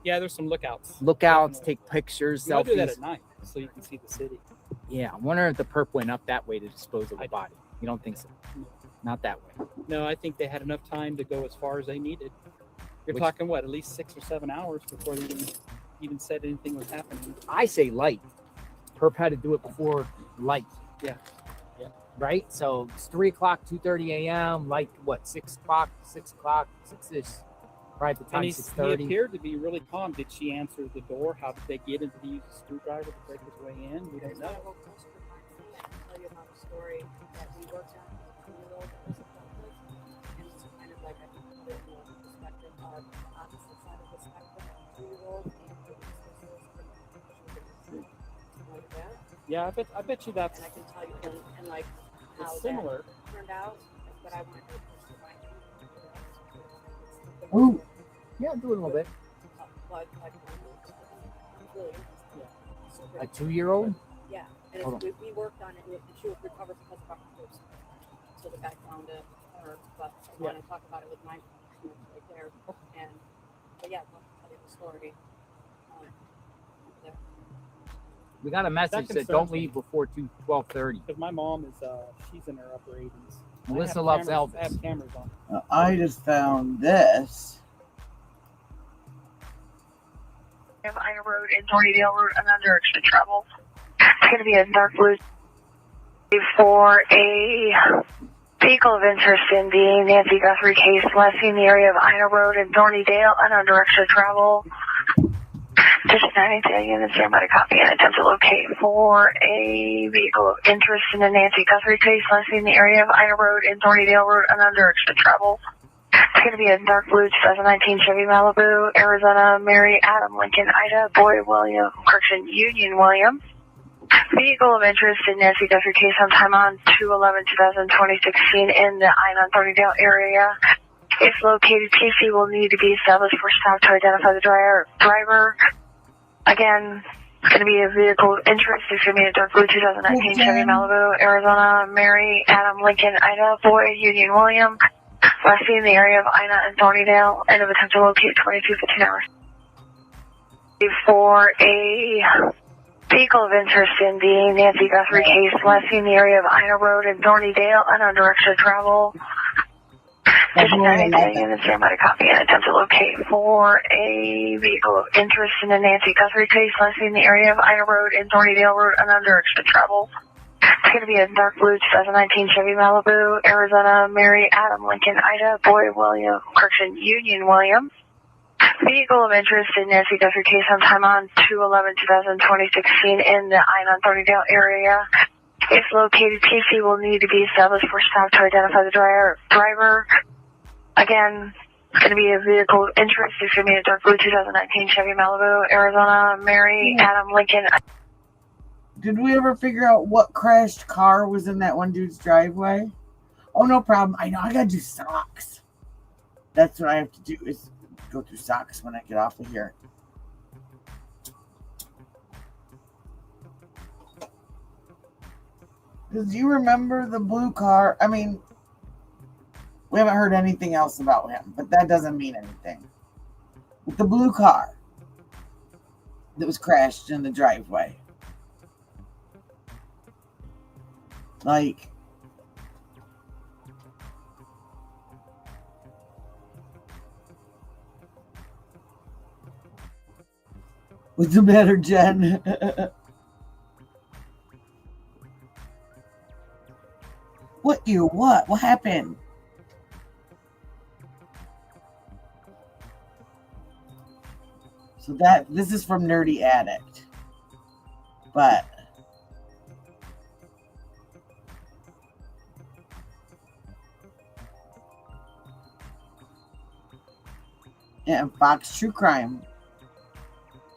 Yeah, there's some lookouts. Lookouts, Definitely. take pictures, You gotta do that selfies. at night so you can see the city. Yeah, I wonder if the perp went up that way to dispose of the body. You don't think so? No. Not that way. No, I think they had enough time to go as far as they needed. You're Which- talking what, at least 6 or 7 hours before they even said anything was happening. I say light. Perp had to do it before light. Yeah. Yeah. Right? So it's 3 o'clock, 2:30 a.m. Light, what, 6 o'clock, 6-ish. Right at the time, And he 6:30. appeared to be really calm. Did she answer the door? How did they get in? Did he use a screwdriver to break his way in? We don't know. I will tell you about a story that we worked on a 2-year-old that was adopted, and it's kind of like I think put it in the perspective of the opposite side of the spectrum, 2-year-old and like that. Yeah, I bet you that's And I can tell you and like how it's similar. that turned out, but I wanted to find Ooh. Yeah, do it a little bit. like really interesting. A 2-year-old? Yeah, and Hold it's, we worked on it. She was recovered because of our first. So the guy found it, but I want to talk about it with my right there. And but yeah, I'll tell you the story. There. We got a message that concerns don't me. leave before 12:30. Because my mom is, she's in her upper 80s. Melissa I have loves cameras- Elvis. I have cameras on. I just found this. Ina Road and Thornydale Road and under extra trouble. It's going to be a dark blue for a vehicle of interest in the Nancy Guthrie case, last seen in the area of Ina Road and Thornydale and under extra travel. Just 90 units here, might copy and attempt to locate for a vehicle of interest in the Nancy Guthrie case, last seen in the area of Ina Road and Thornydale Road and under extra travel. It's going to be a dark blue 2019 Chevy Malibu, Arizona, Mary, Adam, Lincoln, Ida, Boy, William, Union, William. Vehicle of interest in Nancy Guthrie case sometime on 2/11/2016 in the I-930 area. If located, PC will need to be established for stop to identify the driver. Again, it's going to be a vehicle of interest. It's going to be a dark blue 2019 Chevy Malibu, Arizona, Mary, Adam, Lincoln, Ida, Boy, Union, William. Last seen in the area of Ina and Thornydale, and of attempt to locate 22:15 hours. For a vehicle of interest in the Nancy Guthrie case, last seen in the area of Ina Road and Thornydale, and under extra travel. Just 90 units here, might copy and attempt to locate for a vehicle of interest in the Nancy Guthrie case, last seen in the area of Ina Road and Thornydale Road, and under extra travel. It's going to be a dark blue 2019 Chevy Malibu, Arizona, Mary, Adam, Lincoln, Ida, Boy, William, Union, William. Vehicle of interest in Nancy Guthrie case sometime on 2/11/2016 in the I-930 area. If located, PC will need to be established for stop to identify the driver. Again, it's going to be a vehicle of interest. It's going to be a dark blue 2019 Chevy Malibu, Arizona, Mary, Adam, Lincoln. Did we ever figure out what crashed car was in that one dude's driveway? Oh, no problem. I know. I got to do socks. That's what I have to do is go through socks when I get off of here. Because you remember the blue car? I mean, we haven't heard anything else about him, but that doesn't mean anything. With the blue car that was crashed in the driveway. Like, what's the matter, Jen? What you? What? What happened? So this is from Nerdy Addict, but yeah, and Fox True Crime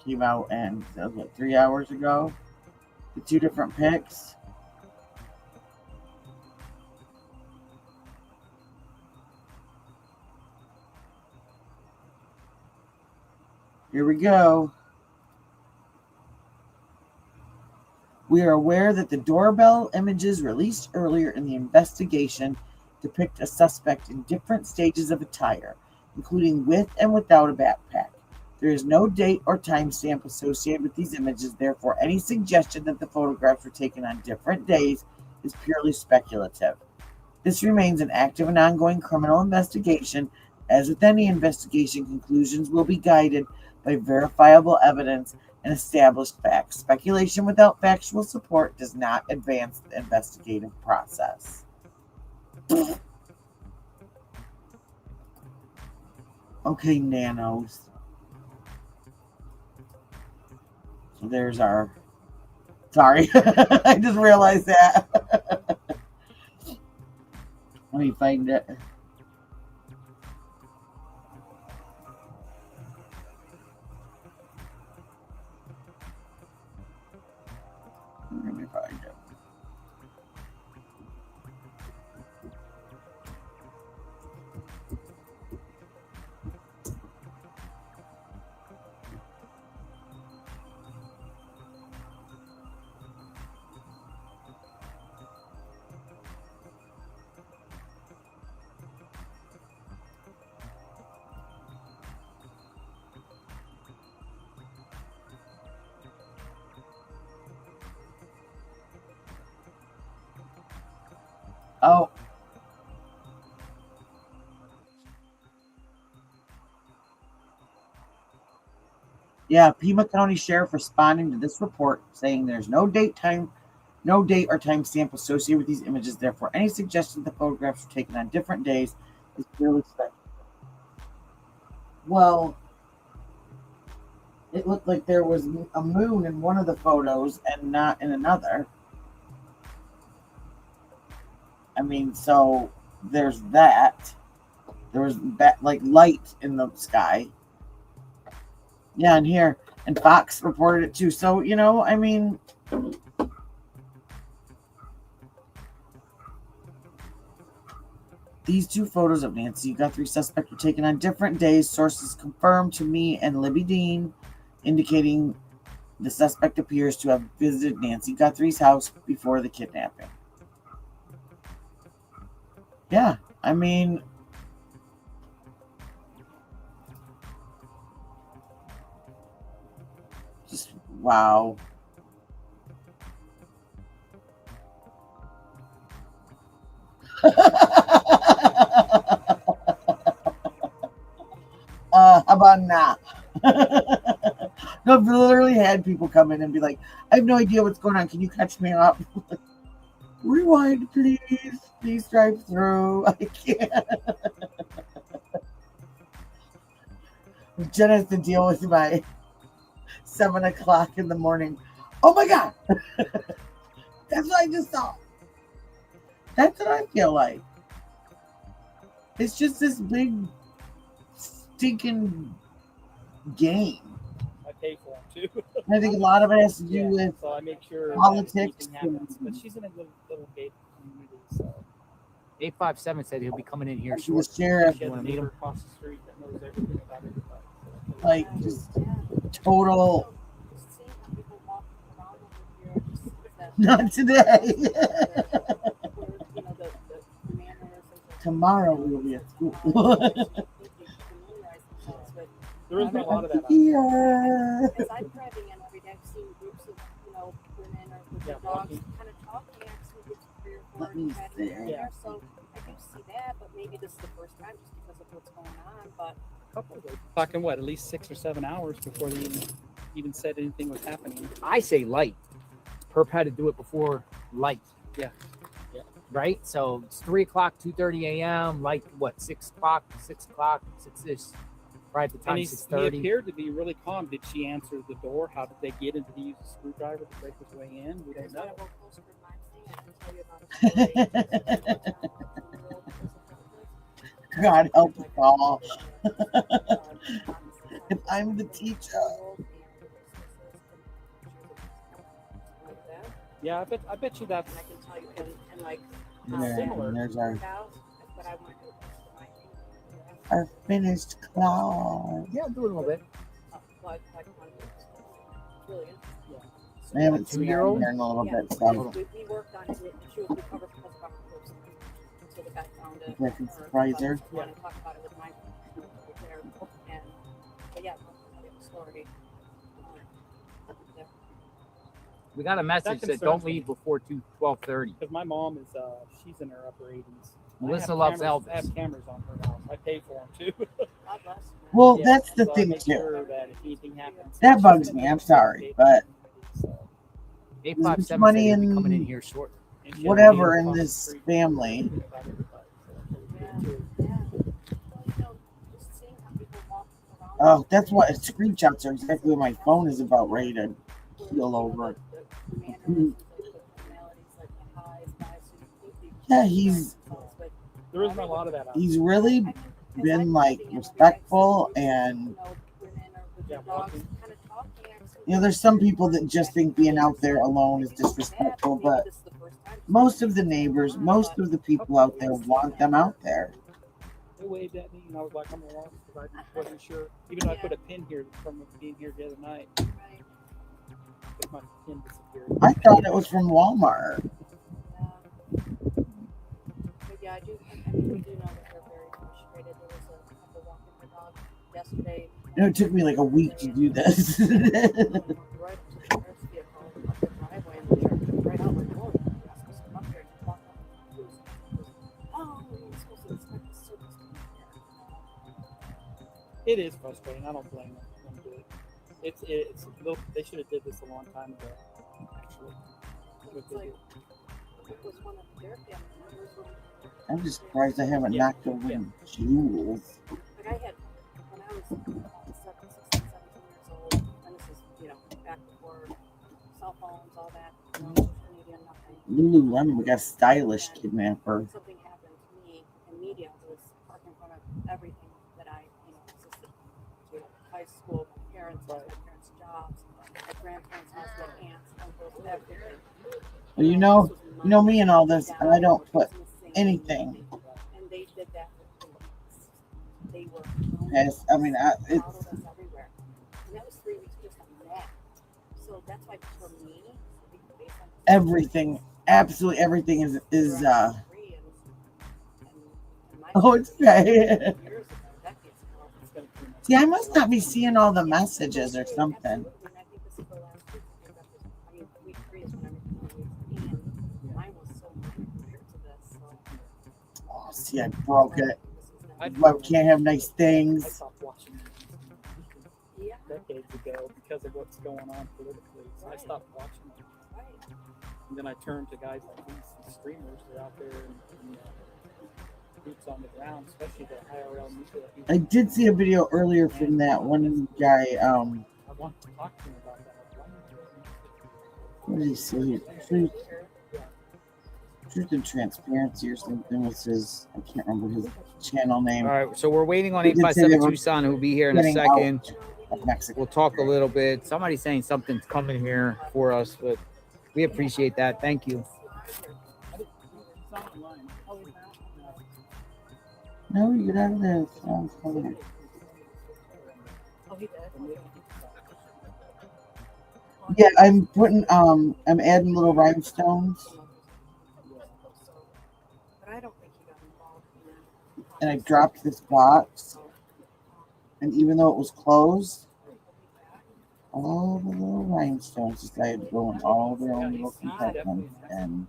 came out, and that was what, 3 hours ago. The 2 different picks. Here we go. We are aware that the doorbell images released earlier in the investigation depict a suspect in different stages of attire, including with and without a backpack. There is no date or timestamp associated with these images, therefore any suggestion that the photographs were taken on different days is purely speculative. This remains an active and ongoing criminal investigation. As with any investigation, conclusions will be guided by verifiable evidence and established facts. Speculation without factual support does not advance the investigative process. Okay, nanos. So there's our... Sorry, I just realized that. Let me find it. Let me find it. Oh. Yeah, Pima County Sheriff responding to this report saying there's no date or timestamp associated with these images. Therefore, any suggestion that the photographs were taken on different days is purely speculative. Well, it looked like there was a moon in one of the photos and not in another. I mean, so there's that. There was that, like, light in the sky. Yeah, and here. And Fox reported it too. So, you know, I mean... These 2 photos of Nancy Guthrie suspect were taken on different days. Sources confirmed to me and Libby Dean, indicating the suspect appears to have visited Nancy Guthrie's house before the kidnapping. Yeah, I mean... Just, wow. How about now? No, I've literally had people come in and be like, I have no idea what's going on. Can you catch me up? Rewind, please. Please drive through. I can't. Jen has to deal with my 7 o'clock in the morning. Oh my God. That's what I just saw. That's what I feel like. It's just this big stinking game. I pay for them too. I think a lot of it has to do with so I make sure politics. happens. But she's in a little gated community, so 857 said he'll be coming in here The shortly. sheriff, She has wanna a meet neighbor him? across the street that knows everything about everybody. like, just total. Just seeing how people walk around over here, just that Not today. you know, the mannerisms of Tomorrow we will be at school. There isn't a lot of that out there. Here. As I'm driving in every day, I've seen groups of, you know, women or with their dogs walking. kind of talking. I've seen groups of 3 or 4 Let me chatting see. here and there. So I do see that, but maybe this is the first time just because of what's going on. But Talking what, at least 6 or 7 hours before they even said anything was happening. I say light. Perp had to do it before light. Yeah. Yeah. Right? So it's 3 o'clock, 2:30 a.m. Light, what, 6 o'clock, 6-ish. Right at the And time, he 6:30. appeared to be really calm. Did she answer the door? How did they get in? Did he use a screwdriver to break his way in? We don't there's not know. a real close group mind thing. I can tell you about a story. God help us all. If I'm the teacher. Yeah, I bet you that's. And I can tell you, and like, There, and there's our, but I want to our finished Clawz. Yeah, do it a little bit. like one it's really interesting. I haven't seen her in 2-year-old? here in a little Yeah, bit, so we worked on it. She was recovered from this rock person until the guy found it. if I can surprise her. I want to talk about it with my there. And but yeah, I'll tell you the story. Yeah. We got a message that concerns don't me. leave before 12:30. Because my mom is, she's in her upper 80s. Melissa I loves have Elvis. I have cameras on her house. I pay for them too. God bless. Well, Yeah, that's the so I thing make too. sure that if anything happens, That she's bugs gonna me. I'm be sorry, okay. but So, 857 said money he'll be coming in in here shortly. and she has a whatever neighbor in across the this street family. that knows about everybody, so that's really good, too. Yeah. Well, you know, just seeing how people walk around. Oh, that's what screenshots are exactly what my phone is about ready to keel over. Yeah, There isn't a lot of that out he's really been like respectful, and there. Yeah, walking. you know, there's some people that just think being out there alone is disrespectful, but most of the neighbors, most of the people out there want them out there. They waved at me, and I was like, I'm gonna walk because I wasn't sure. Even though I put a pin here from being here the other night, but my pin disappeared. I thought it was from Walmart. But yeah, I do. I mean, we do know that they're very frustrated. There was a couple walking their dog yesterday. You know, it took me like a week to do this. Right to the sheriff's vehicle up the driveway, and the sheriff took right out like, "Whoa, you're not supposed to come up here." And walk up. He was, "Oh, you're supposed to inspect the service." It is frustrating. I don't blame them to do it. It's they should have did this a long time ago. Actually, what It's they like did. it was one of their family members. I'm just surprised I haven't knocked over jewels. Like I had when I was 16, 17 years old, and this is, you know, back before cell phones, all that, you know, social media, nothing. Lululemon, we got a stylish kidnapper. Something happened to me in media was parked in front of everything that I, you know, assisted to high school, my parents, my parents' jobs, my grandparents' house, my aunts, uncles, everything. Well, you know me and all this, and I don't put anything. And they did that with police. They were Yes, I mean, followed it's us everywhere. And that was 3 weeks just on that. So that's why for me, based on everything, absolutely everything is free and my oh, it's okay. years ago, decades ago. See, I must not be seeing all the messages or something. Absolutely. And I think this is the last week. I mean, week 3 is when everything was in. Mine was so minor compared to this. So Oh, see, I broke it. I Why we can't have nice I things. stopped watching yeah, decades ago because of what's going on politically. So I stopped watching it. right. And then I turned to guys like these streamers. They're out there and boots on the ground, especially the IRL media. I did see a video earlier from that one guy. I want to talk to him about that. What did he say? Truth and Transparency or something was his. I can't remember his channel name. All right, so we're waiting on He did say they 857 were Tucson, who'll be here in a getting second. out of Mexico. We'll talk a little bit. Somebody's saying something's coming here for us, but we appreciate that. Thank you. No, you get out of there. It sounds funny. Oh, he did. Yeah, I'm putting I'm adding little rhinestones, But I don't think he got involved in that. and I dropped this box, and even though it was closed, all the little rhinestones decided to go in all their own little compartments. And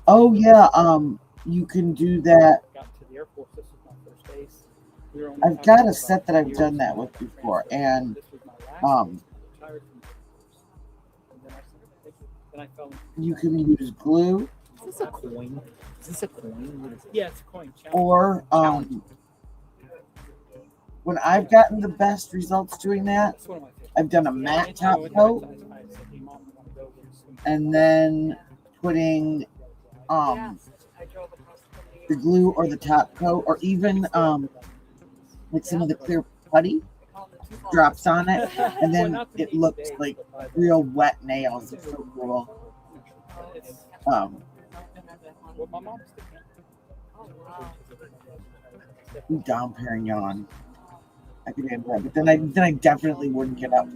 oh yeah, you can do that. I've got a set that I've done that with before, and you can use glue. Is this a coin? Is this a coin? Yeah, it's a coin. Or when I've gotten the best results doing that, I've done a matte top coat, and then putting the glue or the top coat, or even like some of the clear putty drops on it, and then it looks like real wet nails. It's so cool. Down Perignon. I could end that, but then I definitely wouldn't get up.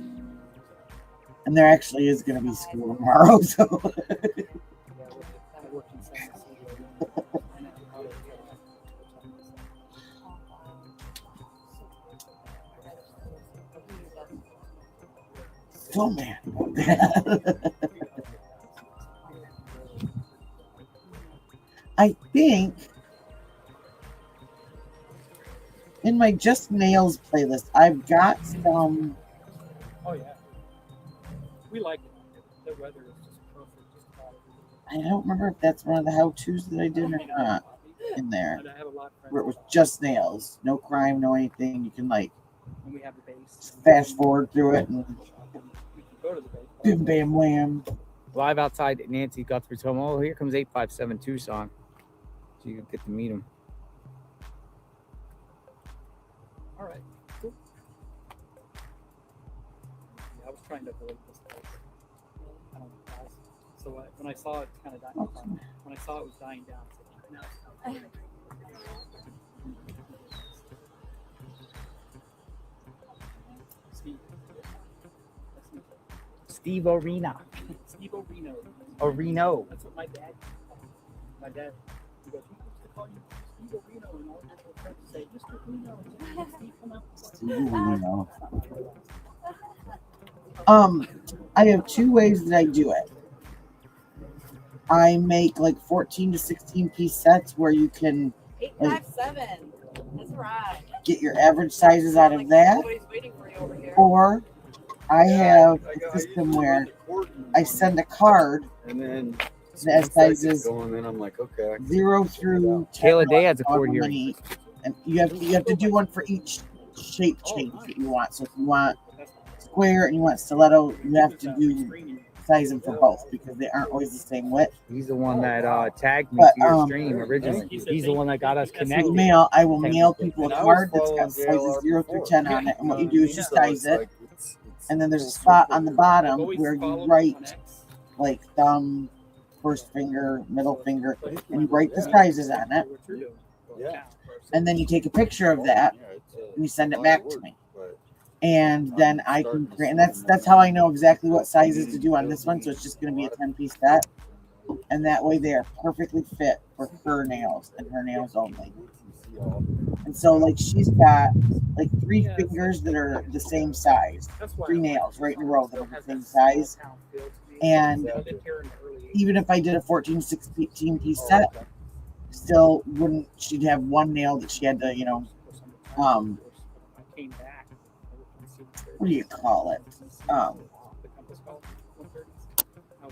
And there actually is going to be school tomorrow, so. So mad about that. I think in my Just Nails playlist, I've got some. Oh yeah, we like it. The weather is just perfect. Just about I don't remember if that's one of the how-tos that I did or not in there. Where it was just nails, no crime, no anything. You can like fast forward through it and bim bam wham. Live outside Nancy Guthrie's home. Oh, here comes 857 Tucson. So you get to meet him. All right, cool. Yeah, I was trying to avoid this place. I don't know. So when I saw it kind of dying down, when I saw it was dying down, I said, no. Steve Arena. Steve Orino. Areno. That's what my dad. My dad. He goes, he used to call you Steve Orino, and all my friends say, Mr. Reno, Steve, come out. Steve Reno. I have two ways that I do it. I make like 14 to 16 piece sets where you can 857. That's right. get your average sizes out of that. Nobody's waiting for you over here. Or I have a system where I send a card and then that sizes going, and I'm like, okay. 0 through 10. Kayla Day has a however cord here. many, and you have to do one for each shape change that you want. So if you want square and you want stiletto, you have to do size them for both because they aren't always the same width. He's the one that tagged me But, to your stream originally. He's the one that got us connected. I will mail people a card that's got sizes 0 through 10 on it, and what you do is you size it, and then there's a spot on the bottom where you write like thumb, first finger, middle finger, and you write the sizes on it, and then you take a picture of that and you send it back to me. And then I can create, and that's how I know exactly what sizes to do on this one. So it's just going to be a 10-piece set, and that way they are perfectly fit for her nails and her nails only. And so like she's got like 3 fingers that are the same size, 3 nails right in a row that are the same size. And even if I did a 14, 16 piece set, still wouldn't, she'd have one nail that she had to, what do you call it?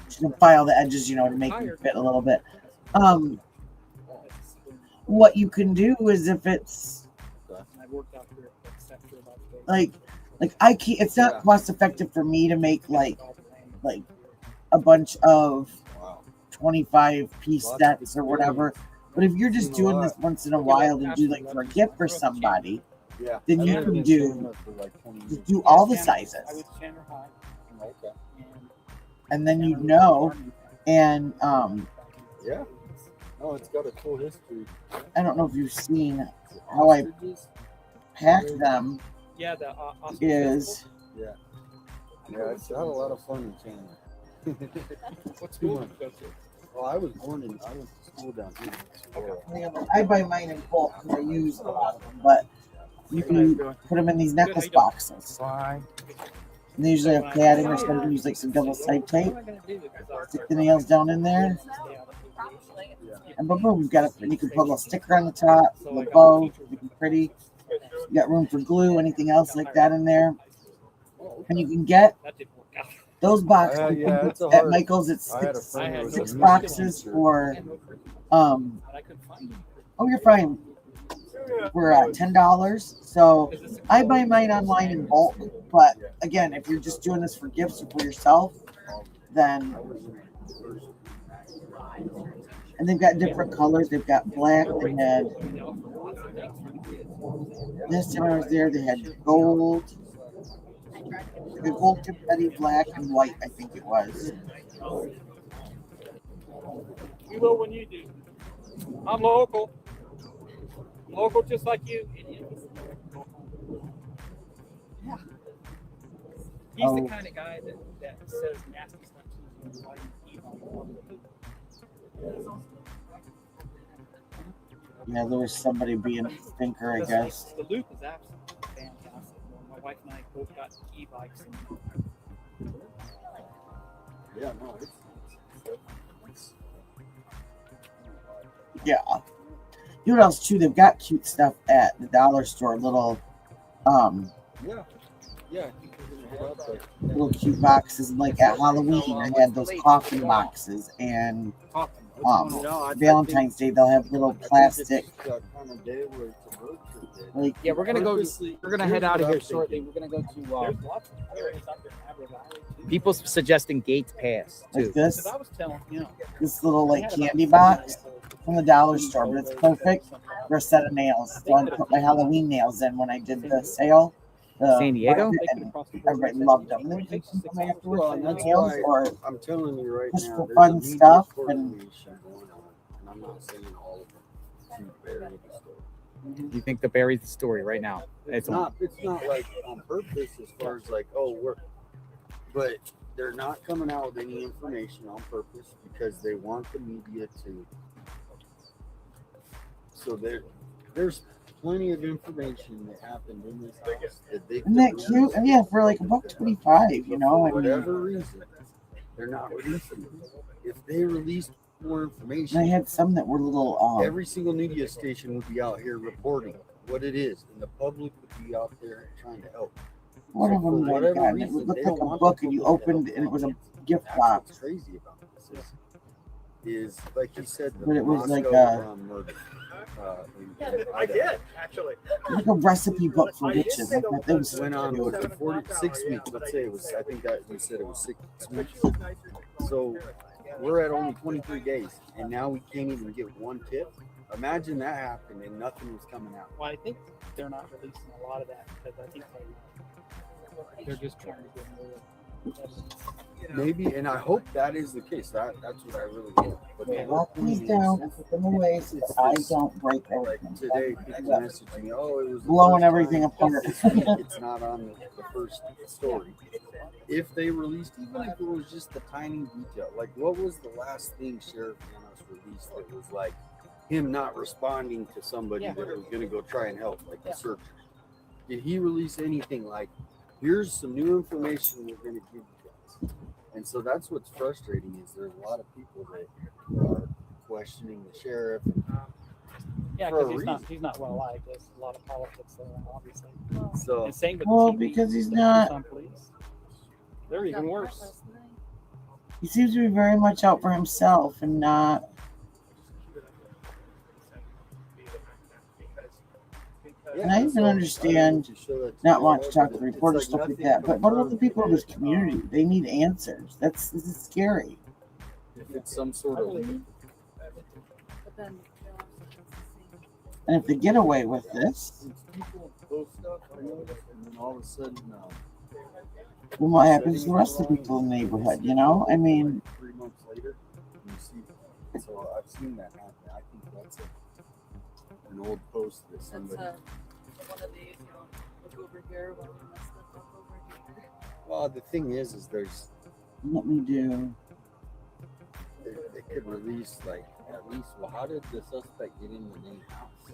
She can file the edges, to make them fit a little bit. What you can do is if it's like I can't, it's not cost effective for me to make like a bunch of 25 piece sets or whatever. But if you're just doing this once in a while to do like for a gift for somebody, then you can do all the sizes, and then and Oh, it's got a cool history. I don't know if you've seen how I pack them. Yeah, the Is Yeah. Yeah, it's had a lot of fun in Chandler. What school did you go to? Well, I went to school down here. I buy mine in bulk because I use a lot of them, but you can put them in these necklace boxes. And they usually have padding, or some use like some double side tape. Stick the nails down in there, and boom, boom, you've got it. And you can put a little sticker on the top, a little bow, make it pretty. You got room for glue, anything else like that in there. And you can get those boxes at Michael's. It's six boxes for oh, you're fine. We're at $10. So I buy mine online in bulk. But again, if you're just doing this for gifts or for yourself, then and they've got different colors. They've got black. They had this time I was there. They had gold. The gold confetti, black and white, I think it was. We will when you do. I'm local. Local just like you. Yeah. He's the kind of guy that says nasty stuff to you. Yeah, there was somebody being a thinker, I guess. The loop is absolutely fantastic. My wife and I both got e-bikes. Yeah, no, it's Yeah. You know what else too? They've got cute stuff at the dollar store. Little little cute boxes. Like at Halloween, I had those coffee boxes, and Valentine's Day they'll have little plastic. Like, Yeah, we're gonna head out of here shortly. We're gonna go to people suggesting Gates Pass too. like this, I was telling you. this little like candy box from the dollar store, but it's perfect for a set of nails. So I put my Halloween nails in when I did the sale. San Diego? And everybody loved them. Then you can come afterwards Well, for and the that's nails why or I'm telling you right just now, for there's fun a media stuff, and- coordination going on, and I'm not saying all of them to bury the story. You think the bury's the story right now? It's not like on purpose as far as like, oh, but they're not coming out with any information on purpose because they want the media to. So there's plenty of information that happened in this house that they Isn't that cute? And yeah, for like $1.25, you know. I for mean, whatever reason, they're not releasing it. If they released more and information, I had some that were little every single media station would be out here reporting what it is, and the public would be out there trying to help. one of For them like whatever that. And it reason, would look they like don't a want book, the and you public to opened, help. and it was a That's gift what's box. crazy about this is like you said, the But it was like Moscow, murder. I did actually. Like a recipe book for witches. Like that. It was Went on for 46 weeks. Let's say it was. I think that you said it was 6 weeks. So we're at only 23 days, and now we can't even get one tip. Imagine that happened and nothing was coming out. Well, I think they're not releasing a lot of that because I think they're just trying to get more evidence. Maybe, and I hope that is the case. That's what I really hope. But the whole lock these point down is, and put them away so that I don't break like everything. today, people messaged me, "Oh, it was the Blowing first everything time apart. this week it's not on the first story." If they released, even if it was just the tiny detail, like what was the last thing Sheriff Manos released that was like him not responding to somebody that was going to go try and help, like the search? Did he release anything like, here's some new information we're going to give you guys? And so that's what's frustrating is there's a lot of people that are questioning the sheriff. Yeah, for a because reason. he's not well liked. There's a lot of politics there, obviously. So And same with Well, TV, because he's the not. Tucson police. They're even worse. He seems to be very much out for himself and not. And I even understand not wanting to talk to the reporters, stuff like that. But what about the people of this community? They need answers. This is scary. if it's some sort of And if they get away with this, people post stuff, I noticed, and then all of a sudden, then what happens to the rest of the people in the neighborhood? You know, I mean, 3 months later, you see. So I've seen that happen. I That's an old post that That's somebody. one of these, look over here while we mess stuff up over here. Well, the thing is there's Let me do. they could release like at least. Well, how did the suspect get in the main house?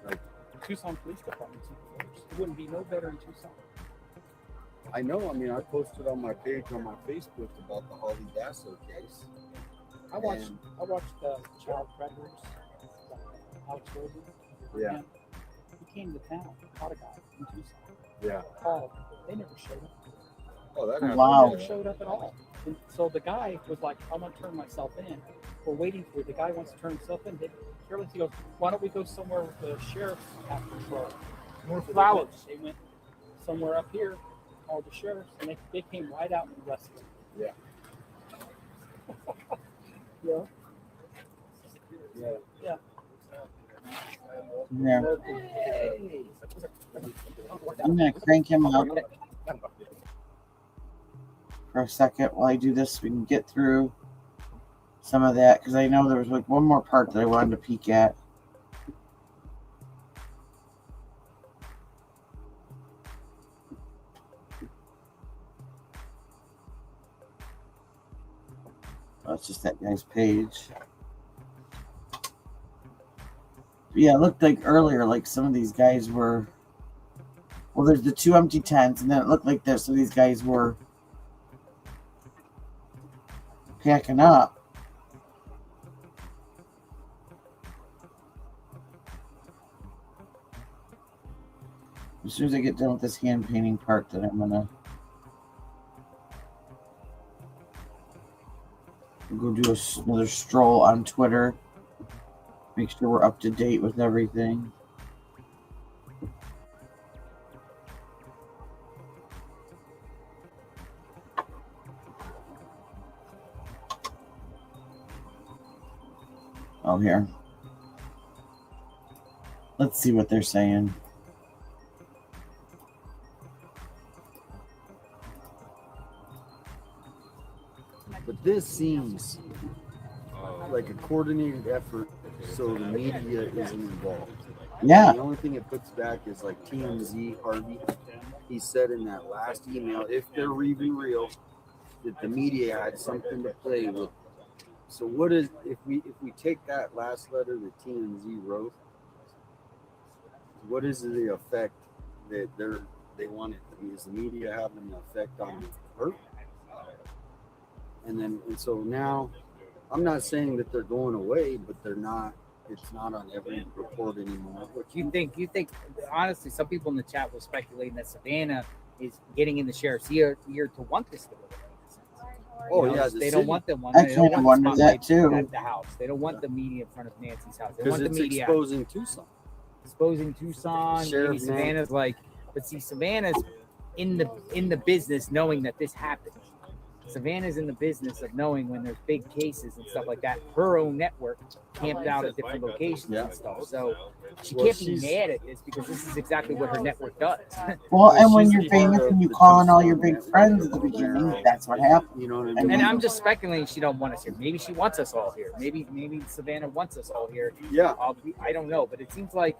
Like Tucson Police Department. It wouldn't be no better in Tucson. I know. I mean, I posted on my page on my Facebook about the Holly Dasso case. I watched Child Predators, Alex Rosen. Yeah. And he came to town, caught a guy in Tucson. Yeah. Called. They never showed up. Oh, that They Wow. never showed up at all. And so the guy was like, I'm going to turn myself in. We're waiting for it. The guy wants to turn himself in. He goes, why don't we go somewhere with the sheriff have patrol? North Flowers. They went somewhere up here, called the sheriffs, and they came right out and arrested him. Yeah. Yeah. Yeah. Yeah. Yeah. I'm gonna crank him up for a second while I do this so we can get through some of that, because I know there was like one more part that I wanted to peek at. Oh, it's just that guy's page. Yeah, it looked like earlier, like some of these guys were. Well, there's the 2 empty tents, and then it looked like this. So these guys were packing up. As soon as I get done with this hand painting part, then I'm gonna go do another stroll on Twitter. Make sure we're up to date with everything. Oh, here. Let's see what they're saying. But this seems like a coordinated effort so the media isn't involved. Yeah. The only thing it puts back is like TMZ, Harvey. He said in that last email, if they're even real, that the media had something to play with. So what is if we take that last letter that TMZ wrote? What is the effect that they want it to be? Is the media having an effect on Perp? And so now, I'm not saying that they're going away, but they're not. It's not on every report anymore. You think? Honestly, some people in the chat were speculating that Savannah is getting in the sheriff's ear to want this to go away. Oh, You know, yeah, they don't want them. I kind of wondered that too. At the house, they don't want the media in front of Nancy's house. They Because want the it's media exposing Tucson. exposing Tucson. Sheriff Maybe Savannah's like, but see, Savannah's in the business knowing that this happens. Savannah's in the business of knowing when there's big cases and stuff like that. Her own network camped out at different locations and stuff. So she can't be mad at this because this is exactly what her network does. Well, and when you're famous and you call on all your big friends at the beginning, that's what happens. You know what I mean? And I'm just speculating she don't want us here. Maybe she wants us all here. Maybe Savannah wants us all here. Yeah. I don't know, but it seems like,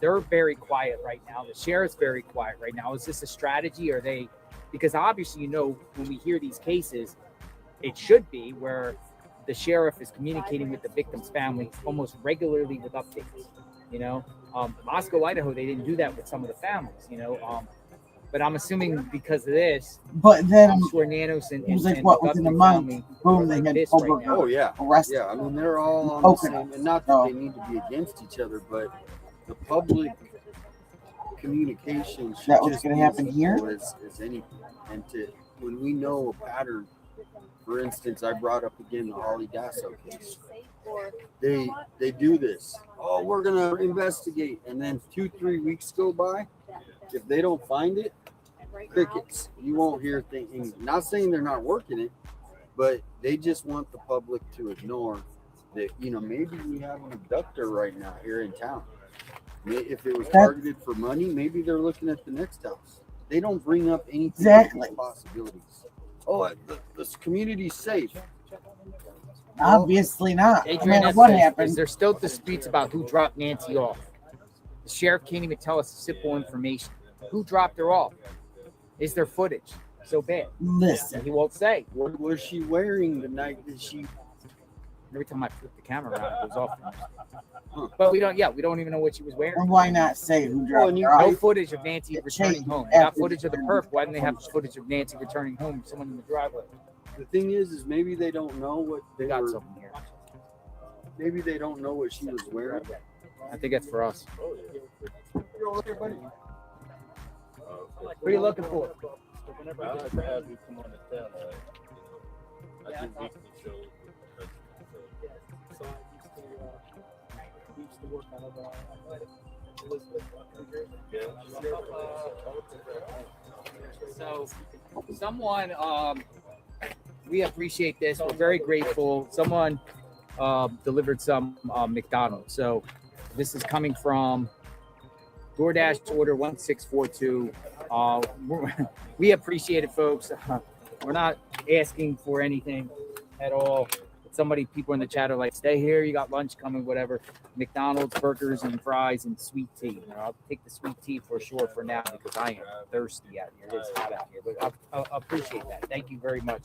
they're very quiet right now. The sheriff's very quiet right now. Is this a strategy? Are they? Because obviously, when we hear these cases, it should be where the sheriff is communicating with the victim's family almost regularly with updates. Moscow, Idaho, they didn't do that with some of the families. But I'm assuming because of this. But then I'm sure Nanos and it was like and what the within a Guthrie month, family boom, are they like had this Colbert right now. Oh yeah, arrested. yeah. I mean, they're all on the Coconut. same, and not that they need to be against each other, but the public communication should That was just gonna be happen as here? equal as anything. And when we know a pattern, for instance, I brought up again the Holly Dasso case. They do this. Oh, we're gonna investigate, and then 2-3 weeks go by. If they don't find it, crickets. You won't hear things. Not saying they're not working it, but they just want the public to ignore that. Maybe we have an abductor right now here in town. If it was targeted for money, maybe they're looking at the next house. They don't bring up anything Exactly. possibilities. Oh, this community's safe. Obviously not. No Adrian matter what says, happened. is there still disputes about who dropped Nancy off? The sheriff can't even tell us simple information. Who dropped her off? Is there footage? So bad. Listen. He won't say. What was she wearing the night that she? Every time I flip the camera around, it goes off. But we don't even know what she was wearing. Or why not say who dropped her No off? footage of Nancy returning home. They got footage of the perp. Why didn't they have footage of Nancy returning home? Someone in the driveway. The thing is maybe they don't know what they got were. something here. Maybe they don't know what she was wearing. I think that's for us. You're over there, buddy. What are you looking for? Whenever I have to have you come on the channel, I do weekly shows. So I used to work out of Elizabeth. So, someone, we appreciate this. We're very grateful. Someone delivered some McDonald's. So, this is coming from DoorDash order 1642. We appreciate it, folks. We're not asking for anything at all. People in the chat are like, stay here, you got lunch coming, whatever. McDonald's, burgers, and fries, and sweet tea. I'll take the sweet tea for sure for now because I am thirsty out here. It is hot out here, but I appreciate that. Thank you very much.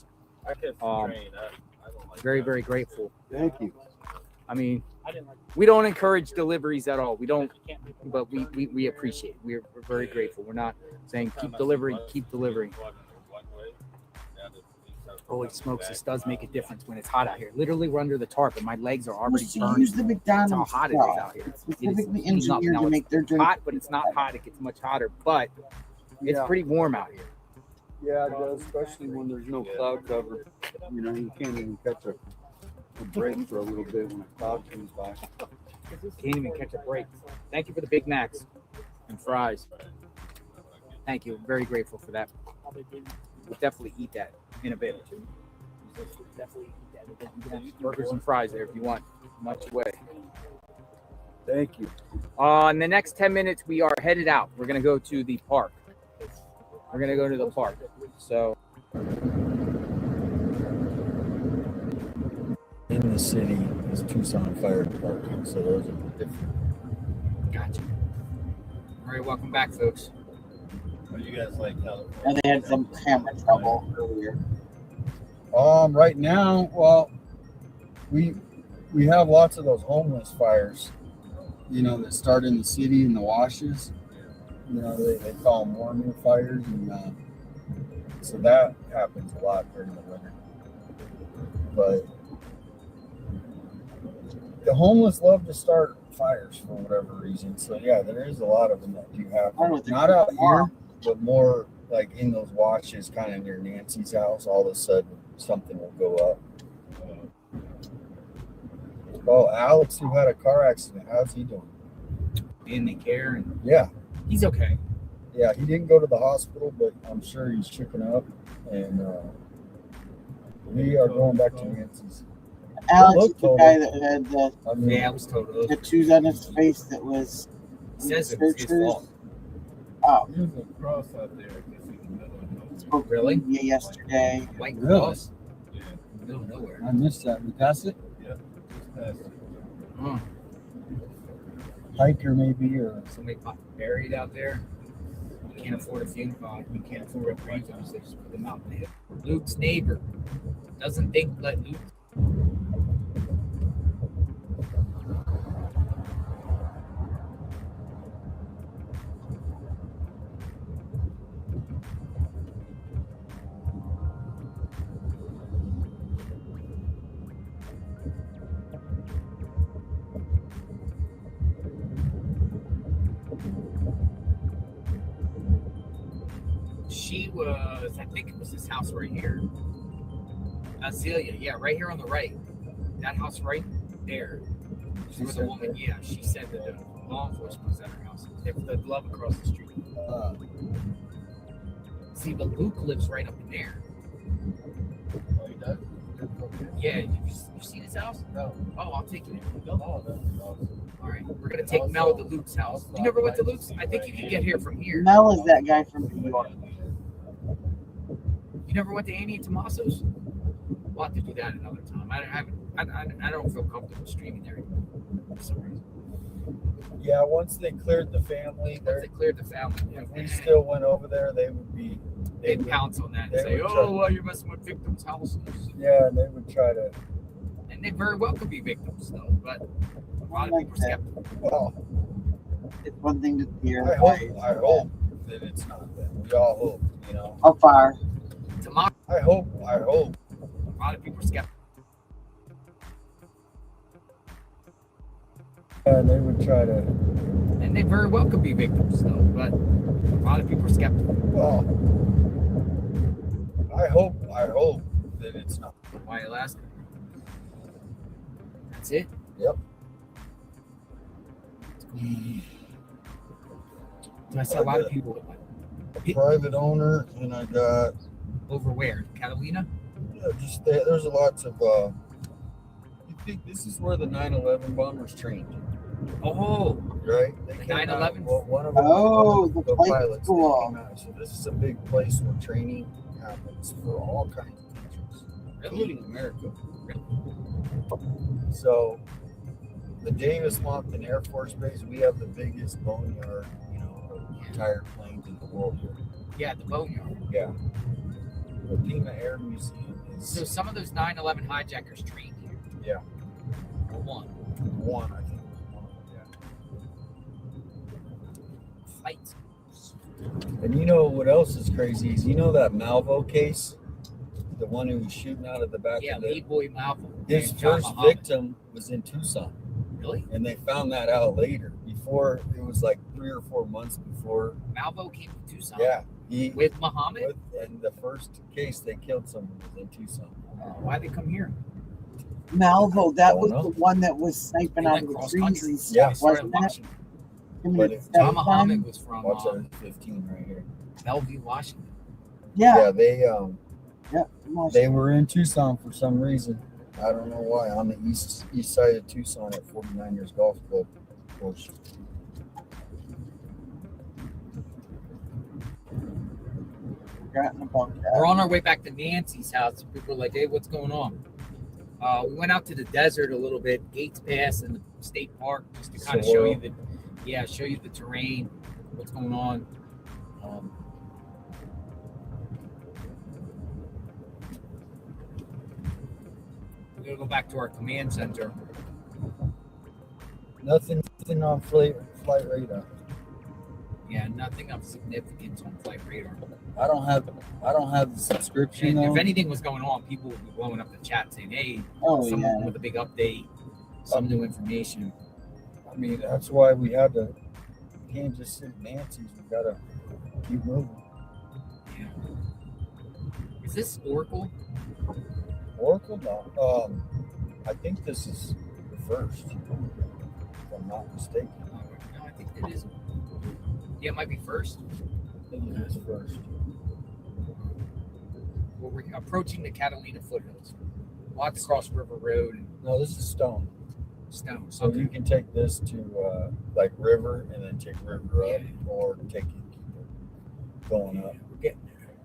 Very, very grateful. Thank you. I mean, we don't encourage deliveries at all. We don't, but we appreciate it. We're very grateful. We're not saying keep delivering, keep delivering. Holy smokes, this does make a difference when it's hot out here. Literally, we're under the tarp and my legs are already burning. Use the McDonald's That's how hot it is out here. It's specifically It is engineered now to make their drink hot, but it's not hot. It gets much hotter, but it's pretty warm out here. Yeah, it does, especially when there's no cloud cover. You know, you can't even catch a break for a little bit when a cloud comes by. Can't even catch a break. Thank you for the Big Macs and fries. Thank you. Very grateful for that. We'll definitely eat that in a bit. Definitely eat that. You can have burgers and fries there if you want. Much way. Thank you. In the next 10 minutes, we are headed out. We're going to go to the park. We're going to go to the park. So, In the city is Tucson Fire Department, so those are different. Gotcha. All right, welcome back, folks. Are you guys like California? And they had some camera trouble earlier. Right now, well, we have lots of those homeless fires, you know, that start in the city in the washes. You know, they call them warmer fires, and so that happens a lot during the winter. But the homeless love to start fires for whatever reason. So yeah, there is a lot of them that do happen. Not out here, but more like in those washes, kind of near Nancy's house. All of a sudden, something will go up. Oh, Alex, who had a car accident, how's he doing? And they care, and Yeah, he's okay. yeah, he didn't go to the hospital, but I'm sure he's chicken up, and we are going back to Nancy's. Alex is the guy that had the Yeah, it was total. tattoos on his face that was He says it was his searchers. fault. Oh, There's a cross out there. I guess in the middle of nowhere. spoke to Really? media yesterday. White Really? cross. Middle of nowhere. I missed that. We passed it? Yeah, just past it. Oh, Hiker maybe, or somebody buried out there. You can't afford a funeral. You can't afford a funeral, so they just put them out in the hill. Luke's neighbor doesn't think let Luke. She was, I think it was this house right here. Azalea, yeah, right here on the right. That house right there. She was a woman, yeah. She said that the law enforcement was at her house. They put the glove across the street. See, but Luke lives right up in there. Oh, he does? Yeah, you seen his house? No. Oh, I'll take you. Oh, that's awesome. All right, we're gonna take Mel to Luke's house. You never went to Luke's? I think you can get here from here. Mel is that guy from New York. You never went to Annie and Tommaso's? Well, We'll have to do that another time. I don't feel comfortable streaming there anymore for some reason. Yeah, once they cleared the family, They cleared the family. if we still went over there, they would be. They'd pounce on that and say, "Oh, well, you're messing with victims' houses." Yeah, and they would try to. And they very well could be victims, though. But a lot of people are skeptical. Well, It's one thing to hear. I hope that it's not that. We all hope, you know. How far? Tomorrow, I hope. a lot of people are skeptical. And they would try to. And they very well could be victims, though. But a lot of people are skeptical. Well, I hope that it's not. Why you last? That's it. Yep. I see a lot of people A private owner, and I got. over where? Catalina? Yeah, just there's lots of. You think this is where the 9/11 bombers trained? Oh, right. The 9/11. Well, one of them. Oh, the the flight pilots. school. Came out. So this is a big place where training happens for all kinds of countries, including America. So, the Davis Monthan Air Force Base, we have the biggest boneyard, of retired planes in the world here. yeah, the boneyard. Yeah. The Pima Air Museum is. So some of those 9/11 hijackers trained here. Yeah. Or one. One, I think. Flight. And you know what else is crazy is that Malvo case, the one who was shooting out of the back Yeah, of the. lead boy Malcolm. His first victim was in Tucson. Really? And they found that out later. Before it was like 3 or 4 months before. Malvo came to Tucson. Yeah. With Muhammad. And the first case they killed someone was in Tucson. Why'd they come here? Malvo, that was know. the one that was sniping They out went of the cross trees country. and Yeah, stuff, wasn't it? Washington. But it's John Muhammad was from Watch that 15 right here. Bellevue, Washington. Yeah. Yeah, Yeah. they were in Tucson for some reason. I don't know why. On the east side of Tucson at 49ers Golf Club, of course. Forgotten about that. We're on our way back to Nancy's house. People are like, "Hey, what's going on?" We went out to the desert a little bit, Gates Pass and the state park, just to kind of show you the terrain, what's going on. We're gonna go back to our command center. Nothing on flight radar. Yeah, nothing of significance on flight radar. I don't have the subscription. And if though. anything was going on, people would be blowing up the chat saying, "Hey, Oh, someone yeah. with a big update, some new information." I mean, that's why we had to. We can't just sit at Nancy's. We gotta keep moving. Yeah. Is this Oracle? Oracle? No. I think this is the first, if I'm not mistaken. No, I think it is. Yeah, it might be first. I think it is first. Well, we're approaching the Catalina foothills. We'll have to cross River Road and No, this is Stone. Stone. So you can take this to like River and then take River up, or take it, keep it going up. We're getting there.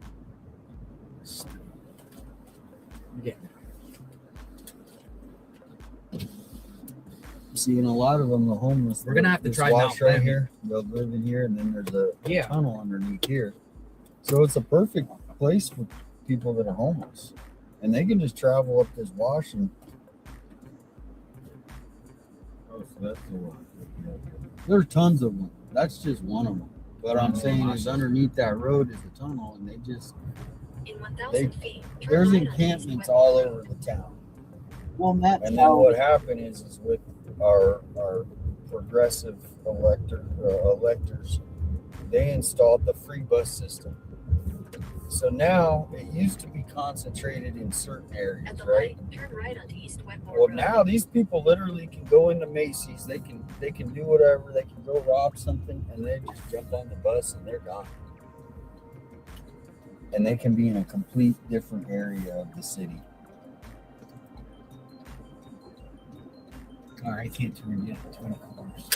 We're getting there. Seeing a lot of them, the homeless. We're gonna have to this try wash Mount right Lemmon. here. They'll live in here, and then there's a Yeah. tunnel underneath here. So it's a perfect place for people that are homeless, and they can just travel up this wash and. Oh, so that's the one. There's tons of them. That's just one of them. What I'm saying is, underneath that road is a tunnel, and they just. There's encampments all over the town. Well, that's And then how what happened is with our progressive electors, they installed the free bus system. So now it used to be concentrated in certain areas, right? Turn right onto East Wetmore Well, Road. now these people literally can go into Macy's. They can do whatever. They can go rob something, and they just jump on the bus and they're gone. And they can be in a complete different area of the city. All right, I can't turn yet. 20 corners.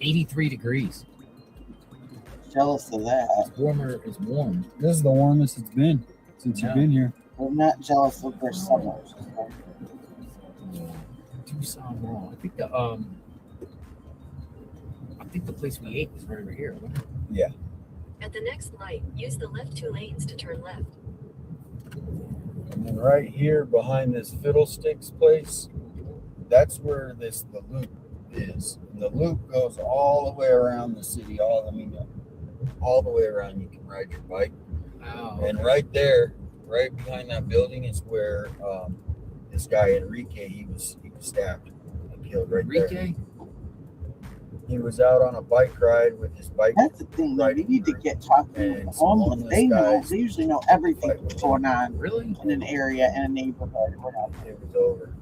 $83 degrees. Jealous of that. It's warmer. It's warm. This is the warmest it's been since you've been here. I'm not jealous of their summers. Tucson Mall. I think the place we ate was right over here. Wasn't it? Yeah. At the next light, use the left 2 lanes to turn left. And then right here behind this Fiddlesticks place, that's where the loop is. And the loop goes all the way around the city. All the way around. You can ride your bike. Oh, And right there, right behind that building, is where this guy Enrique he was stabbed and killed right there. Enrique? He was out on a bike ride with his bike. That's the thing. Though. You need to get talking to the homeless. They know. They usually know everything that's going on in an area, in a neighborhood, or whatever. It was over.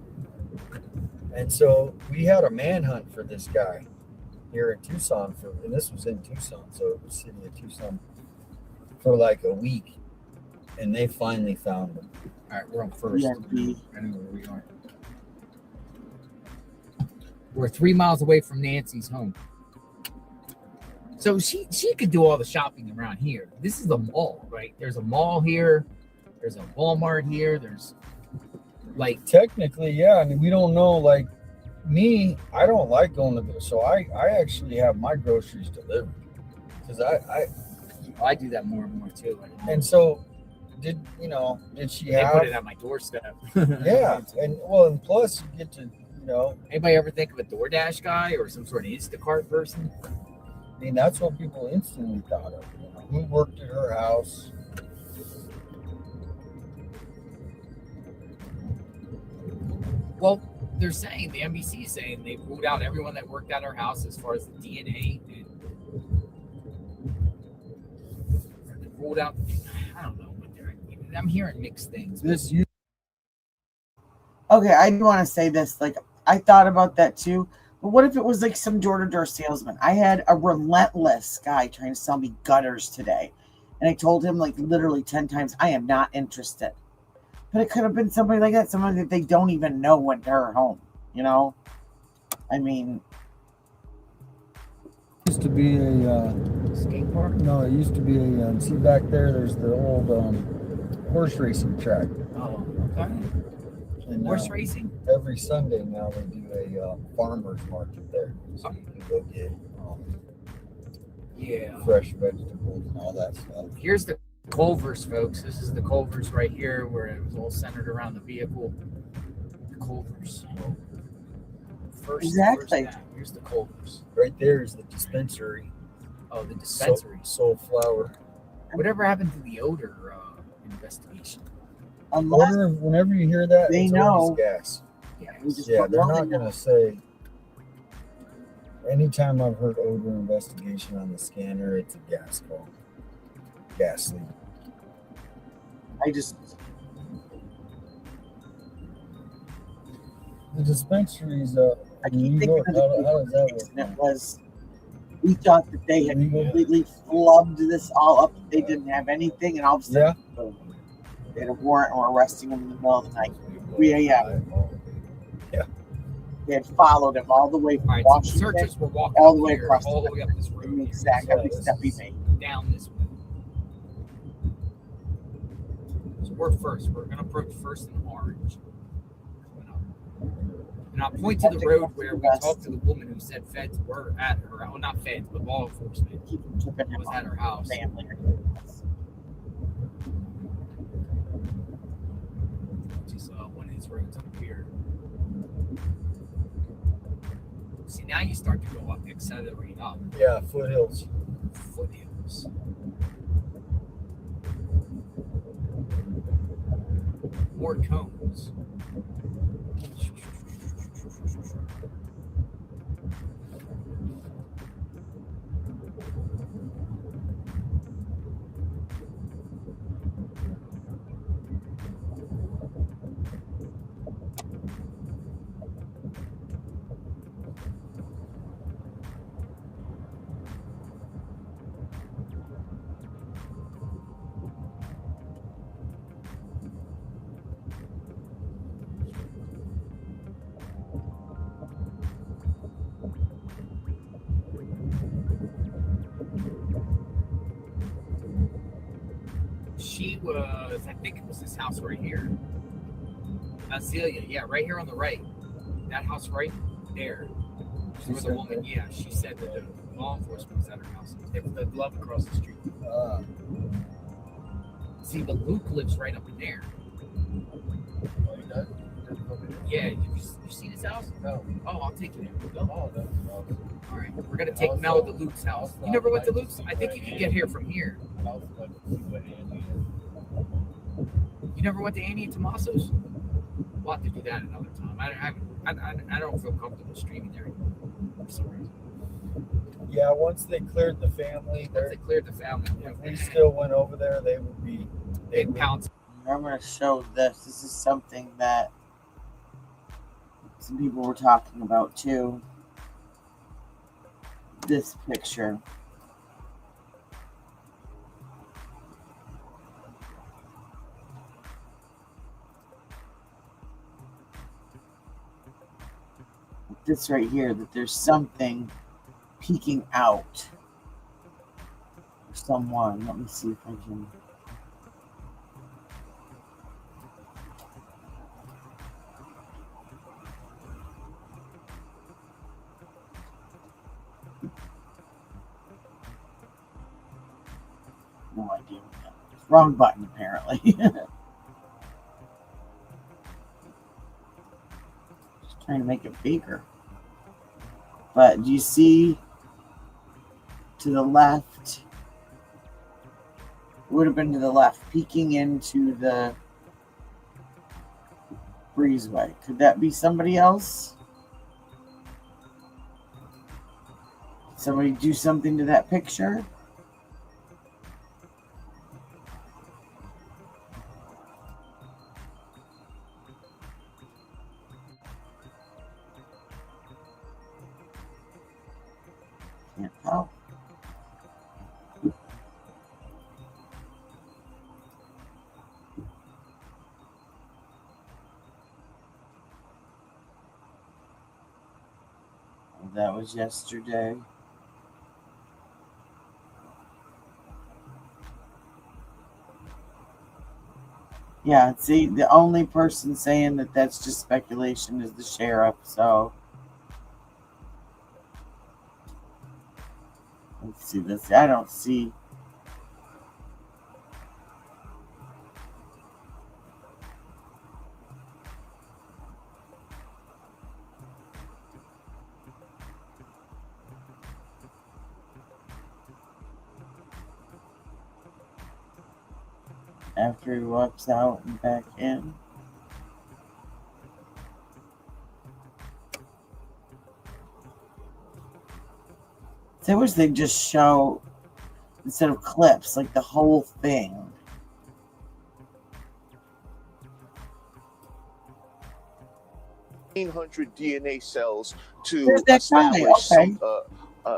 And so we had a manhunt for this guy here in Tucson, and this was in Tucson, so it was city of Tucson, for like a week, and they finally found him. All right, we're on first. Yeah, I know where we are. We're 3 miles away from Nancy's home. So she could do all the shopping around here. This is the mall, right? There's a mall here. There's a Walmart here. There's like technically, yeah. I mean, we don't know. Like me, I don't like going to the. So I actually have my groceries delivered because I do that more and more too. And so did she They have put it at my doorstep. Yeah, and plus you get to Anybody ever think of a DoorDash guy or some sort of Instacart person? I mean, that's what people instantly thought of. Who worked at her house? Well, they're saying, the NBC is saying they ruled out everyone that worked at her house as far as the DNA. And they ruled out, I don't know what I'm hearing mixed things. Okay, I do want to say this. Like, I thought about that too. But what if it was like some door-to-door salesman? I had a relentless guy trying to sell me gutters today. And I told him like literally 10 times, I am not interested. But it could have been somebody like that, someone that they don't even know went to her home. I mean, Used to be a skate park? No, it used to be a. See back there, there's the old horse racing track. Oh, okay. And, Horse racing? Every Sunday now they do a farmer's market there, so you can go get fresh vegetables and all that stuff. Here's the Culver's, folks. This is the Culver's right here, where it was all centered around the vehicle. The Culver's. Exactly. Here's the Culver's. Right there is the dispensary. Oh, the dispensary. Soul Flower. Whatever happened to the odor investigation? Whenever you hear that, they it's know. always gas. Yeah, they're not going to say. Anytime I've heard odor investigation on the scanner, it's a gas call. Gas leak. The dispensaries, I keep New thinking York, of how the does that work? and it was, we thought that they had completely flubbed this all up. They didn't have anything, and all of a sudden, boom, they had a warrant and were arresting him in the middle of the night. 3 a.m. Yeah. They had followed him all the way from So Washington, searchers were walking all the way here, across all the the way up this road. country. Exactly, every step he made. Down this way. So we're first. We're going to approach first in orange. And I'll point to the road where we talked to the woman who said feds were at her. Well, not feds, but law enforcement was at her house. Family. Just one of these roads up here. See, now you start to go up, accelerate up. Yeah, foothills. Foothills. More cones. was, I think it was this house right here. Azalea, yeah, right here on the right. That house right there. She was a woman, yeah. She said that the law enforcement was at her house. It was the love across the street. See, but Luke lives right up in there. Yeah, you seen his house? No. Oh, I'll take you there. Go. Oh, that's awesome. All right, we're gonna take Mel to Luke's house. You never went to Luke's? I think you can get here from here. You never went to Annie and Tommaso's? We'll have to do that another time. I don't feel comfortable streaming there for some reason. Yeah, once they cleared the family, if we still went over there, they would be big pounds. I'm going to show this. This is something that some people were talking about too. This picture. This right here, that there's something peeking out for someone. Let me see if I can. No idea what that is. Wrong button, apparently. Just trying to make it bigger. But do you see to the left? It would have been to the left, peeking into the breezeway. Could that be somebody else? Somebody do something to that picture? Can't tell. That was yesterday. Yeah, see, the only person saying that that's just speculation is the sheriff, so. Let's see this. I don't see. After he walks out and back in. So I wish they'd just show, instead of clips, like the whole thing. DNA cells to There's that guy, establish okay.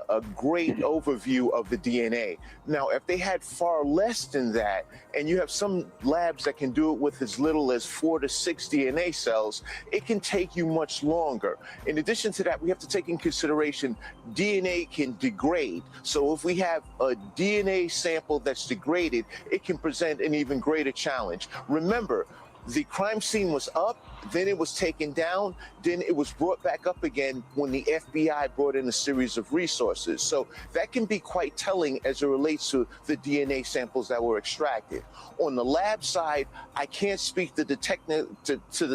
a great overview of the DNA. Now, if they had far less than that, and you have some labs that can do it with as little as 4 to 6 DNA cells, it can take you much longer. In addition to that, we have to take in consideration DNA can degrade. So if we have a DNA sample that's degraded, it can present an even greater challenge. Remember, the crime scene was up, then it was taken down, then it was brought back up again when the FBI brought in a series of resources. So that can be quite telling as it relates to the DNA samples that were extracted. On the lab side, I can't speak to the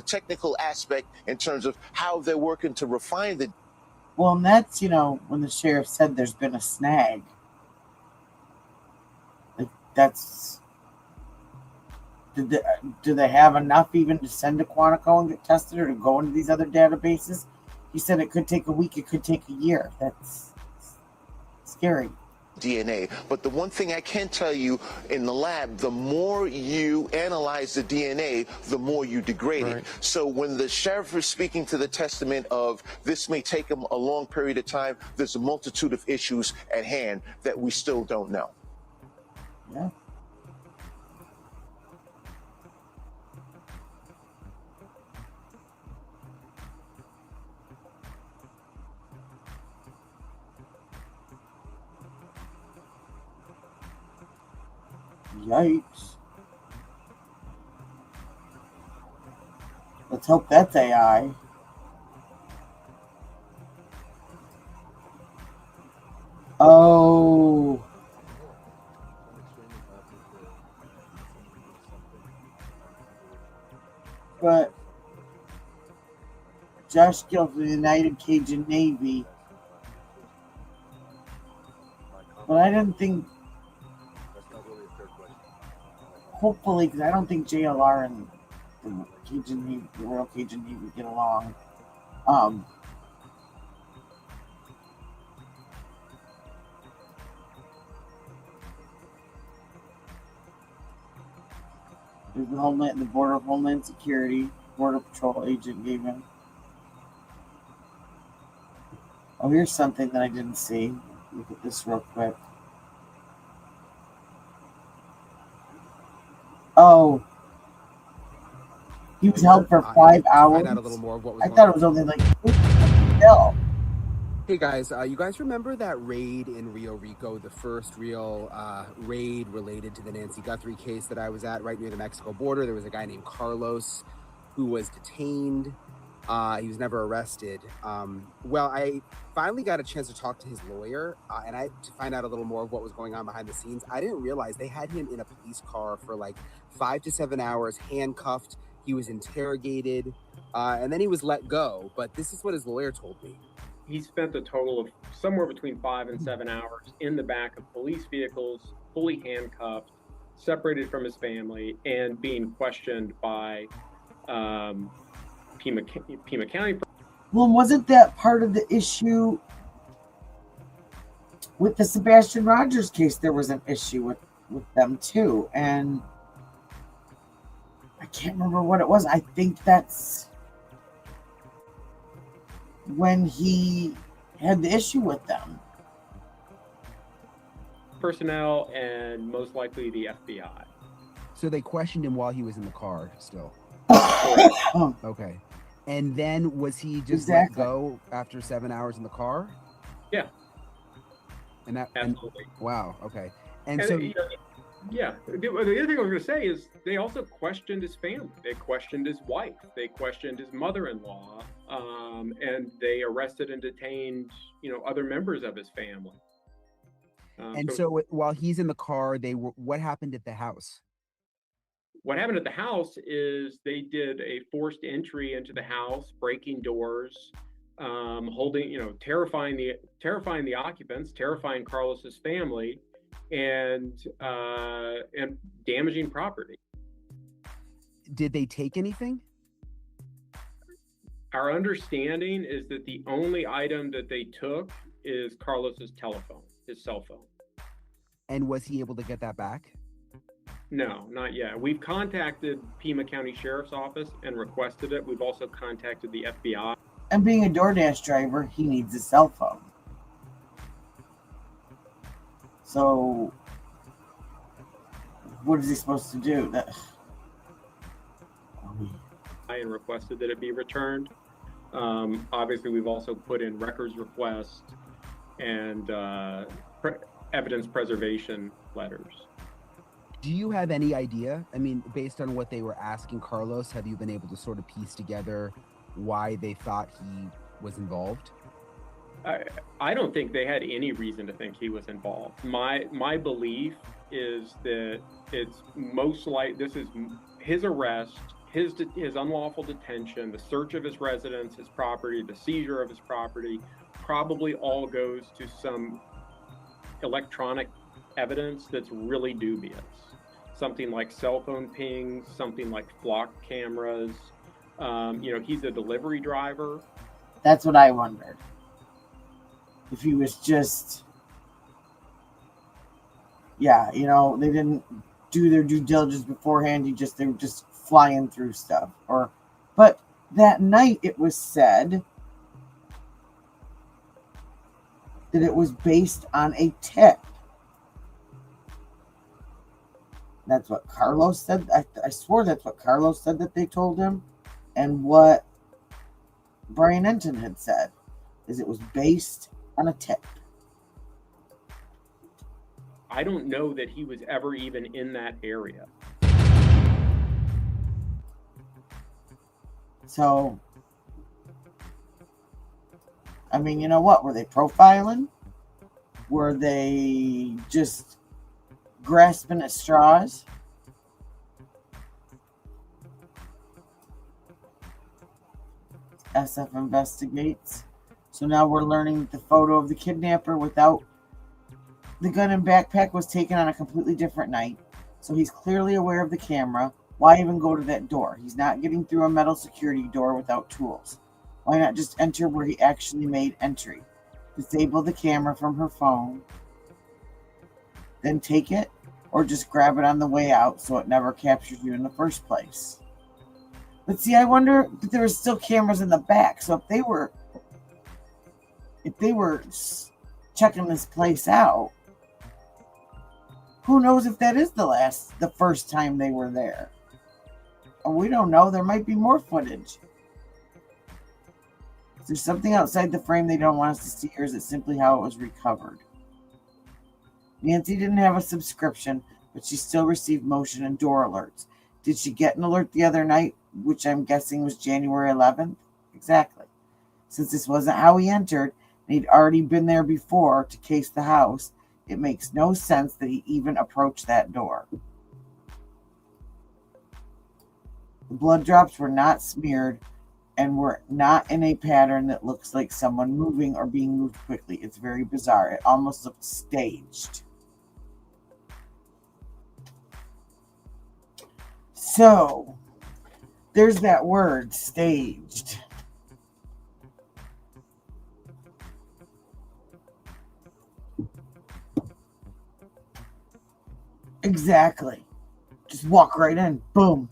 technical aspect in terms of how they're working to refine the. Well, and that's, when the sheriff said there's been a snag. Like, that's. Do they have enough even to send to Quantico and get tested, or to go into these other databases? He said it could take a week, it could take a year. That's scary. DNA. But the one thing I can tell you, in the lab, the more you analyze the DNA, the more you degrade it. So when the sheriff is speaking to the testament of this may take him a long period of time, there's a multitude of issues at hand that we still don't know. Yeah. Yikes. Let's hope that's AI. Oh. But Josh Gill for the United Cajun Navy. But I didn't think, hopefully, because I don't think JLR and the Cajun Navy, the Royal Cajun Navy get along. There's the Board of Homeland Security, Border Patrol agent gave him. Oh, here's something that I didn't see. Look at this real quick. Oh, he was held for 5 hours. Find out a little more of what was I going thought on. it was only like hell. Hey guys, you guys remember that raid in Rio Rico, the first real raid related to the Nancy Guthrie case that I was at right near the Mexico border? There was a guy named Carlos who was detained. He was never arrested. Well, I finally got a chance to talk to his lawyer to find out a little more of what was going on behind the scenes. I didn't realize they had him in a police car for like 5 to 7 hours, handcuffed. He was interrogated, and then he was let go. But this is what his lawyer told me. He spent a total of somewhere between 5 and 7 hours in the back of police vehicles, fully handcuffed, separated from his family, and being questioned by Pima County. Well, wasn't that part of the issue with the Sebastian Rogers case? There was an issue with them too, and I can't remember what it was. I think that's when he had the issue with them. Personnel and most likely the FBI. So they questioned him while he was in the car still. Okay. And then was he just let go after 7 hours in the car? Yeah. And that absolutely. Wow. Okay. And so yeah. The other thing I was going to say is they also questioned his family. They questioned his wife. They questioned his mother-in-law, and they arrested and detained, other members of his family. So while he's in the car, what happened at the house? What happened at the house is they did a forced entry into the house, breaking doors, terrifying the occupants, terrifying Carlos's family, and damaging property. Did they take anything? Our understanding is that the only item that they took is Carlos's telephone, his cell phone. And was he able to get that back? No, not yet. We've contacted Pima County Sheriff's Office and requested it. We've also contacted the FBI. And being a DoorDash driver, he needs a cell phone. So, what is he supposed to do? And requested that it be returned. Obviously, we've also put in records requests and evidence preservation letters. Do you have any idea? I mean, based on what they were asking Carlos, have you been able to sort of piece together why they thought he was involved? I don't think they had any reason to think he was involved. My belief is that it's most like this is his arrest, his unlawful detention, the search of his residence, his property, the seizure of his property, probably all goes to some electronic evidence that's really dubious. Something like cell phone pings, something like flock cameras. He's a delivery driver. That's what I wondered. If he was just, they didn't do their due diligence beforehand. They were just flying through stuff. But that night it was said that it was based on a tip. That's what Carlos said. I swore that's what Carlos said that they told him. And what Brian Enton had said is it was based on a tip. I don't know that he was ever even in that area. So, I mean, you know what? Were they profiling? Were they just grasping at straws? SF investigates. So now we're learning that the photo of the kidnapper without the gun and backpack was taken on a completely different night. So he's clearly aware of the camera. Why even go to that door? He's not getting through a metal security door without tools. Why not just enter where he actually made entry? Disable the camera from her phone, then take it, or just grab it on the way out so it never captures you in the first place. But see, I wonder if there were still cameras in the back. So if they were checking this place out, who knows if that is the first time they were there? Or we don't know. There might be more footage. Is there something outside the frame they don't want us to see, or is it simply how it was recovered? Nancy didn't have a subscription, but she still received motion and door alerts. Did she get an alert the other night, which I'm guessing was January 11th? Exactly. Since this wasn't how he entered, and he'd already been there before to case the house, it makes no sense that he even approached that door. The blood drops were not smeared and were not in a pattern that looks like someone moving or being moved quickly. It's very bizarre. It almost looked staged. So, there's that word, staged. Exactly. Just walk right in. Boom.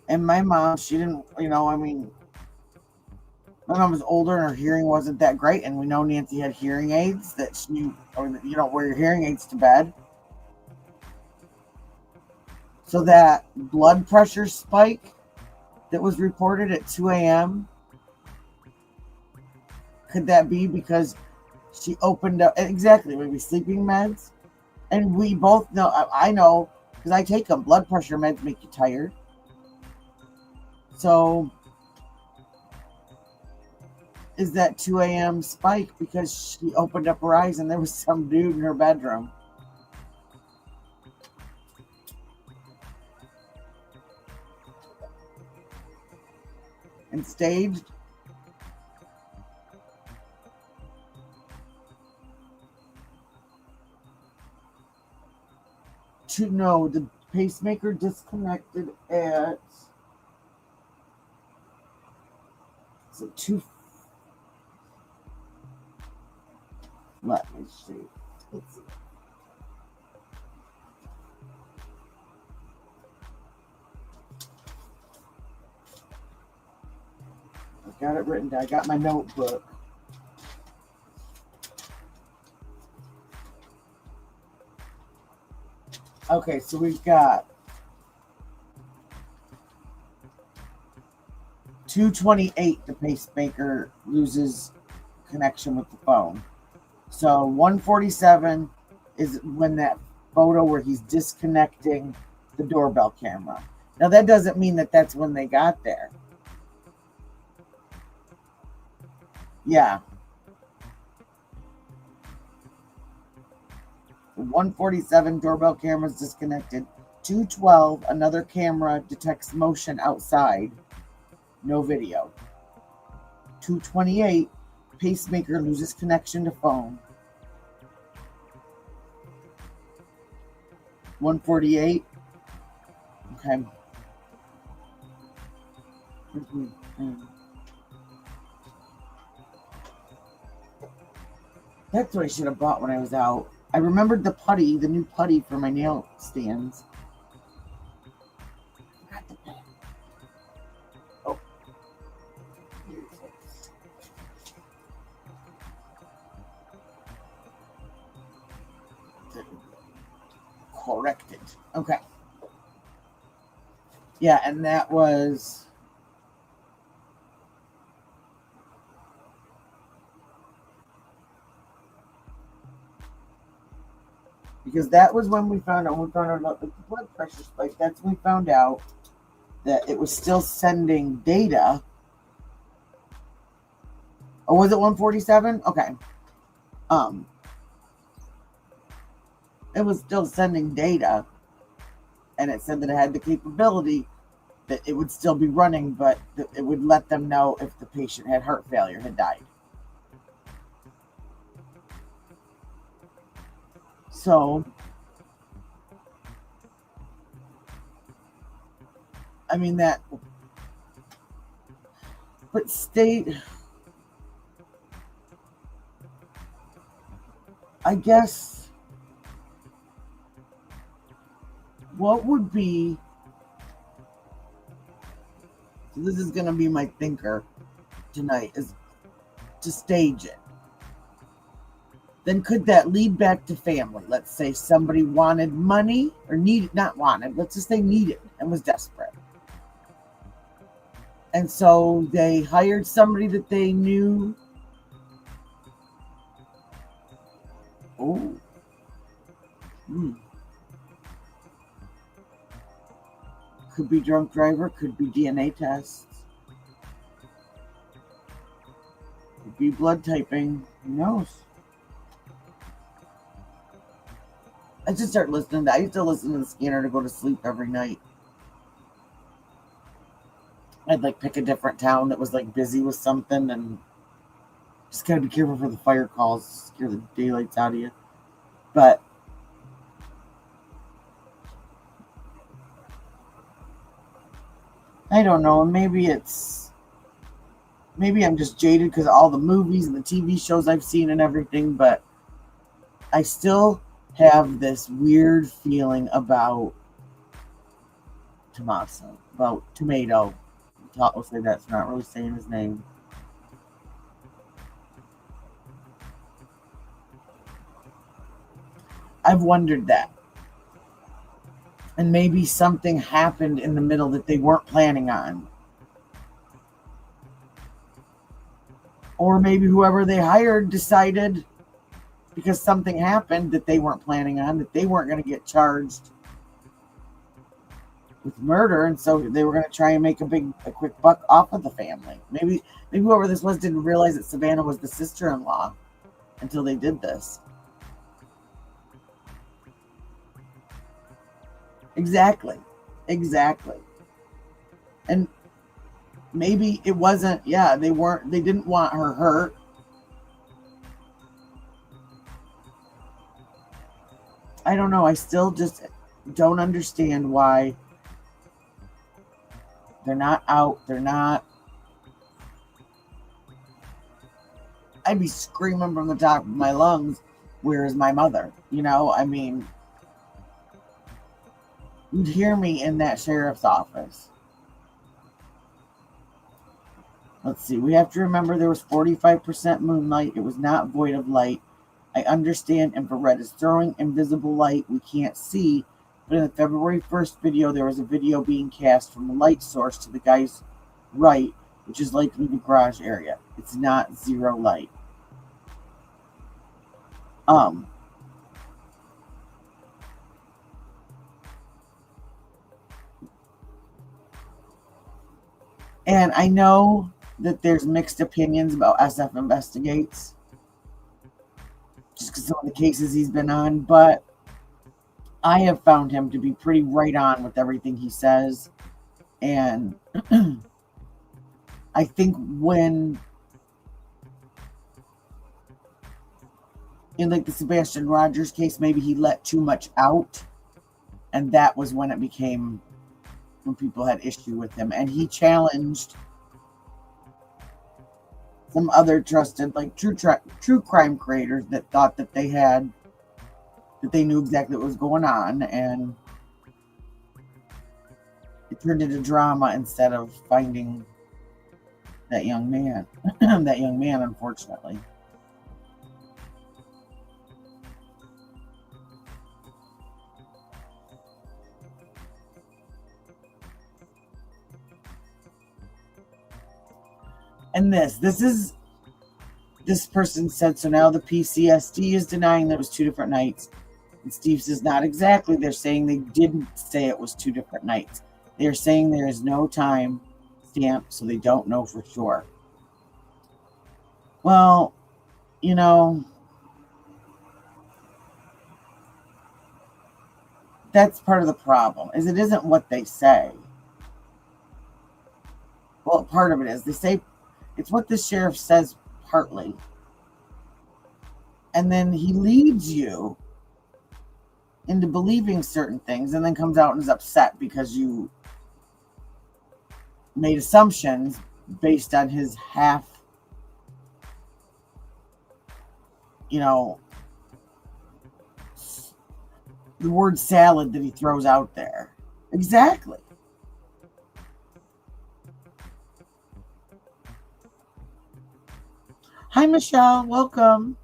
And my mom, she didn't, my mom was older and her hearing wasn't that great. And we know Nancy had hearing aids that you don't wear your hearing aids to bed. So that blood pressure spike that was reported at 2 a.m., could that be because she opened up, exactly, maybe sleeping meds? And we both know, I know, because I take them, blood pressure meds make you tired. So, is that 2 a.m. spike because she opened up her eyes and there was some dude in her bedroom? And staged? To know the pacemaker disconnected at let me see. Let's see. I got it written down. I got my notebook. Okay, so we've got 2:28, the pacemaker loses connection with the phone. So 1:47 is when that photo where he's disconnecting the doorbell camera. Now that doesn't mean that that's when they got there. Yeah. 1:47, doorbell camera is disconnected. 2:12, another camera detects motion outside. No video. 2:28, pacemaker loses connection to phone. 1:48. Okay. That's what I should have bought when I was out. I remembered the putty, the new putty for my nail stands. Oh. Corrected. Okay. Yeah, and that was... because that was when we found out about the blood pressure spike. That's when we found out that it was still sending data. Or was it 147? Okay. It was still sending data, and it said that it had the capability that it would still be running, but that it would let them know if the patient had heart failure, had died. So, I mean that, but state, I guess, what would be, so this is going to be my thinker tonight, is to stage it. Then could that lead back to family? Let's say somebody wanted money, or needed, not wanted, let's just say needed and was desperate. And so they hired somebody that they knew. Oh. Could be drunk driver, could be DNA tests. Could be blood typing. Who knows? I just start listening to, I used to listen to the scanner to go to sleep every night. I'd like pick a different town that was like busy with something, and just gotta be careful for the fire calls, scare the daylights out of you. But I don't know, maybe I'm just jaded because of all the movies and the TV shows I've seen and everything, but I still have this weird feeling about Tomato. We'll say that's not really saying his name. I've wondered that. And maybe something happened in the middle that they weren't planning on. Or maybe whoever they hired decided, because something happened that they weren't planning on, that they weren't going to get charged with murder, and so they were going to try and make a quick buck off of the family. Maybe whoever this was didn't realize that Savannah was the sister-in-law until they did this. Exactly. And maybe it wasn't, they didn't want her hurt. I don't know. I still just don't understand why they're not out. I'd be screaming from the top of my lungs, where is my mother? I mean, you'd hear me in that sheriff's office. Let's see. We have to remember there was 45% moonlight. It was not void of light. I understand infrared is throwing invisible light we can't see, but in the February 1st video, there was a video being cast from the light source to the guy's right, which is likely the garage area. It's not zero light. And I know that there's mixed opinions about SF Investigates, just because some of the cases he's been on, but I have found him to be pretty right on with everything he says. And I think when, in like the Sebastian Rogers case, maybe he let too much out, and that was when it became, when people had issue with him, and he challenged some other trusted, like true crime creators that thought that they knew exactly what was going on, and it turned into drama instead of finding that young man. That young man, unfortunately. And this person said, so now the PCSD is denying that it was 2 different nights. And Steve says, not exactly. They're saying they didn't say it was 2 different nights. They are saying there is no time stamp, so they don't know for sure. Well, you know, that's part of the problem, is it isn't what they say. Well, part of it is. They say it's what the sheriff says partly. And then he leads you into believing certain things and then comes out and is upset because you made assumptions based on his half, you know, the word salad that he throws out there. Exactly. Hi, Michelle. Welcome.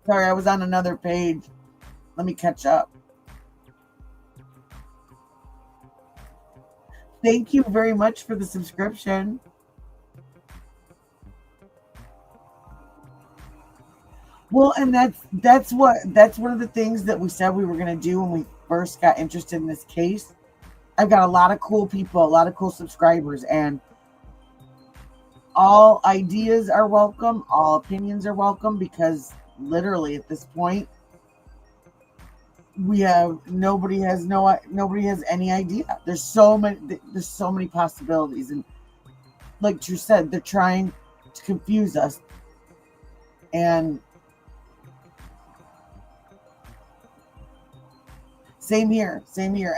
Sorry, I was on another page. Let me catch up. Thank you very much for the subscription. Well, and that's one of the things that we said we were going to do when we first got interested in this case. I've got a lot of cool people, a lot of cool subscribers, and all ideas are welcome, all opinions are welcome, because literally at this point nobody has any idea. There's so many possibilities, and like Drew said, they're trying to confuse us. And same here,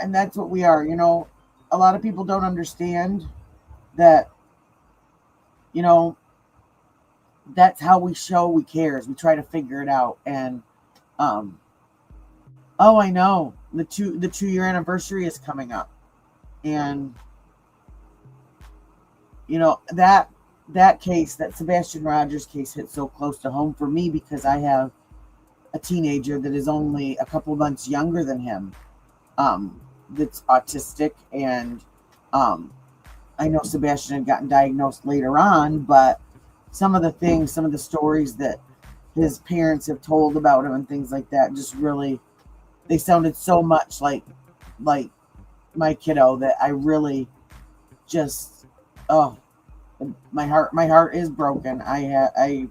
and that's what we are. You know, a lot of people don't understand that, you know, that's how we show we care, is we try to figure it out. And oh, I know, the 2-year anniversary is coming up, and you know, that case, that Sebastian Rogers case, hit so close to home for me because I have a teenager that is only a couple months younger than him, that's autistic, and I know Sebastian had gotten diagnosed later on, but some of the stories that his parents have told about him and things like that just really, they sounded so much like my kiddo that I really just, oh, my heart is broken. I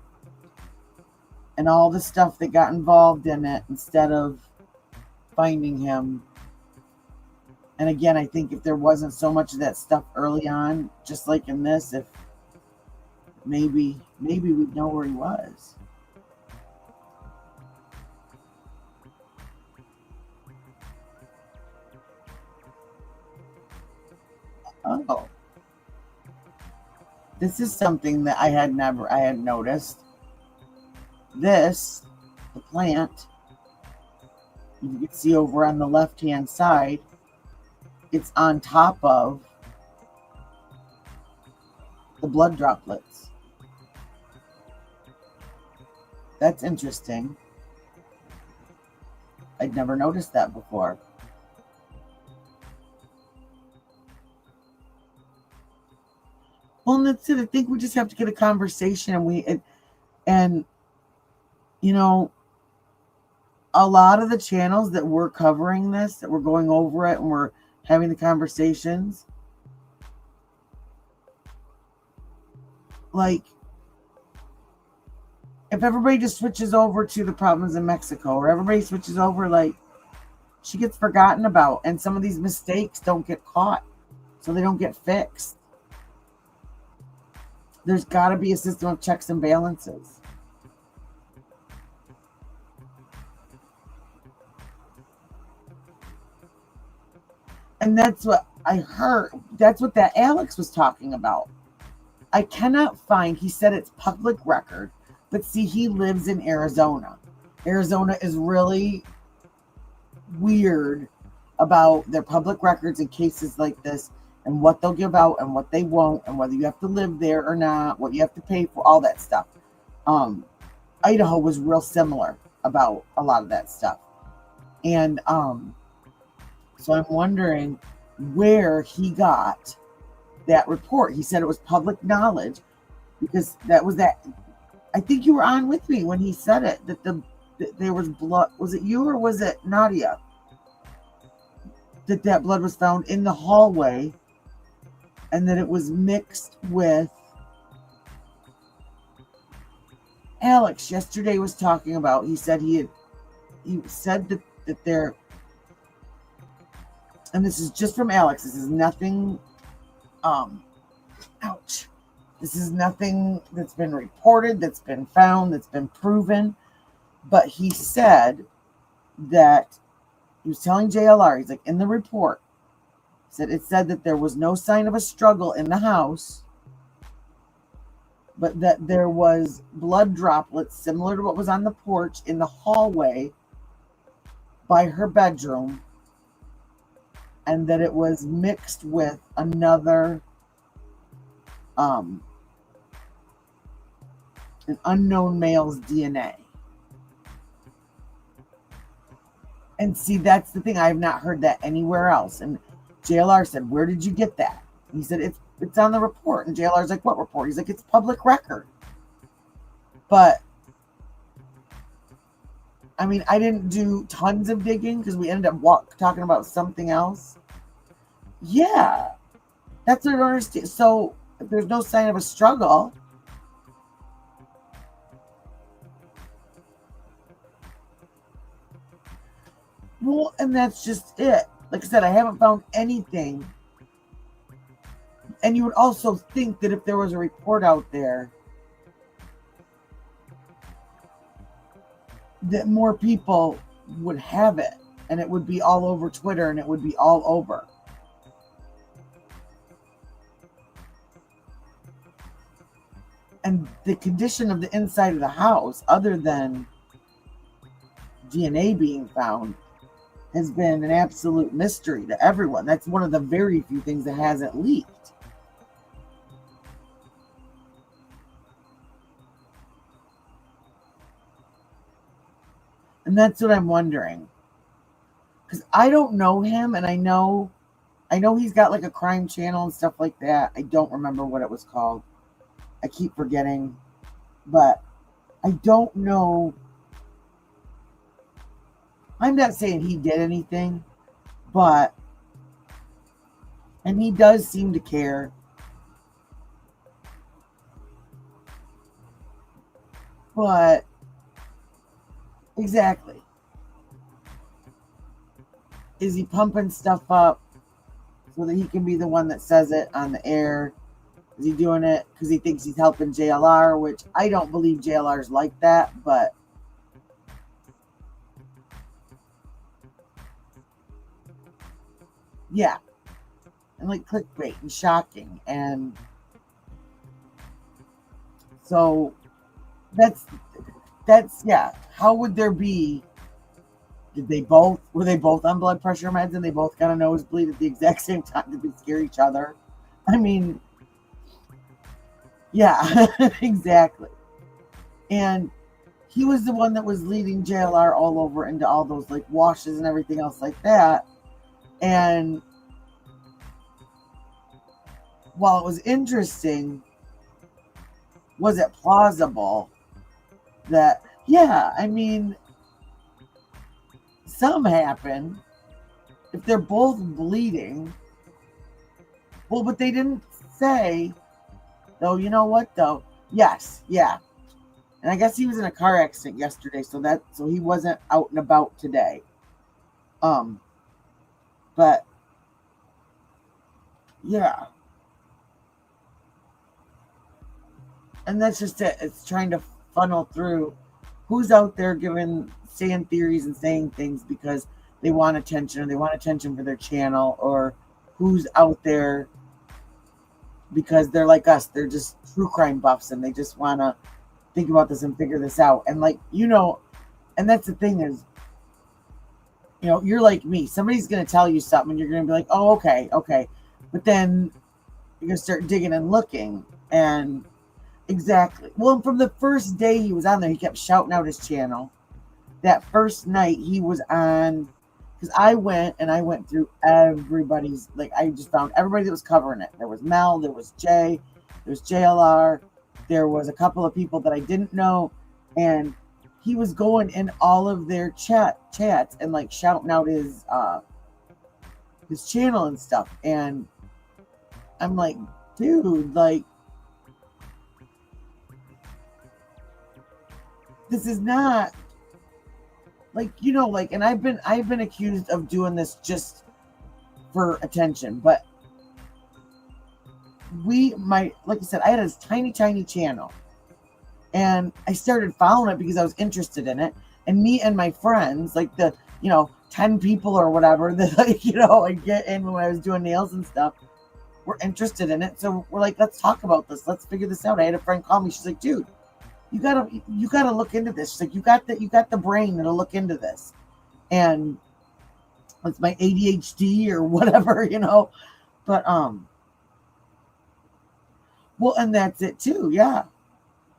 and all the stuff that got involved in it instead of finding him. And again, I think if there wasn't so much of that stuff early on, just like in this, if maybe we'd know where he was. Oh, this is something that I had noticed. This, the plant, you can see over on the left-hand side, it's on top of the blood droplets. That's interesting. I'd never noticed that before. Well, and that's it. I think we just have to get a conversation, and you know, a lot of the channels that we're covering this, that we're going over it and we're having the conversations, like, if everybody just switches over to the problems in Mexico, or everybody switches over, like, she gets forgotten about, and some of these mistakes don't get caught, so they don't get fixed. There's got to be a system of checks and balances. And that's what I heard. That's what that Alex was talking about. I cannot find, he said it's public record, but see, he lives in Arizona. Arizona is really weird about their public records in cases like this, and what they'll give out and what they won't, and whether you have to live there or not, what you have to pay for, all that stuff. Idaho was real similar about a lot of that stuff. And so I'm wondering where he got that report. He said it was public knowledge, because that was that. I think you were on with me when he said it, that there was blood. Was it you or was it Nadia? That blood was found in the hallway, and that it was mixed with. Alex yesterday was talking about. He said he said that there. And this is just from Alex. This is nothing. Ouch. This is nothing that's been reported, that's been found, that's been proven. But he said that he was telling JLR, he's like, in the report, it said that there was no sign of a struggle in the house, but that there was blood droplets similar to what was on the porch in the hallway by her bedroom, and that it was mixed with another an unknown male's DNA. And see, that's the thing. I have not heard that anywhere else. And JLR said, where did you get that? He said, it's on the report. And JLR's like, what report? He's like, it's public record. But I mean, I didn't do tons of digging because we ended up talking about something else. Yeah, that's what I don't understand. So if there's no sign of a struggle, well, and that's just it. Like I said, I haven't found anything. And you would also think that if there was a report out there, that more people would have it, and it would be all over Twitter, and it would be all over. And the condition of the inside of the house, other than DNA being found, has been an absolute mystery to everyone. That's one of the very few things that hasn't leaked. And that's what I'm wondering. Because I don't know him, and I know he's got like a crime channel and stuff like that. I don't remember what it was called. I keep forgetting. But I don't know. I'm not saying he did anything, but, and he does seem to care. But, exactly. Is he pumping stuff up so that he can be the one that says it on the air? Is he doing it because he thinks he's helping JLR, which I don't believe JLR's like that, but yeah. And like clickbait and shocking. And so that's yeah. How would there be? Were they both on blood pressure meds and they both got a nosebleed at the exact same time? Did they scare each other? I mean, yeah, exactly. And he was the one that was leading JLR all over into all those like washes and everything else like that. And while it was interesting, was it plausible that, yeah, I mean, some happen if they're both bleeding. Well, but they didn't say, though, you know what, though? Yes, yeah. And I guess he was in a car accident yesterday, so he wasn't out and about today. But yeah. And that's just it. It's trying to funnel through who's out there saying theories and saying things because they want attention, or they want attention for their channel, or who's out there because they're like us. They're just true crime buffs and they just want to think about this and figure this out. And like, and that's the thing is, you're like me. Somebody's going to tell you something and you're going to be like, oh, okay. But then you're going to start digging and looking. And exactly. Well, from the first day he was on there, he kept shouting out his channel. That first night he was on, because I went through everybody's, like, I just found everybody that was covering it. There was Mel, there was Jay, there was JLR, there was a couple of people that I didn't know, and he was going in all of their chats and like shouting out his channel and stuff. And I'm like, dude, like, this is not like, you know, like, and I've been accused of doing this just for attention, but like I said, I had this tiny channel, and I started following it because I was interested in it. And me and my friends, like the, 10 people or whatever that, like, I get in when I was doing nails and stuff, were interested in it. So we're like, let's talk about this. Let's figure this out. I had a friend call me. She's like, dude, you gotta look into this. She's like, you got the brain that'll look into this. And it's my ADHD or whatever, but well, and that's it too. Yeah.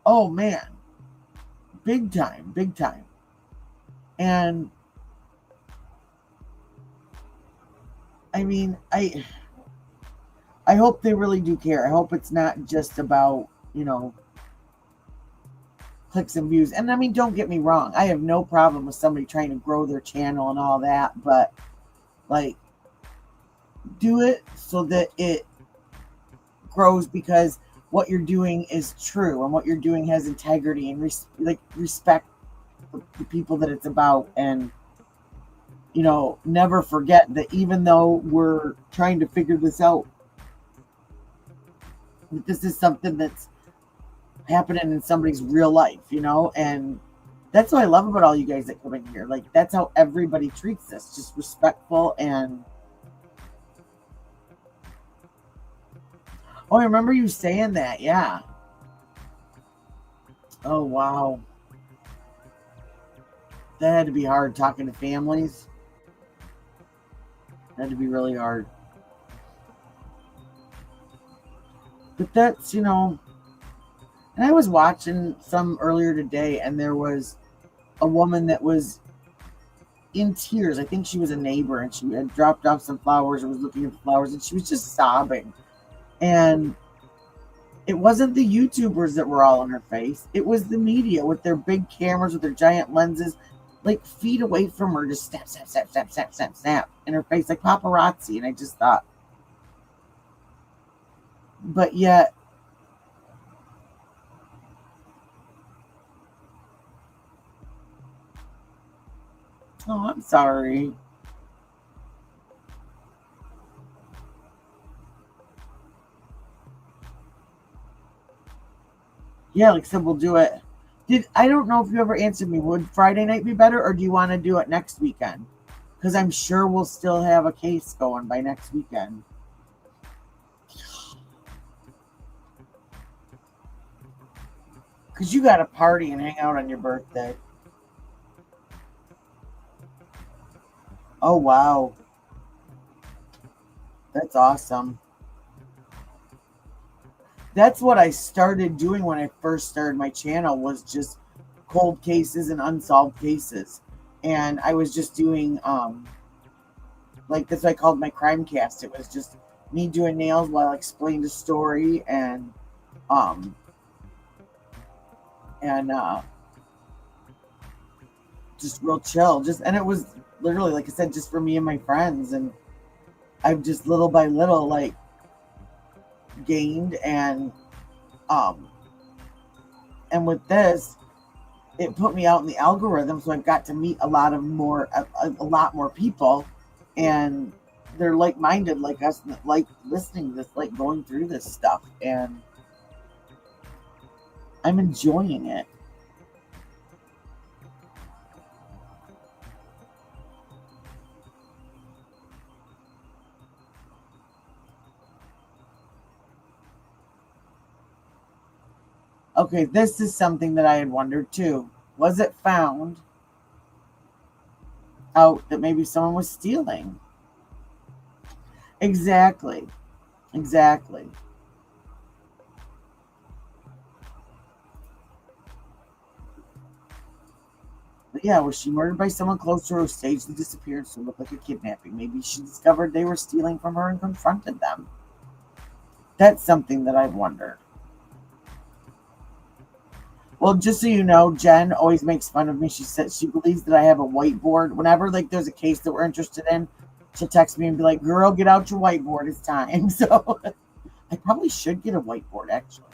Oh man. Big time. And I mean, I hope they really do care. I hope it's not just about, clicks and views. And I mean, don't get me wrong. I have no problem with somebody trying to grow their channel and all that, but like, do it so that it grows, because what you're doing is true and what you're doing has integrity and respect the people that it's about. And never forget that even though we're trying to figure this out, this is something that's happening in somebody's real life, and that's what I love about all you guys that come in here. Like, that's how everybody treats this, just respectful. And oh, I remember you saying that. Yeah. Oh wow, that had to be hard, talking to families. That had to be really hard. But that's, and I was watching some earlier today, and there was a woman that was in tears. I think she was a neighbor, and she had dropped off some flowers or was looking at the flowers, and she was just sobbing. And it wasn't the YouTubers that were all in her face. It was the media with their big cameras, with their giant lenses, like feet away from her, just snap in her face, like paparazzi. And I just thought, but yet, oh, I'm sorry. Yeah, like I said, we'll do it. I don't know if you ever answered me. Would Friday night be better, or do you want to do it next weekend? Because I'm sure we'll still have a case going by next weekend. Because you got to party and hang out on your birthday. Oh, wow. That's awesome. That's what I started doing when I first started my channel, was just cold cases and unsolved cases. And I was just doing, like, that's what I called my crime cast. It was just me doing nails while I explained a story, and just real chill. And it was literally, like I said, just for me and my friends. And I've just little by little, like, gained, and with this, it put me out in the algorithm, so I've got to meet a lot more people, and they're like-minded like us, like listening to this, like going through this stuff, and I'm enjoying it. Okay, this is something that I had wondered too. Was it found out that maybe someone was stealing? Exactly. But yeah, was she murdered by someone close to her who staged the disappearance to look like a kidnapping? Maybe she discovered they were stealing from her and confronted them. That's something that I've wondered. Well, just so you know, Jen always makes fun of me. She says she believes that I have a whiteboard. Whenever like there's a case that we're interested in, she'll text me and be like, "Girl, get out your whiteboard. It's time." So I probably should get a whiteboard actually.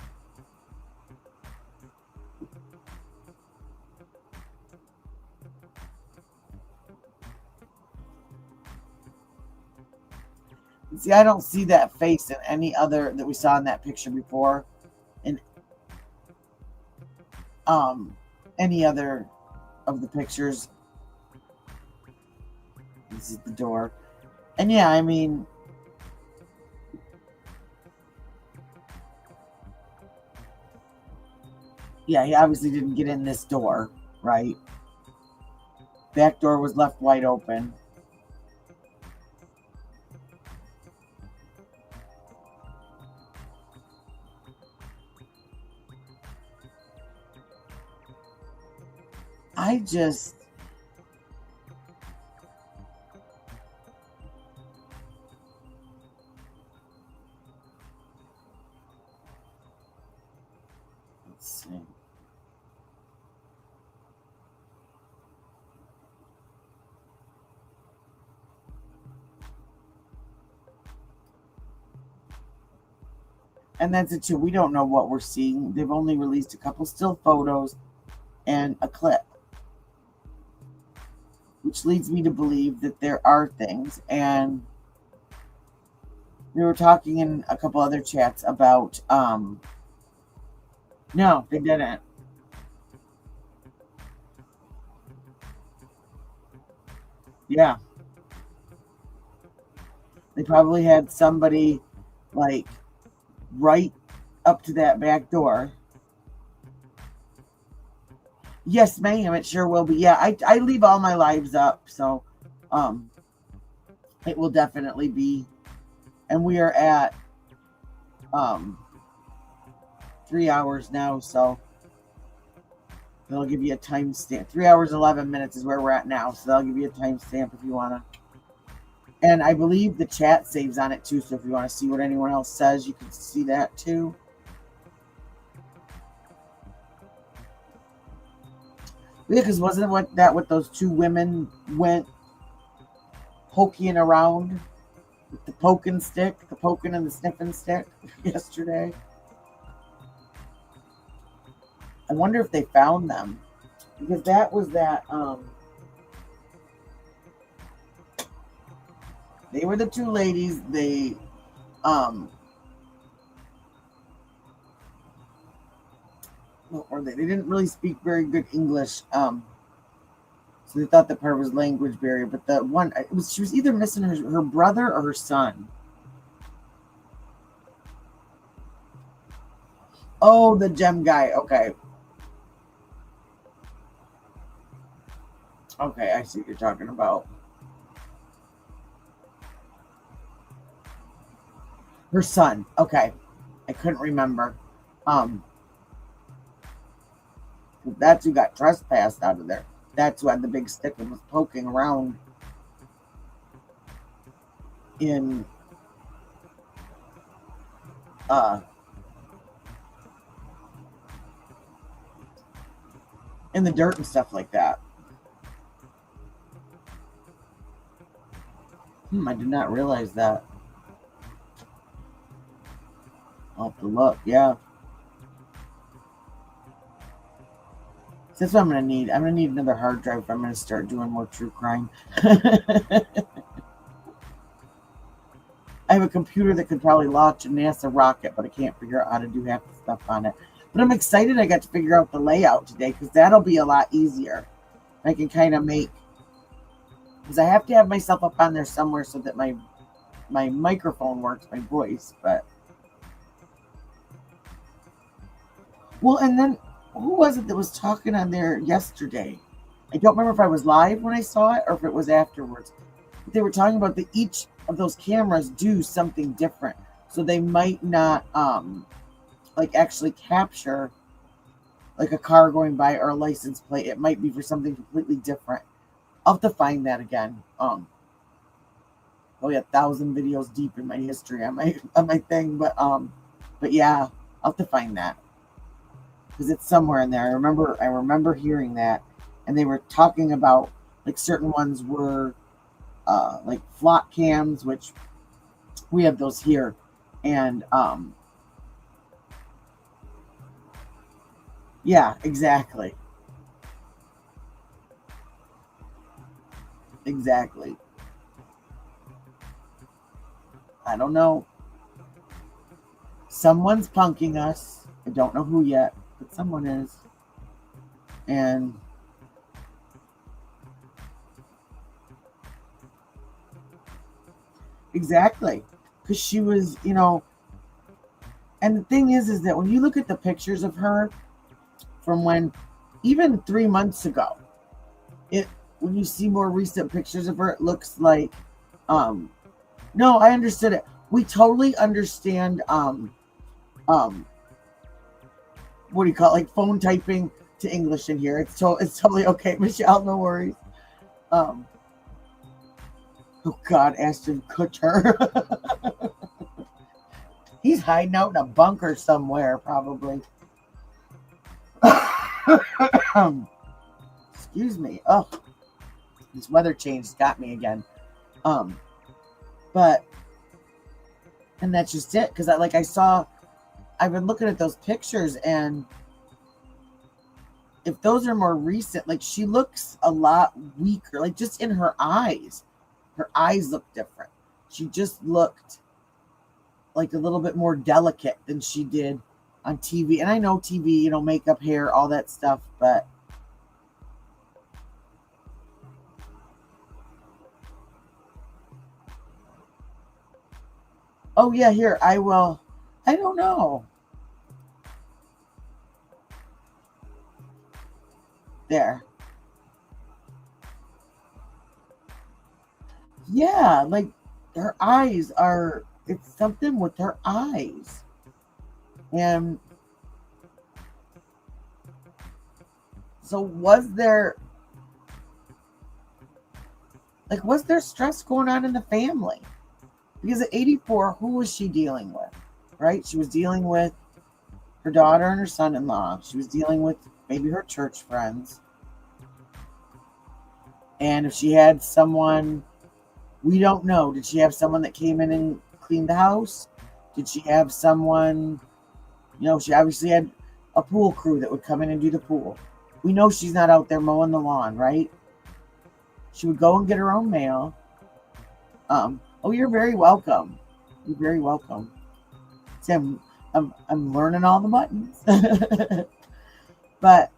See, I don't see that face in any other that we saw in that picture before. In any other of the pictures. This is the door. And yeah, I mean, yeah, he obviously didn't get in this door, right? Back door was left wide open. I just, let's see. And that's it too. We don't know what we're seeing. They've only released a couple still photos and a clip, which leads me to believe that there are things. And we were talking in a couple other chats about no, they didn't. Yeah, they probably had somebody like right up to that back door. Yes, ma'am, it sure will be. Yeah, I leave all my lives up, so it will definitely be. And we are at 3 hours now, so they'll give you a timestamp. 3 hours 11 minutes is where we're at now, so they'll give you a timestamp if you want to. And I believe the chat saves on it too, so if you want to see what anyone else says, you can see that too. Yeah, because wasn't what those two women went poking around with the poking and the sniffing stick yesterday? I wonder if they found them, because that was that they were the two ladies. They what were they? They didn't really speak very good English. So they thought that part was language barrier. But the one, she was either missing her brother or her son. Oh, the gem guy. Okay. Okay, I see what you're talking about. Her son. Okay. I couldn't remember. That's who got trespassed out of there. That's who had the big stick and was poking around in the dirt and stuff like that. I did not realize that. I'll have to look, yeah. So that's what I'm gonna need. I'm gonna need another hard drive if I'm gonna start doing more true crime. I have a computer that could probably launch a NASA rocket, but I can't figure out how to do half the stuff on it. But I'm excited I got to figure out the layout today, because that'll be a lot easier. I can kind of make, because I have to have myself up on there somewhere so that my microphone works, my voice. But well, and then who was it that was talking on there yesterday? I don't remember if I was live when I saw it or if it was afterwards. But they were talking about that each of those cameras do something different, so they might not like actually capture like a car going by or a license plate. It might be for something completely different. I'll have to find that again. Probably 1,000 videos deep in my history on my thing, but yeah, I'll have to find that. because it's somewhere in there. I remember hearing that, and they were talking about like certain ones were like flock cams, which we have those here, and yeah, exactly. I don't know. Someone's punking us. I don't know who yet, but someone is. And exactly, because she was, and the thing is that when you look at the pictures of her from when, even 3 months ago, when you see more recent pictures of her, it looks like, no, I understood it. We totally understand, what do you call it? Like phone typing to English in here. It's totally okay, Michelle. No worries. Oh God, Ashton Kutcher. He's hiding out in a bunker somewhere, probably. Excuse me. Oh, this weather change got me again. But, and that's just it. Because I've been looking at those pictures, and if those are more recent, like she looks a lot weaker, like just in her eyes. Her eyes look different. She just looked like a little bit more delicate than she did on TV. And I know TV, makeup, hair, all that stuff, but oh yeah, here, I will. I don't know. There. Yeah, like her eyes are, it's something with her eyes. And so was there stress going on in the family? Because at 84, who was she dealing with? Right? She was dealing with her daughter and her son-in-law. She was dealing with maybe her church friends. And if she had someone, we don't know. Did she have someone that came in and cleaned the house? Did she have someone, she obviously had a pool crew that would come in and do the pool. We know she's not out there mowing the lawn, right? She would go and get her own mail. Oh, you're very welcome. You're very welcome. See, I'm learning all the buttons. But,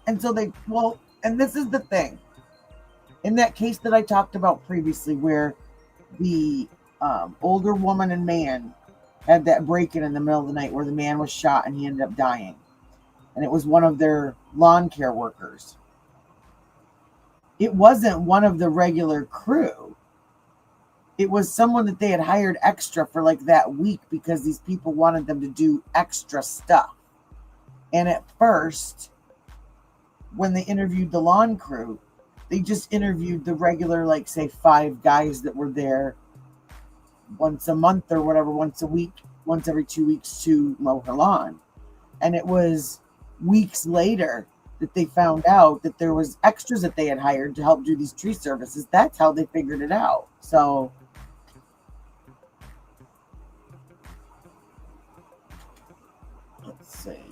and so and this is the thing. In that case that I talked about previously, where the older woman and man had that break-in in the middle of the night where the man was shot and he ended up dying. And it was one of their lawn care workers. It wasn't one of the regular crew. It was someone that they had hired extra for like that week because these people wanted them to do extra stuff. And at first, when they interviewed the lawn crew, they just interviewed the regular, like, say, 5 guys that were there once a month or whatever, once a week, once every 2 weeks to mow her lawn. And it was weeks later that they found out that there was extras that they had hired to help do these tree services. That's how they figured it out. So let's see.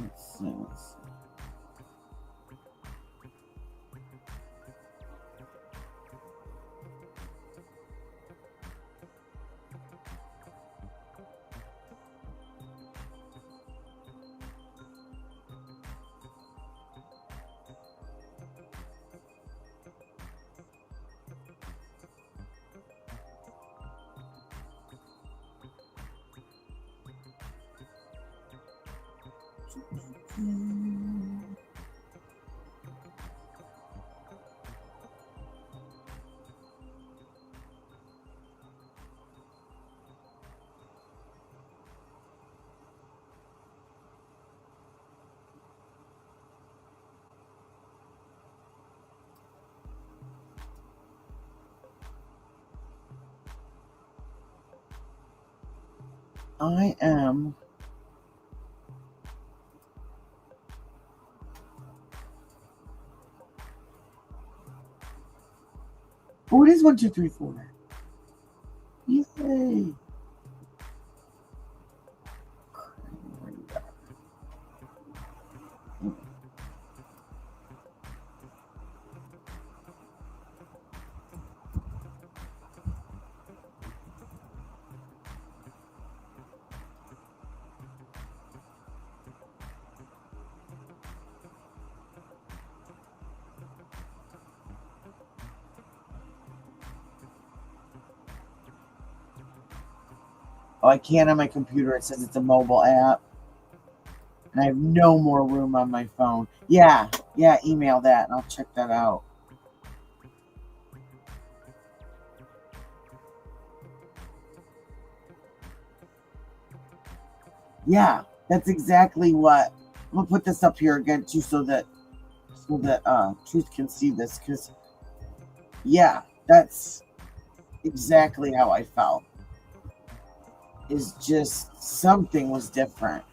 Let's see. I am. Oh, it is 1, 2, 3, 4. Yay! Oh, I can't on my computer. It says it's a mobile app. And I have no more room on my phone. Yeah, email that and I'll check that out. Yeah, that's exactly what. I'm gonna put this up here again too so that Truth can see this, because yeah, that's exactly how I felt. Is just something was different.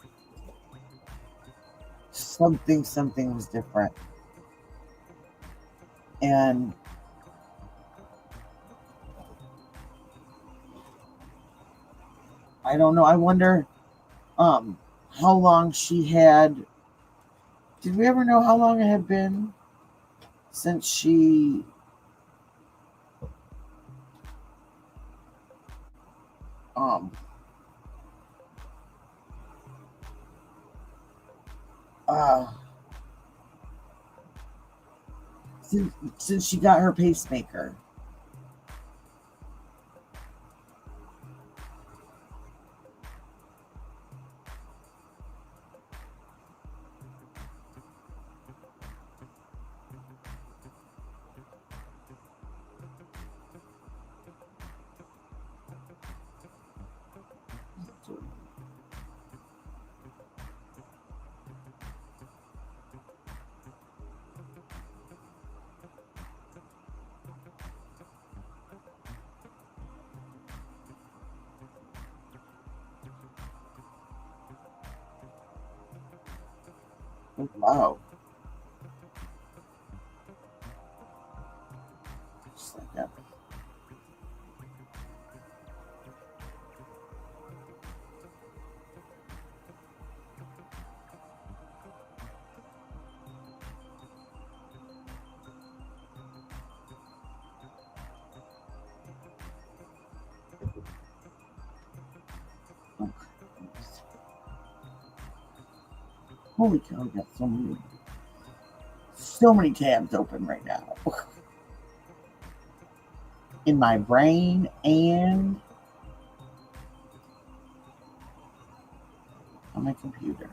Something was different. And I don't know. I wonder how long she had. Did we ever know how long it had been since she since she got her pacemaker? Oh, wow. Just like that. Holy cow, I got so many tabs open right now. In my brain and on my computer.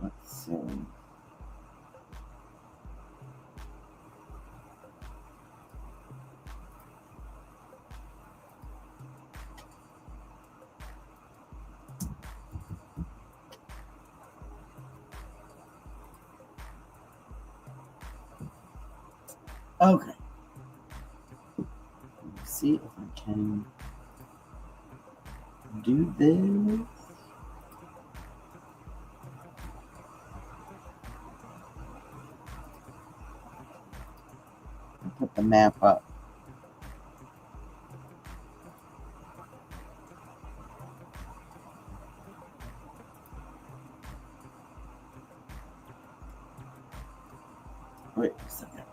Let's see. Okay. Let's see if I can do this. I'll put the map up. Wait a second.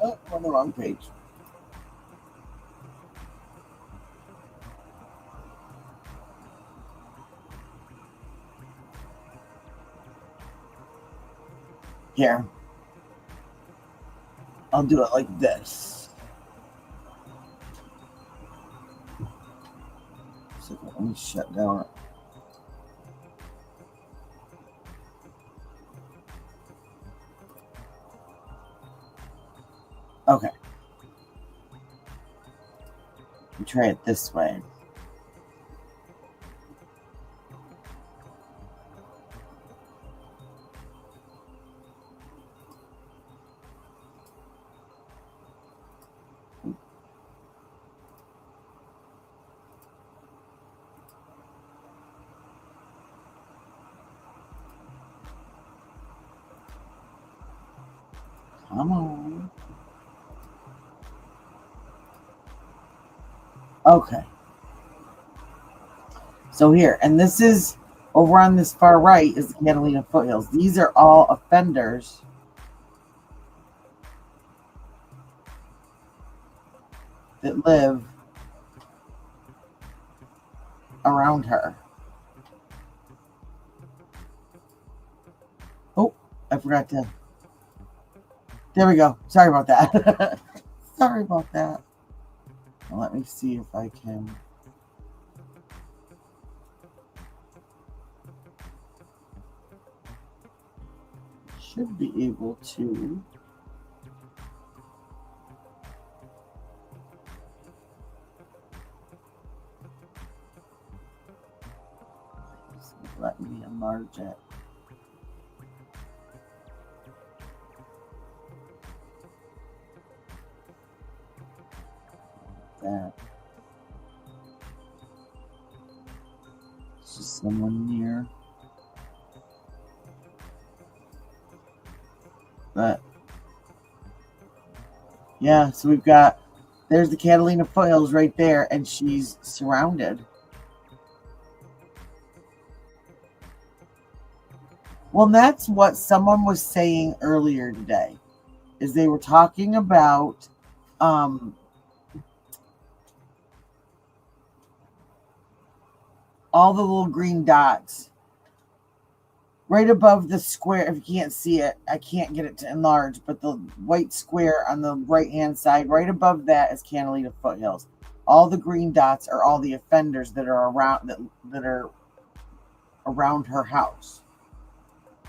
Oh, on the wrong page. Here. I'll do it like this. So let me shut down. Okay. Let me try it this way. Come on. Okay. So here, and this is over on this far right is the Catalina foothills. These are all offenders that live around her. Oh, I forgot to. There we go. Sorry about that. Sorry about that. Well, let me see if I can. Should be able to. Let me enlarge it. That. It's just someone near. But yeah, so we've got, there's the Catalina foothills right there, and she's surrounded. Well, that's what someone was saying earlier today, is they were talking about all the little green dots right above the square. If you can't see it, I can't get it to enlarge, but the white square on the right hand side, right above that is Catalina foothills. All the green dots are all the offenders that are around that are around her house.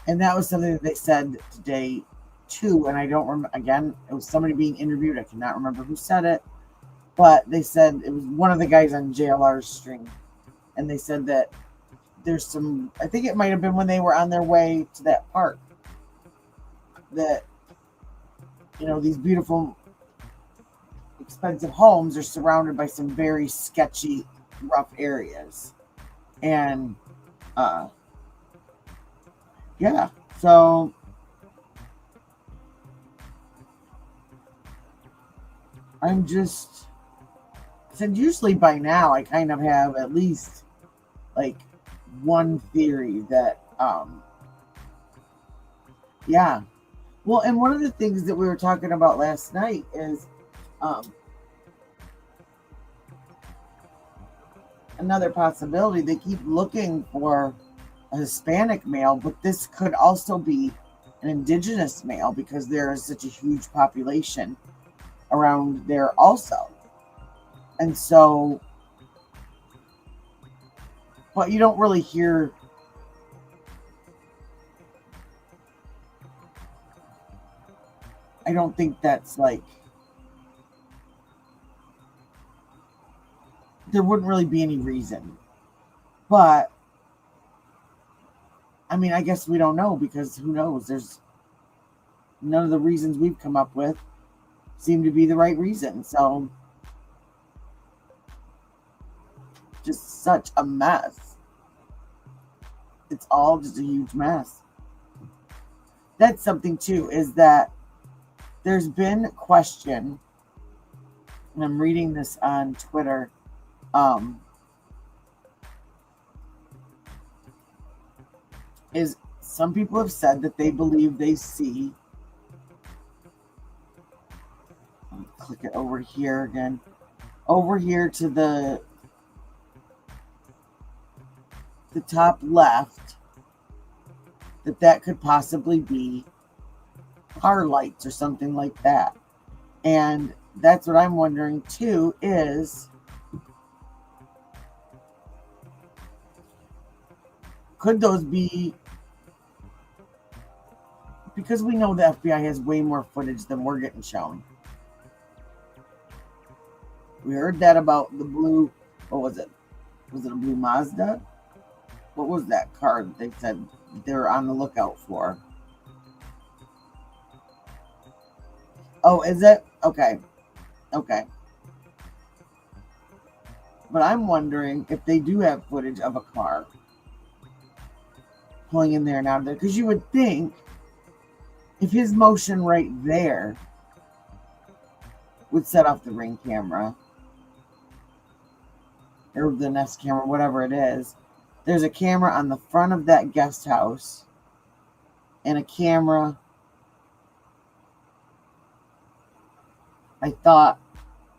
And that was something that they said today too. And I don't remember, again, it was somebody being interviewed. I cannot remember who said it, but they said it was one of the guys on JLR's stream. And they said that there's some, I think it might have been when they were on their way to that park, that, you know, these beautiful, expensive homes are surrounded by some very sketchy, rough areas. And, yeah, so I'm just, and usually by now I kind of have at least like one theory that, yeah. Well, and one of the things that we were talking about last night is, another possibility. They keep looking for a Hispanic male, but this could also be an indigenous male because there is such a huge population around there also. And so, but you don't really hear I don't think that's like, there wouldn't really be any reason. But I mean, I guess we don't know, because who knows? There's none of the reasons we've come up with seem to be the right reason. So just such a mess. It's all just a huge mess. That's something too, is that there's been question, and I'm reading this on Twitter, is some people have said that they believe they see, let me click it over here again, over here to the top left, that could possibly be car lights or something like that. And that's what I'm wondering too, is could those be, because we know the FBI has way more footage than we're getting shown. We heard that about the blue, what was it? Was it a blue Mazda? What was that car that they said they were on the lookout for? Oh, is it? Okay. Okay. But I'm wondering if they do have footage of a car pulling in there and out of there. Because you would think if his motion right there would set off the Ring camera or the Nest camera, whatever it is, there's a camera on the front of that guest house and a camera, I thought,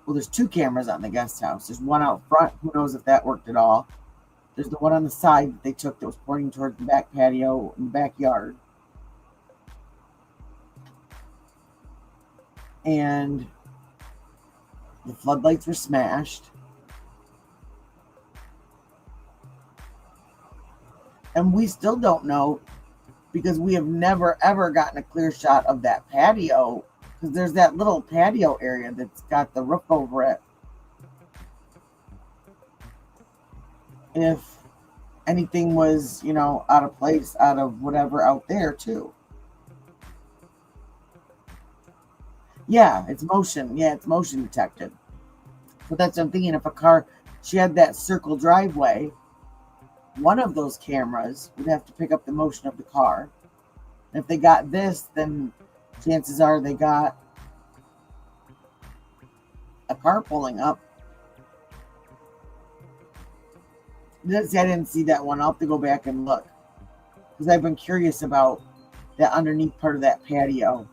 well, there's two cameras on the guest house. There's one out front. Who knows if that worked at all. There's the one on the side that they took that was pointing towards the back patio and the backyard. And the floodlights were smashed. And we still don't know, because we have never ever gotten a clear shot of that patio, because there's that little patio area that's got the roof over it. If anything was, you know, out of place, out of whatever out there too. Yeah, it's motion. Yeah, it's motion detected. But that's what I'm thinking. If a car, she had that circle driveway, one of those cameras would have to pick up the motion of the car. And if they got this, then chances are they got a car pulling up. I didn't see that one. I'll have to go back and look, because I've been curious about that underneath part of that patio.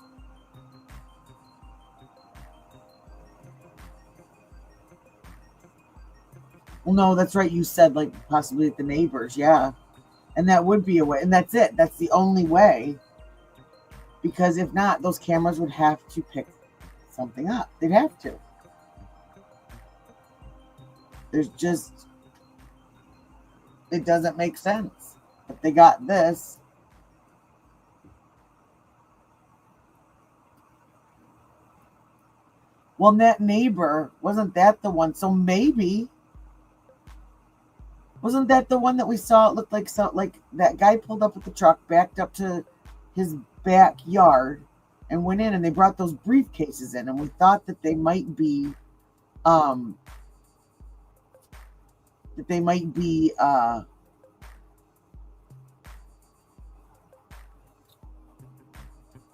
Well, no, that's right. You said like possibly at the neighbors. Yeah. And that would be a way. And that's it. That's the only way. Because if not, those cameras would have to pick something up. They'd have to. There's just, it doesn't make sense. If they got this, well, that neighbor, wasn't that the one? So maybe, wasn't that the one that we saw? It looked like that guy pulled up with the truck, backed up to his backyard and went in, and they brought those briefcases in, and we thought that they might be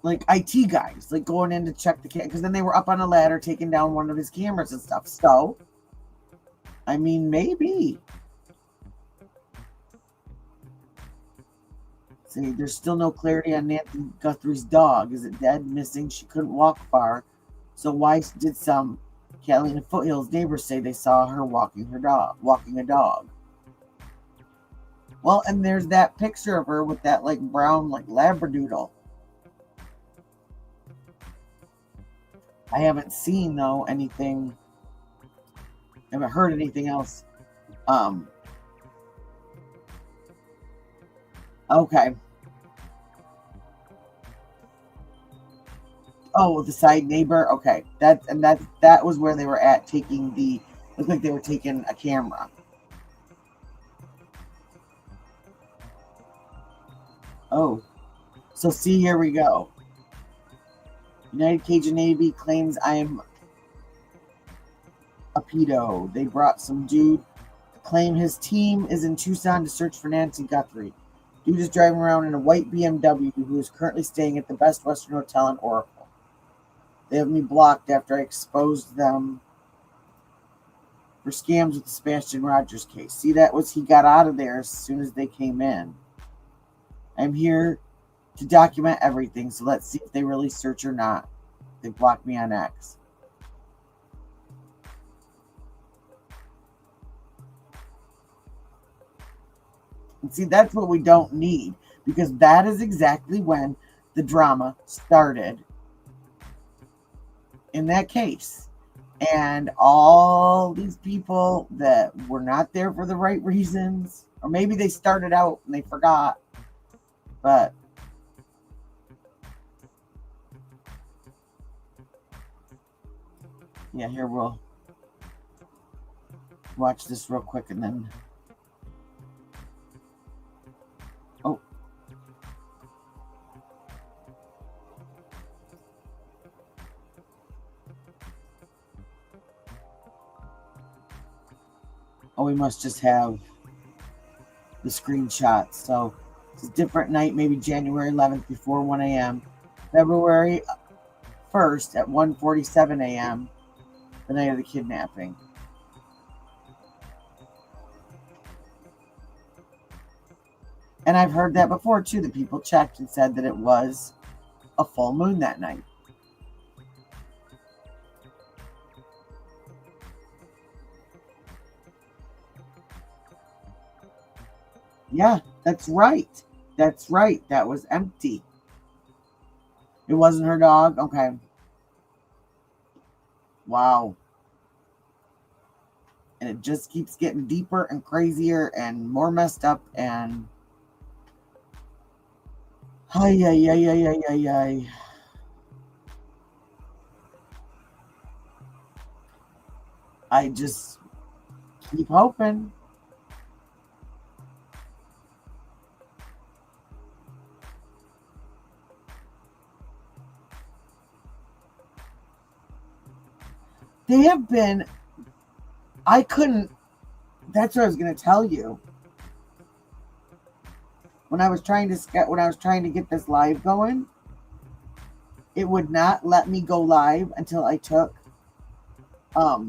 like IT guys, like going in to check the camera, because then they were up on a ladder taking down one of his cameras and stuff. So I mean, maybe. See, there's still no clarity on Nancy Guthrie's dog. Is it dead, missing? She couldn't walk far. So why did some Catalina Foothills neighbors say they saw her walking a dog? Well, and there's that picture of her with that like brown like Labradoodle. I haven't seen though anything. I haven't heard anything else. Okay. Oh, the side neighbor. Okay, that was where they were at taking the. Looked like they were taking a camera. Oh, so see, here we go. United Cajun Navy claims I am a pedo. They brought some dude to claim his team is in Tucson to search for Nancy Guthrie. Dude is driving around in a white BMW who is currently staying at the Best Western Hotel in Oracle. They have me blocked after I exposed them for scams with the Sebastian Rogers case. See, he got out of there as soon as they came in. I'm here to document everything, so let's see if they really search or not. They blocked me on X. And see, that's what we don't need, because that is exactly when the drama started in that case. And all these people that were not there for the right reasons, or maybe they started out and they forgot, but yeah, here we'll watch this real quick and then. Oh. Oh, we must just have the screenshots. So it's a different night, maybe January 11th before 1 a.m. February 1st at 1:47 a.m., the night of the kidnapping. And I've heard that before, too, that people checked and said that it was a full moon that night. Yeah, that's right. That's right. That was empty. It wasn't her dog? Okay. Wow. And it just keeps getting deeper and crazier and more messed up and... Ay, ay, ay, ay, ay, ay, ay. I just keep hoping. They have been... I couldn't... That's what I was going to tell you. When I was trying to get this live going, it would not let me go live until I took I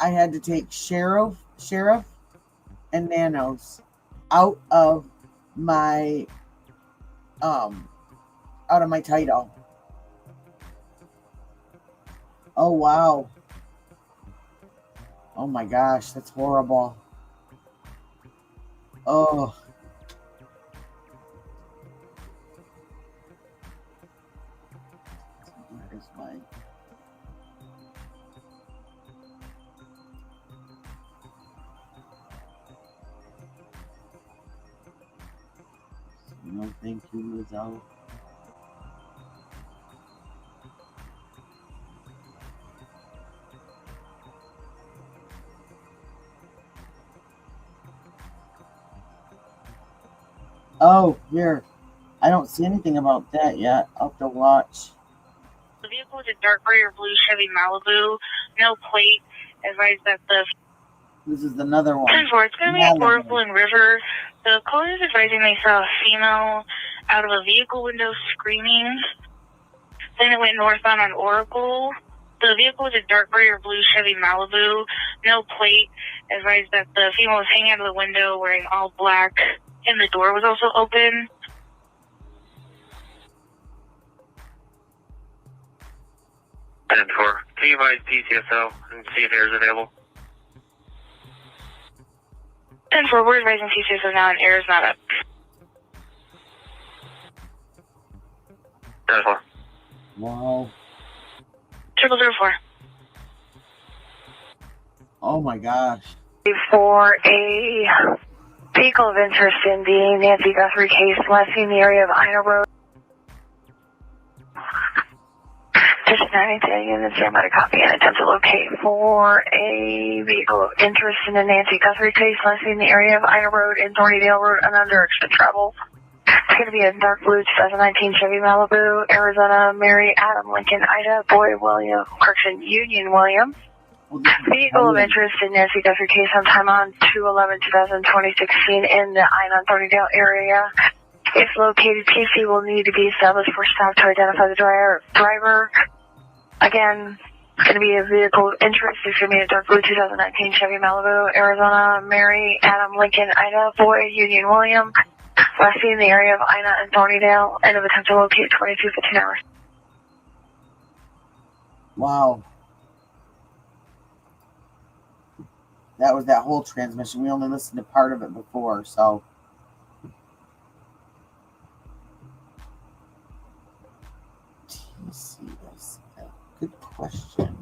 had to take Sheriff and Nanos out of my title. Oh wow. Oh my gosh, that's horrible. Oh. Where's my... No, thank you, Lizzo. Oh, here. I don't see anything about that yet. I'll have to watch. The vehicle is a dark gray or blue Chevy Malibu. No plate. Advised that the... This is another one. It's going to be at Oracle and River. The caller is advising they saw a female out of a vehicle window screaming. Then it went northbound on Oracle. The vehicle was a dark gray or blue Chevy Malibu. No plate. Advised that the female was hanging out of the window wearing all black. And the door was also open. And can you advise PCSO and see if air is available? 10-4, we're advising PCSO now and air is not up. 10-4. Wow. 0004. Oh my gosh. For a vehicle of interest in the Nancy Guthrie case, last seen the area of Ina Road. Just 93 units, I'm about to copy and attempt to locate for a vehicle of interest in the Nancy Guthrie case, last seen the area of Ina Road in Thornydale Road and under extra travel. It's going to be a dark blue 2019 Chevy Malibu, Arizona, Mary, Adam, Lincoln, Ida, Boy, William, Union, William. Vehicle of interest in Nancy Guthrie case sometime on 2/11/2016 in the Ina Thornydale area. If located, PC will need to be established for stop to identify the driver. Again, it's going to be a vehicle of interest. It's going to be a dark blue 2019 Chevy Malibu, Arizona, Mary, Adam, Lincoln, Ida, Boy, Union, William. Last seen in the area of Ina and Thornydale. End of attempt to locate 22:15 hours. Wow. That was that whole transmission. We only listened to part of it before, so. TCS. Good question.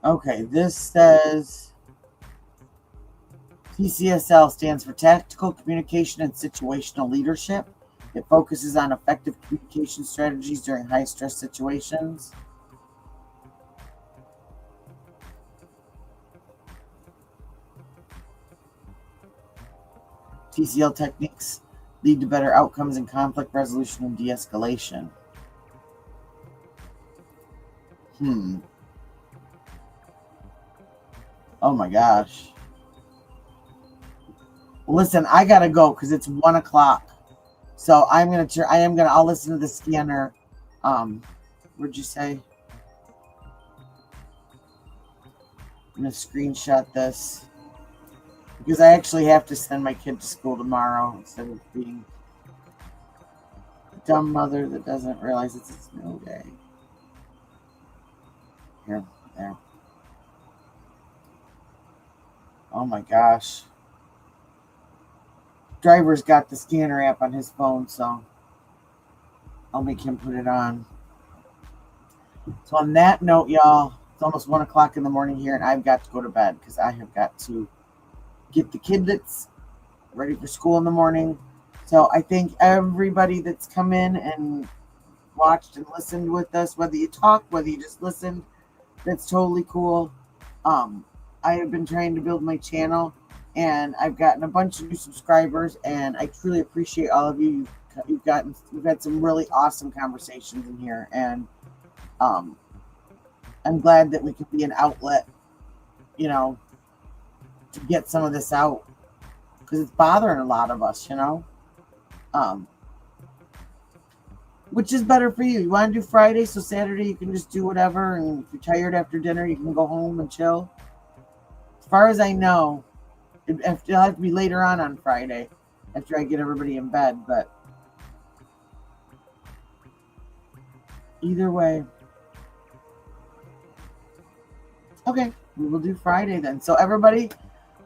Okay, this says TCSL stands for Tactical Communication and Situational Leadership. It focuses on effective communication strategies during high-stress situations. TCL techniques lead to better outcomes in conflict resolution and de-escalation. Oh my gosh. Listen, I gotta go because it's 1 o'clock. So I'll listen to the scanner. What'd you say? I'm gonna screenshot this because I actually have to send my kid to school tomorrow instead of being a dumb mother that doesn't realize it's a snow day. Here, there. Oh my gosh. Driver's got the scanner app on his phone, so I'll make him put it on. So on that note, y'all, it's almost 1 o'clock in the morning here, and I've got to go to bed because I have got to get the kidlets ready for school in the morning. So I thank everybody that's come in and watched and listened with us, whether you talked, whether you just listened. That's totally cool. I have been trying to build my channel, and I've gotten a bunch of new subscribers, and I truly appreciate all of you. We've had some really awesome conversations in here, and I'm glad that we could be an outlet, to get some of this out, because it's bothering a lot of us, which is better for you. You want to do Friday, so Saturday you can just do whatever, and if you're tired after dinner, you can go home and chill. As far as I know, it'll have to be later on Friday after I get everybody in bed, but either way. Okay, we will do Friday then. So everybody,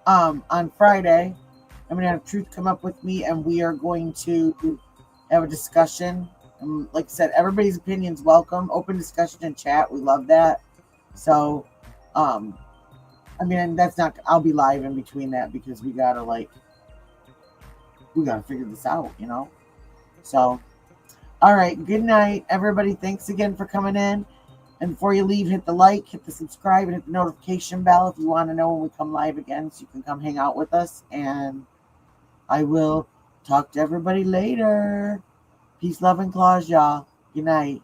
on Friday, I'm going to have Truth come up with me, and we are going to have a discussion. Like I said, everybody's opinion's welcome. Open discussion and chat. We love that. So, that's not, I'll be live in between that because we gotta figure this out, So, all right. Good night, everybody. Thanks again for coming in. And before you leave, hit the like, hit the subscribe, and hit the notification bell if you want to know when we come live again, so you can come hang out with us. And I will talk to everybody later. Peace, love, and Clawz, y'all. Good night.